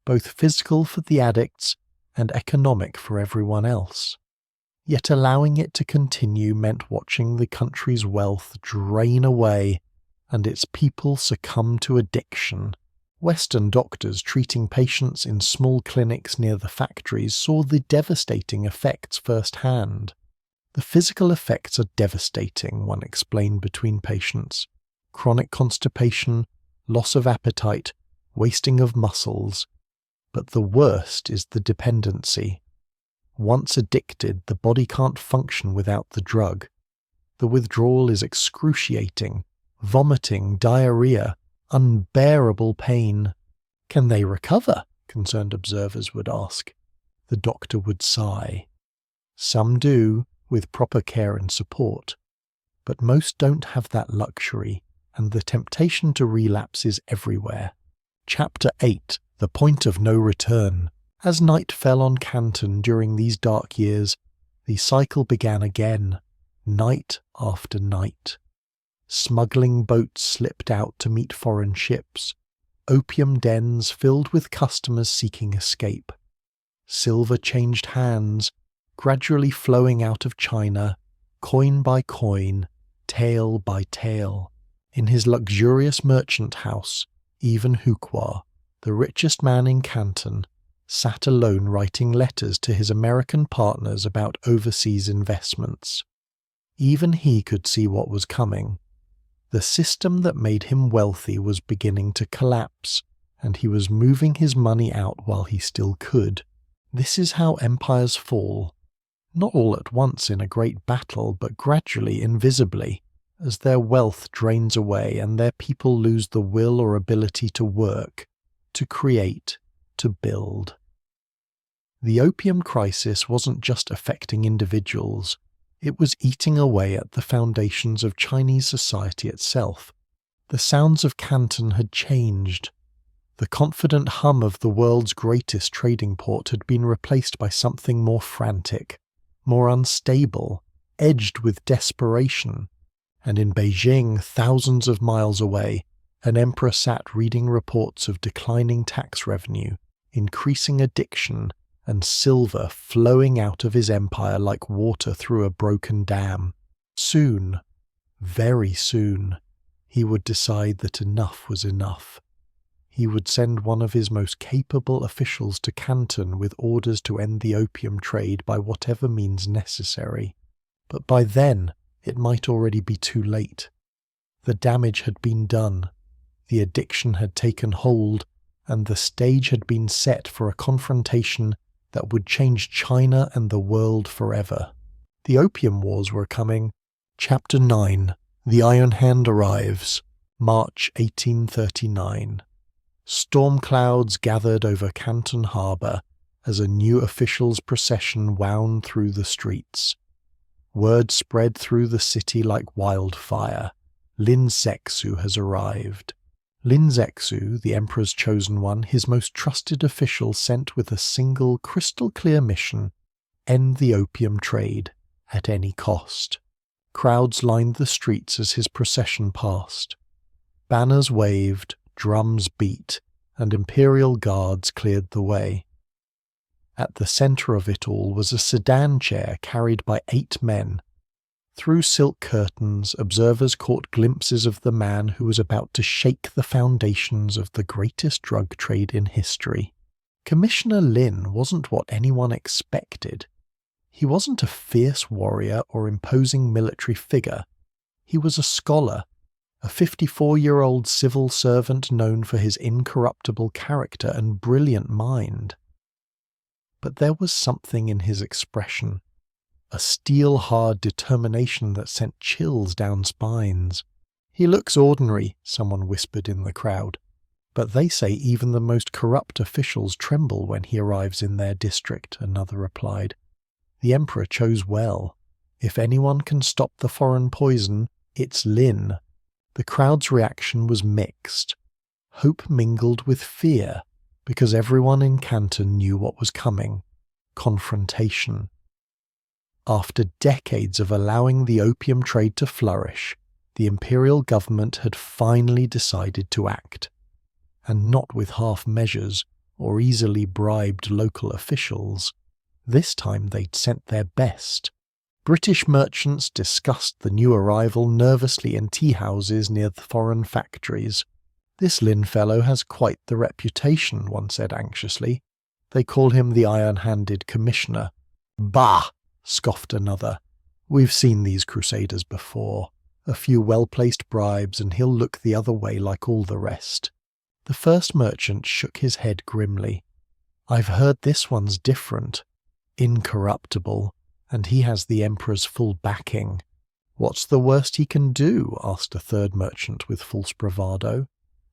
both physical for the addicts and economic for everyone else. Yet allowing it to continue meant watching the country's wealth drain away and its people succumb to addiction. Western doctors treating patients in small clinics near the factories saw the devastating effects firsthand. The physical effects are devastating, one explained between patients. Chronic constipation, loss of appetite, wasting of muscles. But the worst is the dependency. Once addicted, the body can't function without the drug. The withdrawal is excruciating. Vomiting, diarrhea, unbearable pain. Can they recover? Concerned observers would ask. The doctor would sigh. Some do, with proper care and support. But most don't have that luxury, and the temptation to relapse is everywhere. Chapter 8. The Point of No Return. As night fell on Canton during these dark years, the cycle began again, night after night. Smuggling boats slipped out to meet foreign ships, opium dens filled with customers seeking escape. Silver changed hands, gradually flowing out of China, coin by coin, tale by tale. In his luxurious merchant house, even Huqua, the richest man in Canton, sat alone writing letters to his American partners about overseas investments. Even he could see what was coming. The system that made him wealthy was beginning to collapse, and he was moving his money out while he still could. This is how empires fall, not all at once in a great battle, but gradually, invisibly, as their wealth drains away and their people lose the will or ability to work, to create, to build. The opium crisis wasn't just affecting individuals. It was eating away at the foundations of Chinese society itself. The sounds of Canton had changed. The confident hum of the world's greatest trading port had been replaced by something more frantic, more unstable, edged with desperation. And in Beijing, thousands of miles away, an emperor sat reading reports of declining tax revenue, increasing addiction, and silver flowing out of his empire like water through a broken dam. Soon, very soon, he would decide that enough was enough. He would send one of his most capable officials to Canton with orders to end the opium trade by whatever means necessary. But by then, it might already be too late. The damage had been done, the addiction had taken hold, and the stage had been set for a confrontation that would change China and the world forever. The Opium Wars were coming. Chapter 9. The Iron Hand Arrives. March 1839. Storm clouds gathered over Canton Harbour as a new officials' procession wound through the streets. Word spread through the city like wildfire. Lin Zexu has arrived. Lin Zexu, the emperor's chosen one, his most trusted official sent with a single crystal-clear mission: end the opium trade, at any cost. Crowds lined the streets as his procession passed. Banners waved, drums beat, and imperial guards cleared the way. At the centre of it all was a sedan chair carried by 8 men. Through silk curtains, observers caught glimpses of the man who was about to shake the foundations of the greatest drug trade in history. Commissioner Lin wasn't what anyone expected. He wasn't a fierce warrior or imposing military figure. He was a scholar, a 54-year-old civil servant known for his incorruptible character and brilliant mind. But there was something in his expression, a steel-hard determination that sent chills down spines. "He looks ordinary," someone whispered in the crowd, "but they say even the most corrupt officials tremble when he arrives in their district," another replied. "The emperor chose well. If anyone can stop the foreign poison, it's Lin." The crowd's reaction was mixed. Hope mingled with fear, because everyone in Canton knew what was coming: confrontation. After decades of allowing the opium trade to flourish, the imperial government had finally decided to act. And not with half measures or easily bribed local officials. This time they'd sent their best, British merchants discussed the new arrival nervously in tea houses near the foreign factories. "This Lin fellow has quite the reputation," one said anxiously. "They call him the Iron-Handed Commissioner." "Bah!" scoffed another. "We've seen these crusaders before. A few well-placed bribes and he'll look the other way like all the rest." The first merchant shook his head grimly. "I've heard this one's different. Incorruptible, and he has the Emperor's full backing." "What's the worst he can do?" asked a third merchant with false bravado.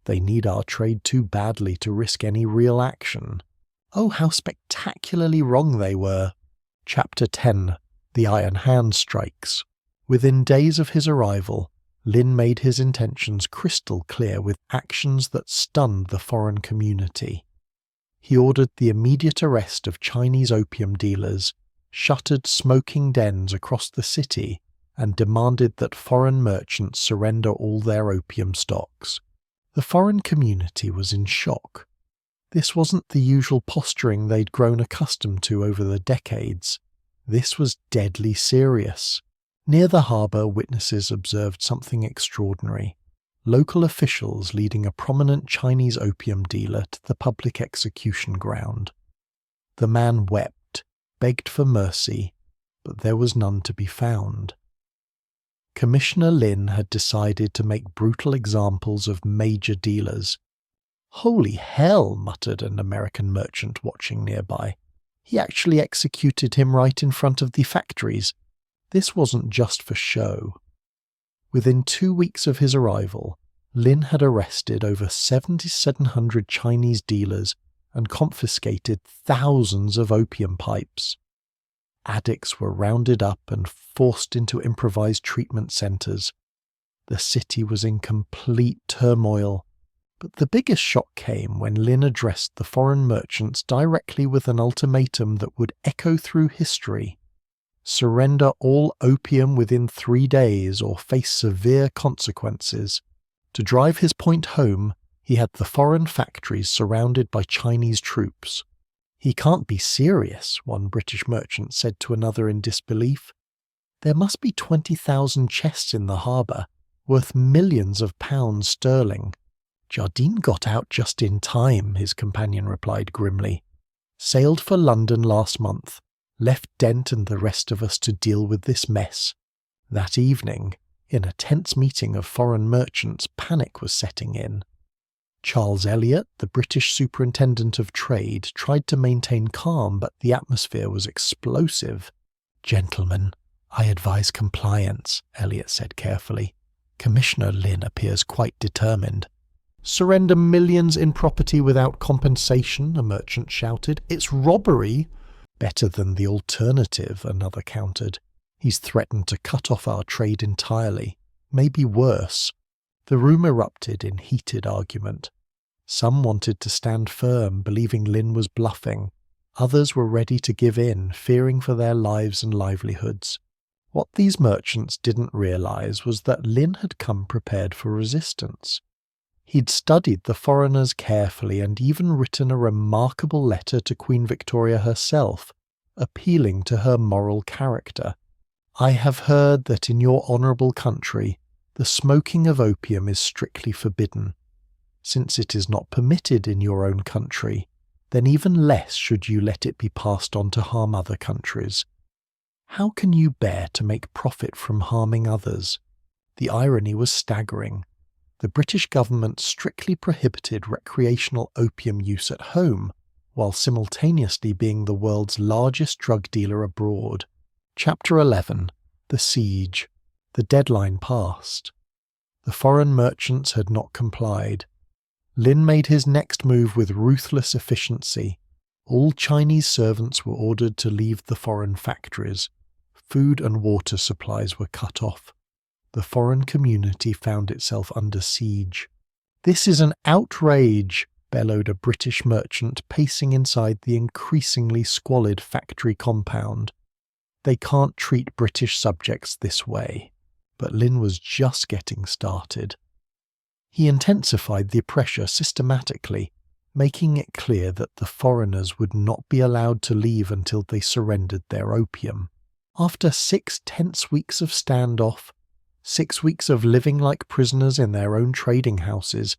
"They need our trade too badly to risk any real action." Oh, how spectacularly wrong they were! Chapter 10. The Iron Hand Strikes. Within days of his arrival, Lin made his intentions crystal clear with actions that stunned the foreign community. He ordered the immediate arrest of Chinese opium dealers, shuttered smoking dens across the city, and demanded that foreign merchants surrender all their opium stocks. The foreign community was in shock. This wasn't the usual posturing they'd grown accustomed to over the decades. This was deadly serious. Near the harbour, witnesses observed something extraordinary. Local officials leading a prominent Chinese opium dealer to the public execution ground. The man wept, begged for mercy, but there was none to be found. Commissioner Lin had decided to make brutal examples of major dealers. "Holy hell," muttered an American merchant watching nearby. "He actually executed him right in front of the factories. This wasn't just for show." Within 2 weeks of his arrival, Lin had arrested over 7,700 Chinese dealers and confiscated thousands of opium pipes. Addicts were rounded up and forced into improvised treatment centres. The city was in complete turmoil. But the biggest shock came when Lin addressed the foreign merchants directly with an ultimatum that would echo through history. Surrender all opium within 3 days or face severe consequences. To drive his point home, he had the foreign factories surrounded by Chinese troops. "He can't be serious," one British merchant said to another in disbelief. "There must be 20,000 chests in the harbour, worth millions of pounds sterling." "Jardine got out just in time," his companion replied grimly. "Sailed for London last month, left Dent and the rest of us to deal with this mess." That evening, in a tense meeting of foreign merchants, panic was setting in. Charles Elliot, the British Superintendent of Trade, tried to maintain calm, but the atmosphere was explosive. "Gentlemen, I advise compliance," Elliot said carefully. "Commissioner Lin appears quite determined." "Surrender millions in property without compensation," a merchant shouted. "It's robbery." "Better than the alternative," another countered. "He's threatened to cut off our trade entirely. Maybe worse." The room erupted in heated argument. Some wanted to stand firm, believing Lin was bluffing. Others were ready to give in, fearing for their lives and livelihoods. What these merchants didn't realize was that Lin had come prepared for resistance. He'd studied the foreigners carefully and even written a remarkable letter to Queen Victoria herself, appealing to her moral character. "I have heard that in your honourable country the smoking of opium is strictly forbidden. Since it is not permitted in your own country, then even less should you let it be passed on to harm other countries. How can you bear to make profit from harming others?" The irony was staggering. The British government strictly prohibited recreational opium use at home, while simultaneously being the world's largest drug dealer abroad. Chapter 11. The Siege. The deadline passed. The foreign merchants had not complied. Lin made his next move with ruthless efficiency. All Chinese servants were ordered to leave the foreign factories. Food and water supplies were cut off. The foreign community found itself under siege. "This is an outrage," bellowed a British merchant pacing inside the increasingly squalid factory compound. "They can't treat British subjects this way." But Lin was just getting started. He intensified the pressure systematically, making it clear that the foreigners would not be allowed to leave until they surrendered their opium. After 6 tense weeks of standoff, 6 weeks of living like prisoners in their own trading houses,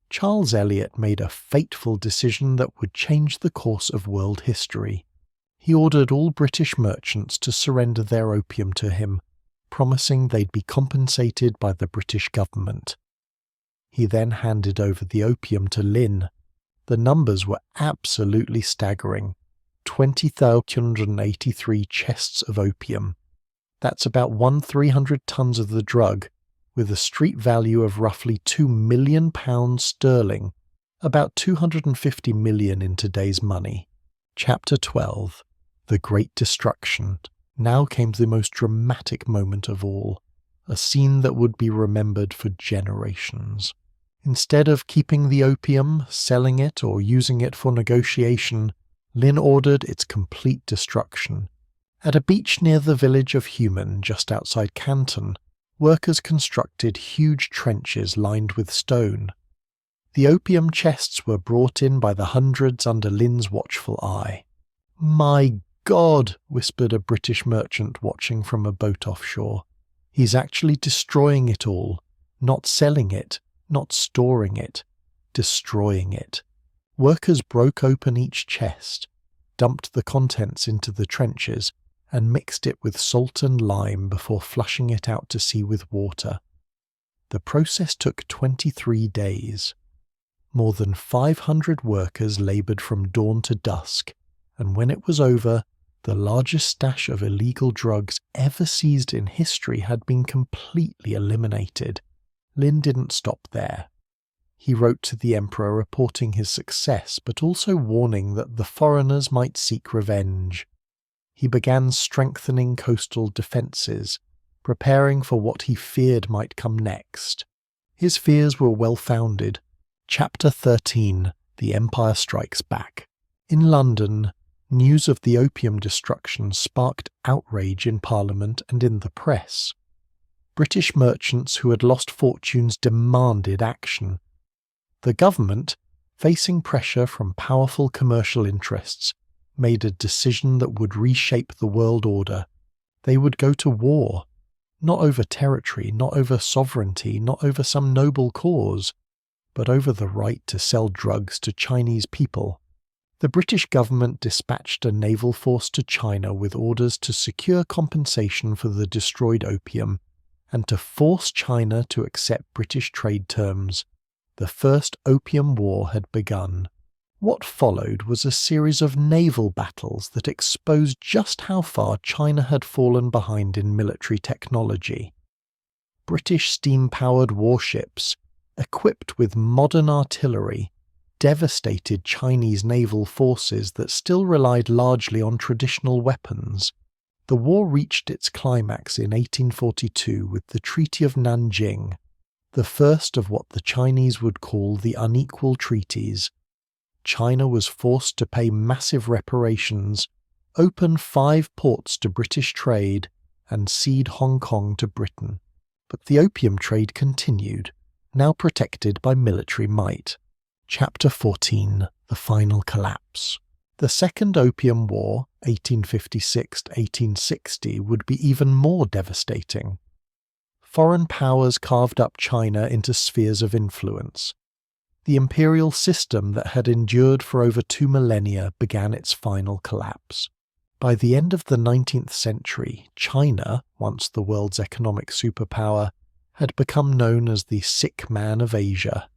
Charles Eliot made a fateful decision that would change the course of world history. He ordered all British merchants to surrender their opium to him, promising they'd be compensated by the British government. He then handed over the opium to Lin. The numbers were absolutely staggering. 20,283 chests of opium. That's about 1/300 tons of the drug, with a street value of roughly £2 million sterling, about 250 million in today's money. Chapter 12. The Great Destruction. Now came the most dramatic moment of all, a scene that would be remembered for generations. Instead of keeping the opium, selling it, or using it for negotiation, Lin ordered its complete destruction. At a beach near the village of Human, just outside Canton, workers constructed huge trenches lined with stone. The opium chests were brought in by the hundreds under Lin's watchful eye. "My God," whispered a British merchant watching from a boat offshore. "He's actually destroying it all, not selling it, not storing it, destroying it." Workers broke open each chest, dumped the contents into the trenches, and mixed it with salt and lime before flushing it out to sea with water. The process took 23 days. More than 500 workers laboured from dawn to dusk, and when it was over, the largest stash of illegal drugs ever seized in history had been completely eliminated. Lin didn't stop there. He wrote to the emperor reporting his success, but also warning that the foreigners might seek revenge. He began strengthening coastal defences, preparing for what he feared might come next. His fears were well-founded. Chapter 13. The Empire Strikes Back. In London, news of the opium destruction sparked outrage in Parliament and in the press. British merchants who had lost fortunes demanded action. The government, facing pressure from powerful commercial interests, made a decision that would reshape the world order. They would go to war, not over territory, not over sovereignty, not over some noble cause, but over the right to sell drugs to Chinese people. The British government dispatched a naval force to China with orders to secure compensation for the destroyed opium and to force China to accept British trade terms. The First Opium War had begun. What followed was a series of naval battles that exposed just how far China had fallen behind in military technology. British steam-powered warships, equipped with modern artillery, devastated Chinese naval forces that still relied largely on traditional weapons. The war reached its climax in 1842 with the Treaty of Nanjing, the first of what the Chinese would call the unequal treaties. China was forced to pay massive reparations, open 5 ports to British trade, and cede Hong Kong to Britain. But the opium trade continued, now protected by military might. Chapter 14. The Final Collapse. The Second Opium War, 1856–1860, would be even more devastating. Foreign powers carved up China into spheres of influence. The imperial system that had endured for over 2 millennia began its final collapse. By the end of the 19th century, China, once the world's economic superpower, had become known as the sick man of Asia.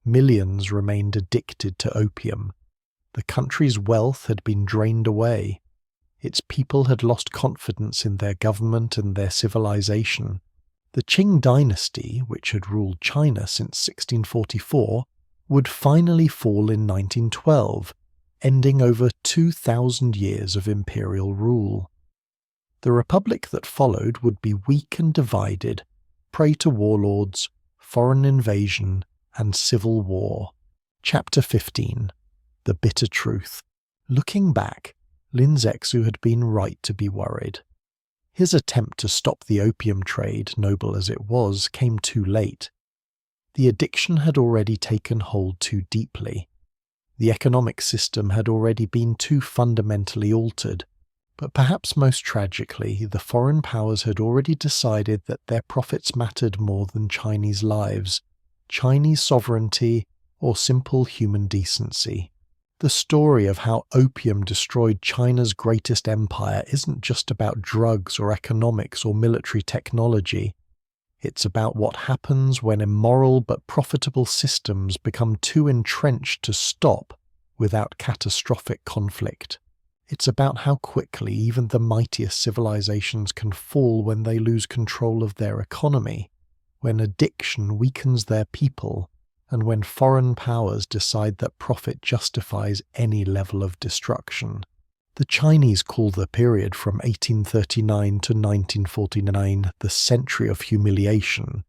Millions remained addicted to opium. The country's wealth had been drained away. Its people had lost confidence in their government and their civilization. The Qing Dynasty, which had ruled China since 1644, would finally fall in 1912, ending over 2,000 years of imperial rule. The republic that followed would be weak and divided, prey to warlords, foreign invasion, and civil war. Chapter 15. The Bitter Truth. Looking back, Lin Zexu had been right to be worried. His attempt to stop the opium trade, noble as it was, came too late. The addiction had already taken hold too deeply. The economic system had already been too fundamentally altered. But perhaps most tragically, the foreign powers had already decided that their profits mattered more than Chinese lives, Chinese sovereignty, or simple human decency. The story of how opium destroyed China's greatest empire isn't just about drugs or economics or military technology. It's about what happens when immoral but profitable systems become too entrenched to stop without catastrophic conflict. It's about how quickly even the mightiest civilizations can fall when they lose control of their economy, when addiction weakens their people, and when foreign powers decide that profit justifies any level of destruction. The Chinese call the period from 1839 to 1949 the Century of Humiliation.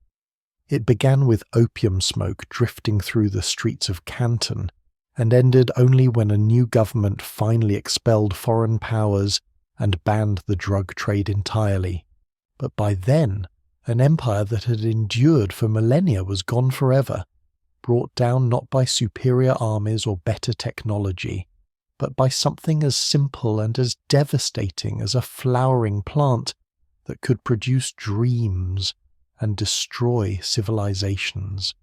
It began with opium smoke drifting through the streets of Canton, and ended only when a new government finally expelled foreign powers and banned the drug trade entirely. But by then, an empire that had endured for millennia was gone forever, brought down not by superior armies or better technology, but by something as simple and as devastating as a flowering plant that could produce dreams and destroy civilizations.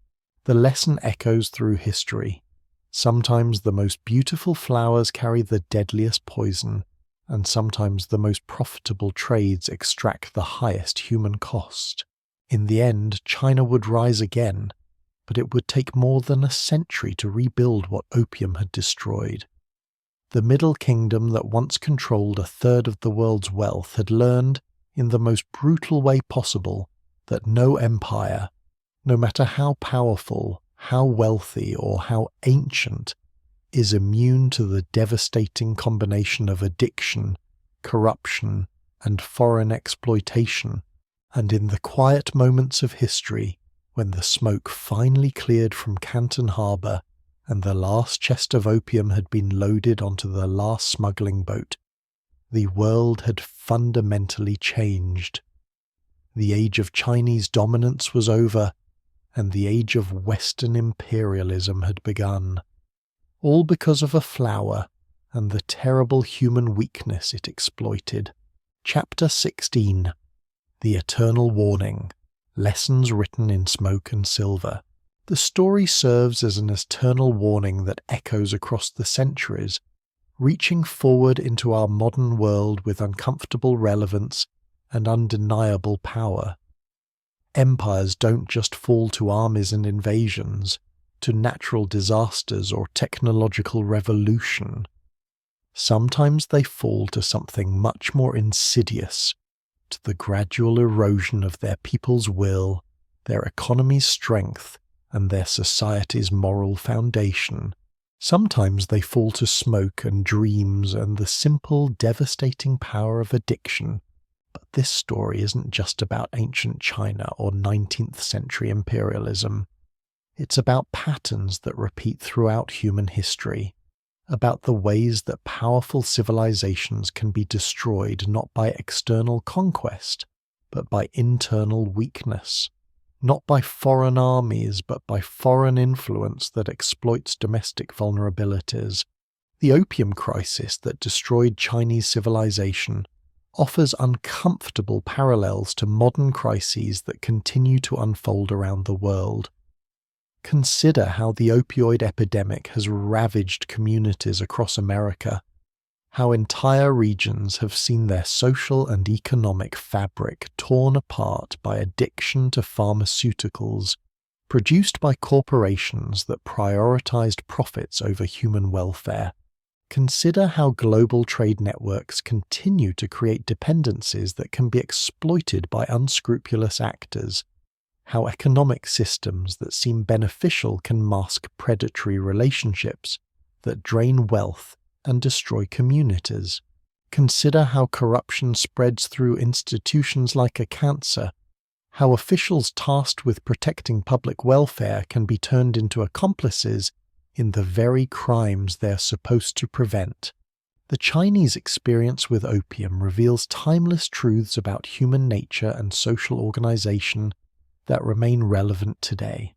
The lesson echoes through history. Sometimes the most beautiful flowers carry the deadliest poison, and sometimes the most profitable trades extract the highest human cost. In the end, China would rise again, but it would take more than a century to rebuild what opium had destroyed. The Middle Kingdom that once controlled a third of the world's wealth had learned, in the most brutal way possible, that no empire, no matter how powerful, how wealthy, or how ancient, is immune to the devastating combination of addiction, corruption, and foreign exploitation. And in the quiet moments of history, when the smoke finally cleared from Canton harbour and the last chest of opium had been loaded onto the last smuggling boat, the world had fundamentally changed. The age of Chinese dominance was over, and the age of Western imperialism had begun. All because of a flower and the terrible human weakness it exploited. Chapter 16. The Eternal Warning. Lessons written in smoke and silver. The story serves as an eternal warning that echoes across the centuries, reaching forward into our modern world with uncomfortable relevance and undeniable power. Empires don't just fall to armies and invasions, to natural disasters or technological revolution. Sometimes they fall to something much more insidious, to the gradual erosion of their people's will, their economy's strength, and their society's moral foundation. Sometimes they fall to smoke and dreams and the simple, devastating power of addiction. But this story isn't just about ancient China or 19th century imperialism. It's about patterns that repeat throughout human history, about the ways that powerful civilizations can be destroyed not by external conquest, but by internal weakness, not by foreign armies, but by foreign influence that exploits domestic vulnerabilities. The opium crisis that destroyed Chinese civilization offers uncomfortable parallels to modern crises that continue to unfold around the world. Consider how the opioid epidemic has ravaged communities across America, how entire regions have seen their social and economic fabric torn apart by addiction to pharmaceuticals produced by corporations that prioritized profits over human welfare. Consider how global trade networks continue to create dependencies that can be exploited by unscrupulous actors, how economic systems that seem beneficial can mask predatory relationships that drain wealth and destroy communities. Consider how corruption spreads through institutions like a cancer, how officials tasked with protecting public welfare can be turned into accomplices in the very crimes they're supposed to prevent. The Chinese experience with opium reveals timeless truths about human nature and social organization that remain relevant today.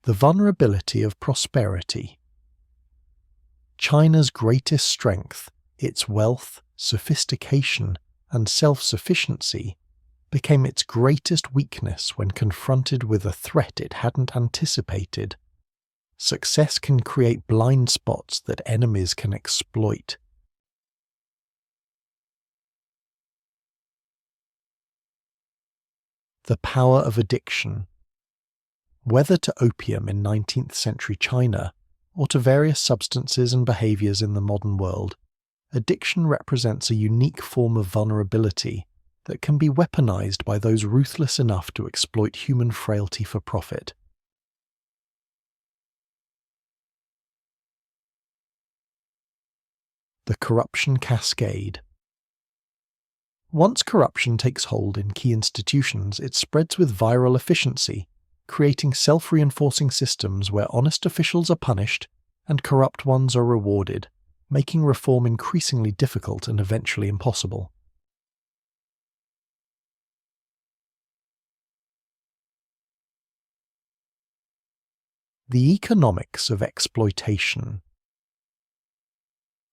The vulnerability of prosperity. China's greatest strength Its wealth, sophistication, and self-sufficiency became its greatest weakness when confronted with a threat it hadn't anticipated. Success can create blind spots that enemies can exploit. The power of addiction. Whether to opium in 19th century China or to various substances and behaviors in the modern world, addiction represents a unique form of vulnerability that can be weaponized by those ruthless enough to exploit human frailty for profit. The corruption cascade. Once corruption takes hold in key institutions, it spreads with viral efficiency, creating self-reinforcing systems where honest officials are punished and corrupt ones are rewarded, making reform increasingly difficult and eventually impossible. The economics of exploitation.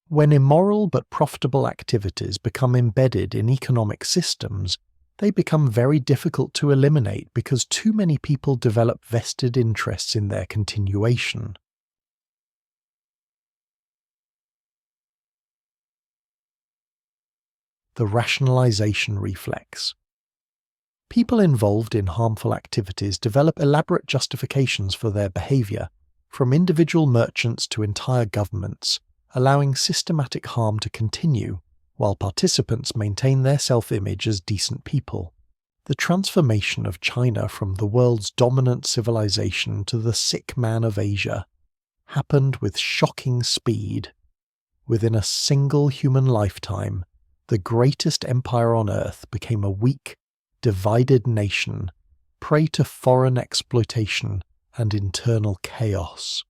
When immoral but profitable activities become embedded in economic systems, they become very difficult to eliminate because too many people develop vested interests in their continuation. The rationalization reflex. People involved in harmful activities develop elaborate justifications for their behavior, from individual merchants to entire governments, allowing systematic harm to continue, while participants maintain their self-image as decent people. The transformation of China from the world's dominant civilization to the sick man of Asia happened with shocking speed. Within a single human lifetime, the greatest empire on earth became a weak, divided nation, prey to foreign exploitation and internal chaos.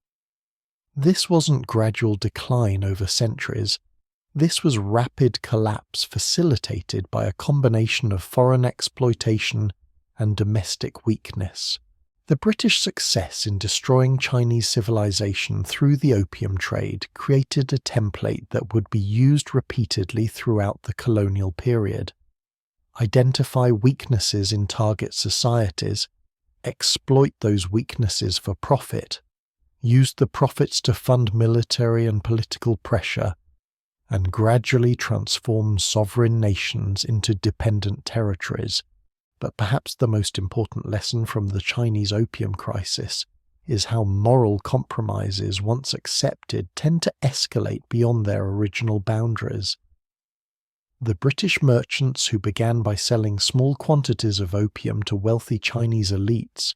This wasn't gradual decline over centuries. This was rapid collapse facilitated by a combination of foreign exploitation and domestic weakness. The British success in destroying Chinese civilization through the opium trade created a template that would be used repeatedly throughout the colonial period. Identify weaknesses in target societies, exploit those weaknesses for profit, use the profits to fund military and political pressure, and gradually transform sovereign nations into dependent territories. But perhaps the most important lesson from the Chinese opium crisis is how moral compromises, once accepted, tend to escalate beyond their original boundaries. The British merchants who began by selling small quantities of opium to wealthy Chinese elites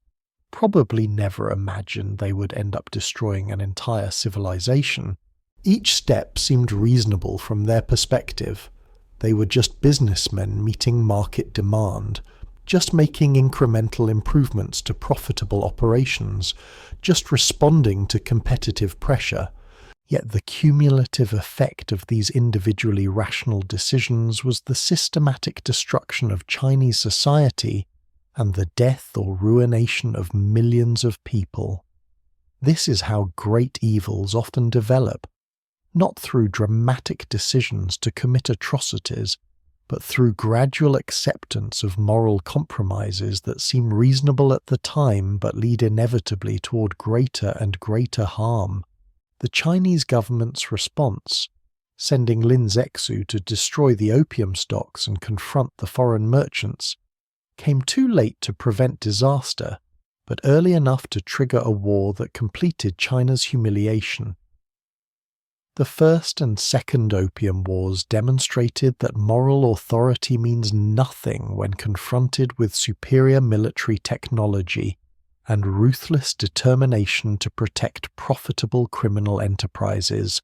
probably never imagined they would end up destroying an entire civilization. Each step seemed reasonable from their perspective. They were just businessmen meeting market demand, just making incremental improvements to profitable operations, just responding to competitive pressure. Yet the cumulative effect of these individually rational decisions was the systematic destruction of Chinese society and the death or ruination of millions of people. This is how great evils often develop, not through dramatic decisions to commit atrocities, but through gradual acceptance of moral compromises that seem reasonable at the time but lead inevitably toward greater and greater harm. The Chinese government's response, sending Lin Zexu to destroy the opium stocks and confront the foreign merchants, came too late to prevent disaster, but early enough to trigger a war that completed China's humiliation. The First and Second Opium Wars demonstrated that moral authority means nothing when confronted with superior military technology and ruthless determination to protect profitable criminal enterprises.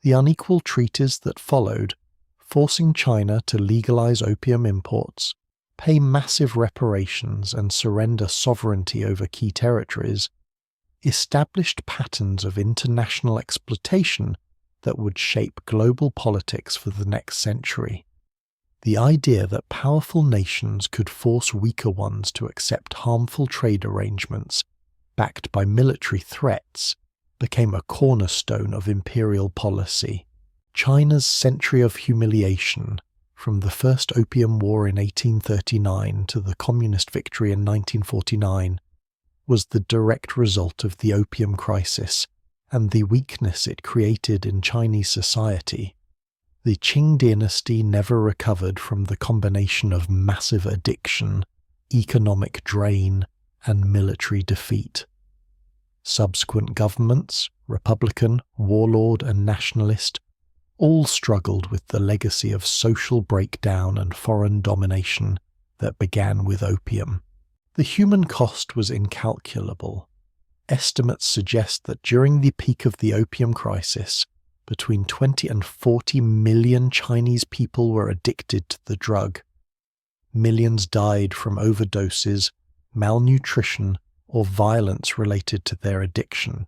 The unequal treaties that followed, forcing China to legalize opium imports, pay massive reparations and surrender sovereignty over key territories, established patterns of international exploitation that would shape global politics for the next century. The idea that powerful nations could force weaker ones to accept harmful trade arrangements backed by military threats became a cornerstone of imperial policy. China's century of humiliation, from the First Opium War in 1839 to the Communist victory in 1949, was the direct result of the opium crisis and the weakness it created in Chinese society. The Qing Dynasty never recovered from the combination of massive addiction, economic drain, and military defeat. Subsequent governments, Republican, warlord, and nationalist, all struggled with the legacy of social breakdown and foreign domination that began with opium. The human cost was incalculable. Estimates suggest that during the peak of the opium crisis, between 20 and 40 million Chinese people were addicted to the drug. Millions died from overdoses, malnutrition, or violence related to their addiction.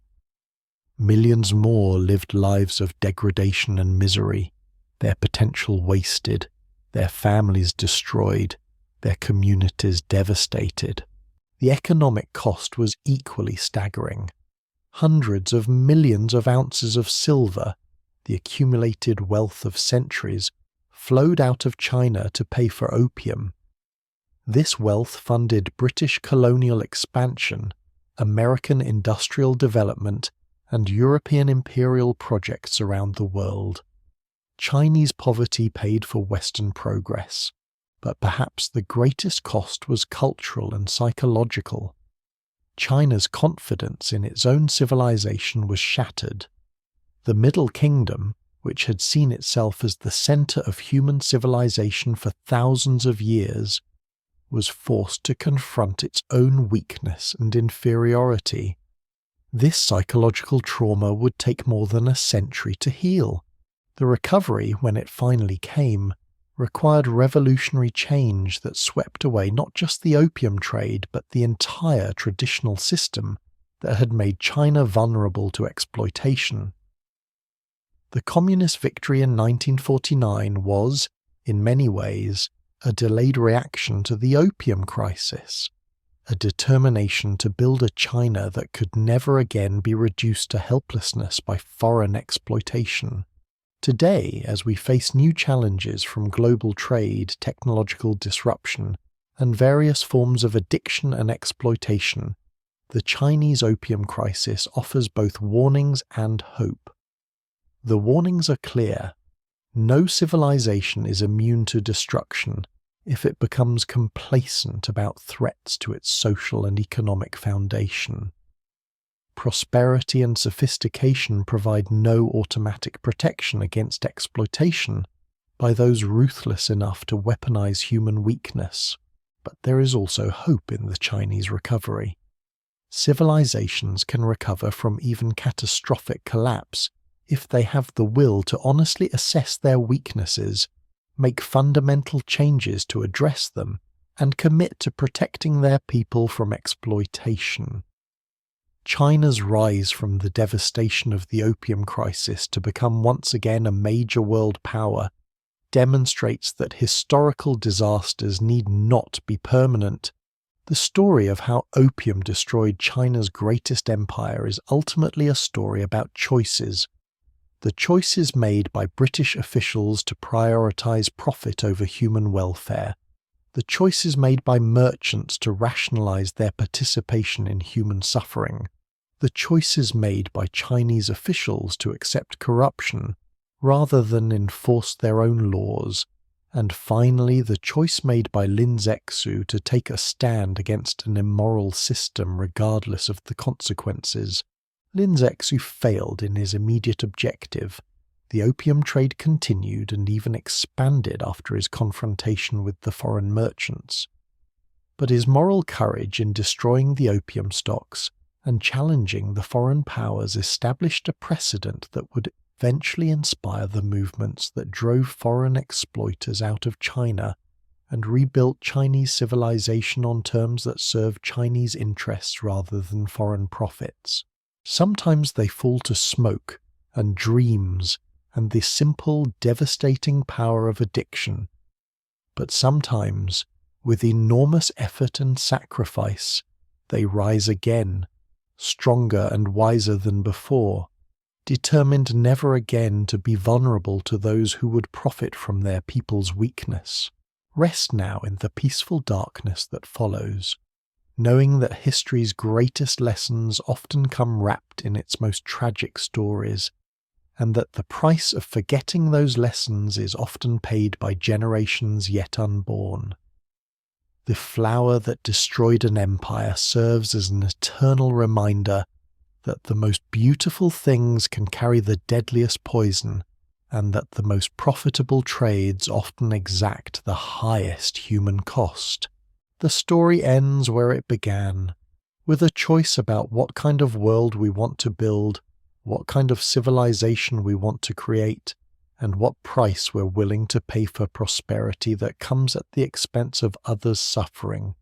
Millions more lived lives of degradation and misery, their potential wasted, their families destroyed, their communities devastated. The economic cost was equally staggering. Hundreds of millions of ounces of silver, the accumulated wealth of centuries, flowed out of China to pay for opium. This wealth funded British colonial expansion, American industrial development, and European imperial projects around the world. Chinese poverty paid for Western progress, but perhaps the greatest cost was cultural and psychological. China's confidence in its own civilization was shattered. The Middle Kingdom, which had seen itself as the center of human civilization for thousands of years, was forced to confront its own weakness and inferiority. This psychological trauma would take more than a century to heal. The recovery, when it finally came, required revolutionary change that swept away not just the opium trade but the entire traditional system that had made China vulnerable to exploitation. The Communist victory in 1949 was, in many ways, a delayed reaction to the opium crisis, a determination to build a China that could never again be reduced to helplessness by foreign exploitation. Today, as we face new challenges from global trade, technological disruption, and various forms of addiction and exploitation, the Chinese opium crisis offers both warnings and hope. The warnings are clear. No civilization is immune to destruction if it becomes complacent about threats to its social and economic foundation. Prosperity and sophistication provide no automatic protection against exploitation by those ruthless enough to weaponize human weakness, but there is also hope in the Chinese recovery. Civilizations can recover from even catastrophic collapse if they have the will to honestly assess their weaknesses, make fundamental changes to address them, and commit to protecting their people from exploitation. China's rise from the devastation of the opium crisis to become once again a major world power demonstrates that historical disasters need not be permanent. The story of how opium destroyed China's greatest empire is ultimately a story about choices. The choices made by British officials to prioritize profit over human welfare. The choices made by merchants to rationalize their participation in human suffering. The choices made by Chinese officials to accept corruption rather than enforce their own laws. And finally, the choice made by Lin Zexu to take a stand against an immoral system regardless of the consequences. Lin Zexu failed in his immediate objective. The opium trade continued and even expanded after his confrontation with the foreign merchants. But his moral courage in destroying the opium stocks and challenging the foreign powers established a precedent that would eventually inspire the movements that drove foreign exploiters out of China and rebuilt Chinese civilization on terms that served Chinese interests rather than foreign profits. Sometimes they fall to smoke and dreams and the simple, devastating power of addiction. But sometimes, with enormous effort and sacrifice, they rise again, stronger and wiser than before. determined never again to be vulnerable to those who would profit from their people's weakness. Rest now in the peaceful darkness that follows, knowing that history's greatest lessons often come wrapped in its most tragic stories, and that the price of forgetting those lessons is often paid by generations yet unborn. The flower that destroyed an empire serves as an eternal reminder that the most beautiful things can carry the deadliest poison, and that the most profitable trades often exact the highest human cost. The story ends where it began, with a choice about what kind of world we want to build, what kind of civilization we want to create, and what price we're willing to pay for prosperity that comes at the expense of others' suffering.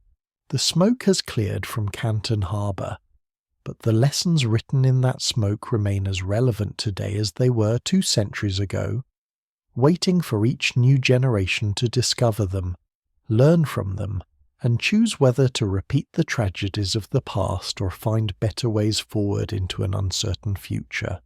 The smoke has cleared from Canton Harbour, but the lessons written in that smoke remain as relevant today as they were 2 centuries ago, waiting for each new generation to discover them, learn from them, and choose whether to repeat the tragedies of the past or find better ways forward into an uncertain future.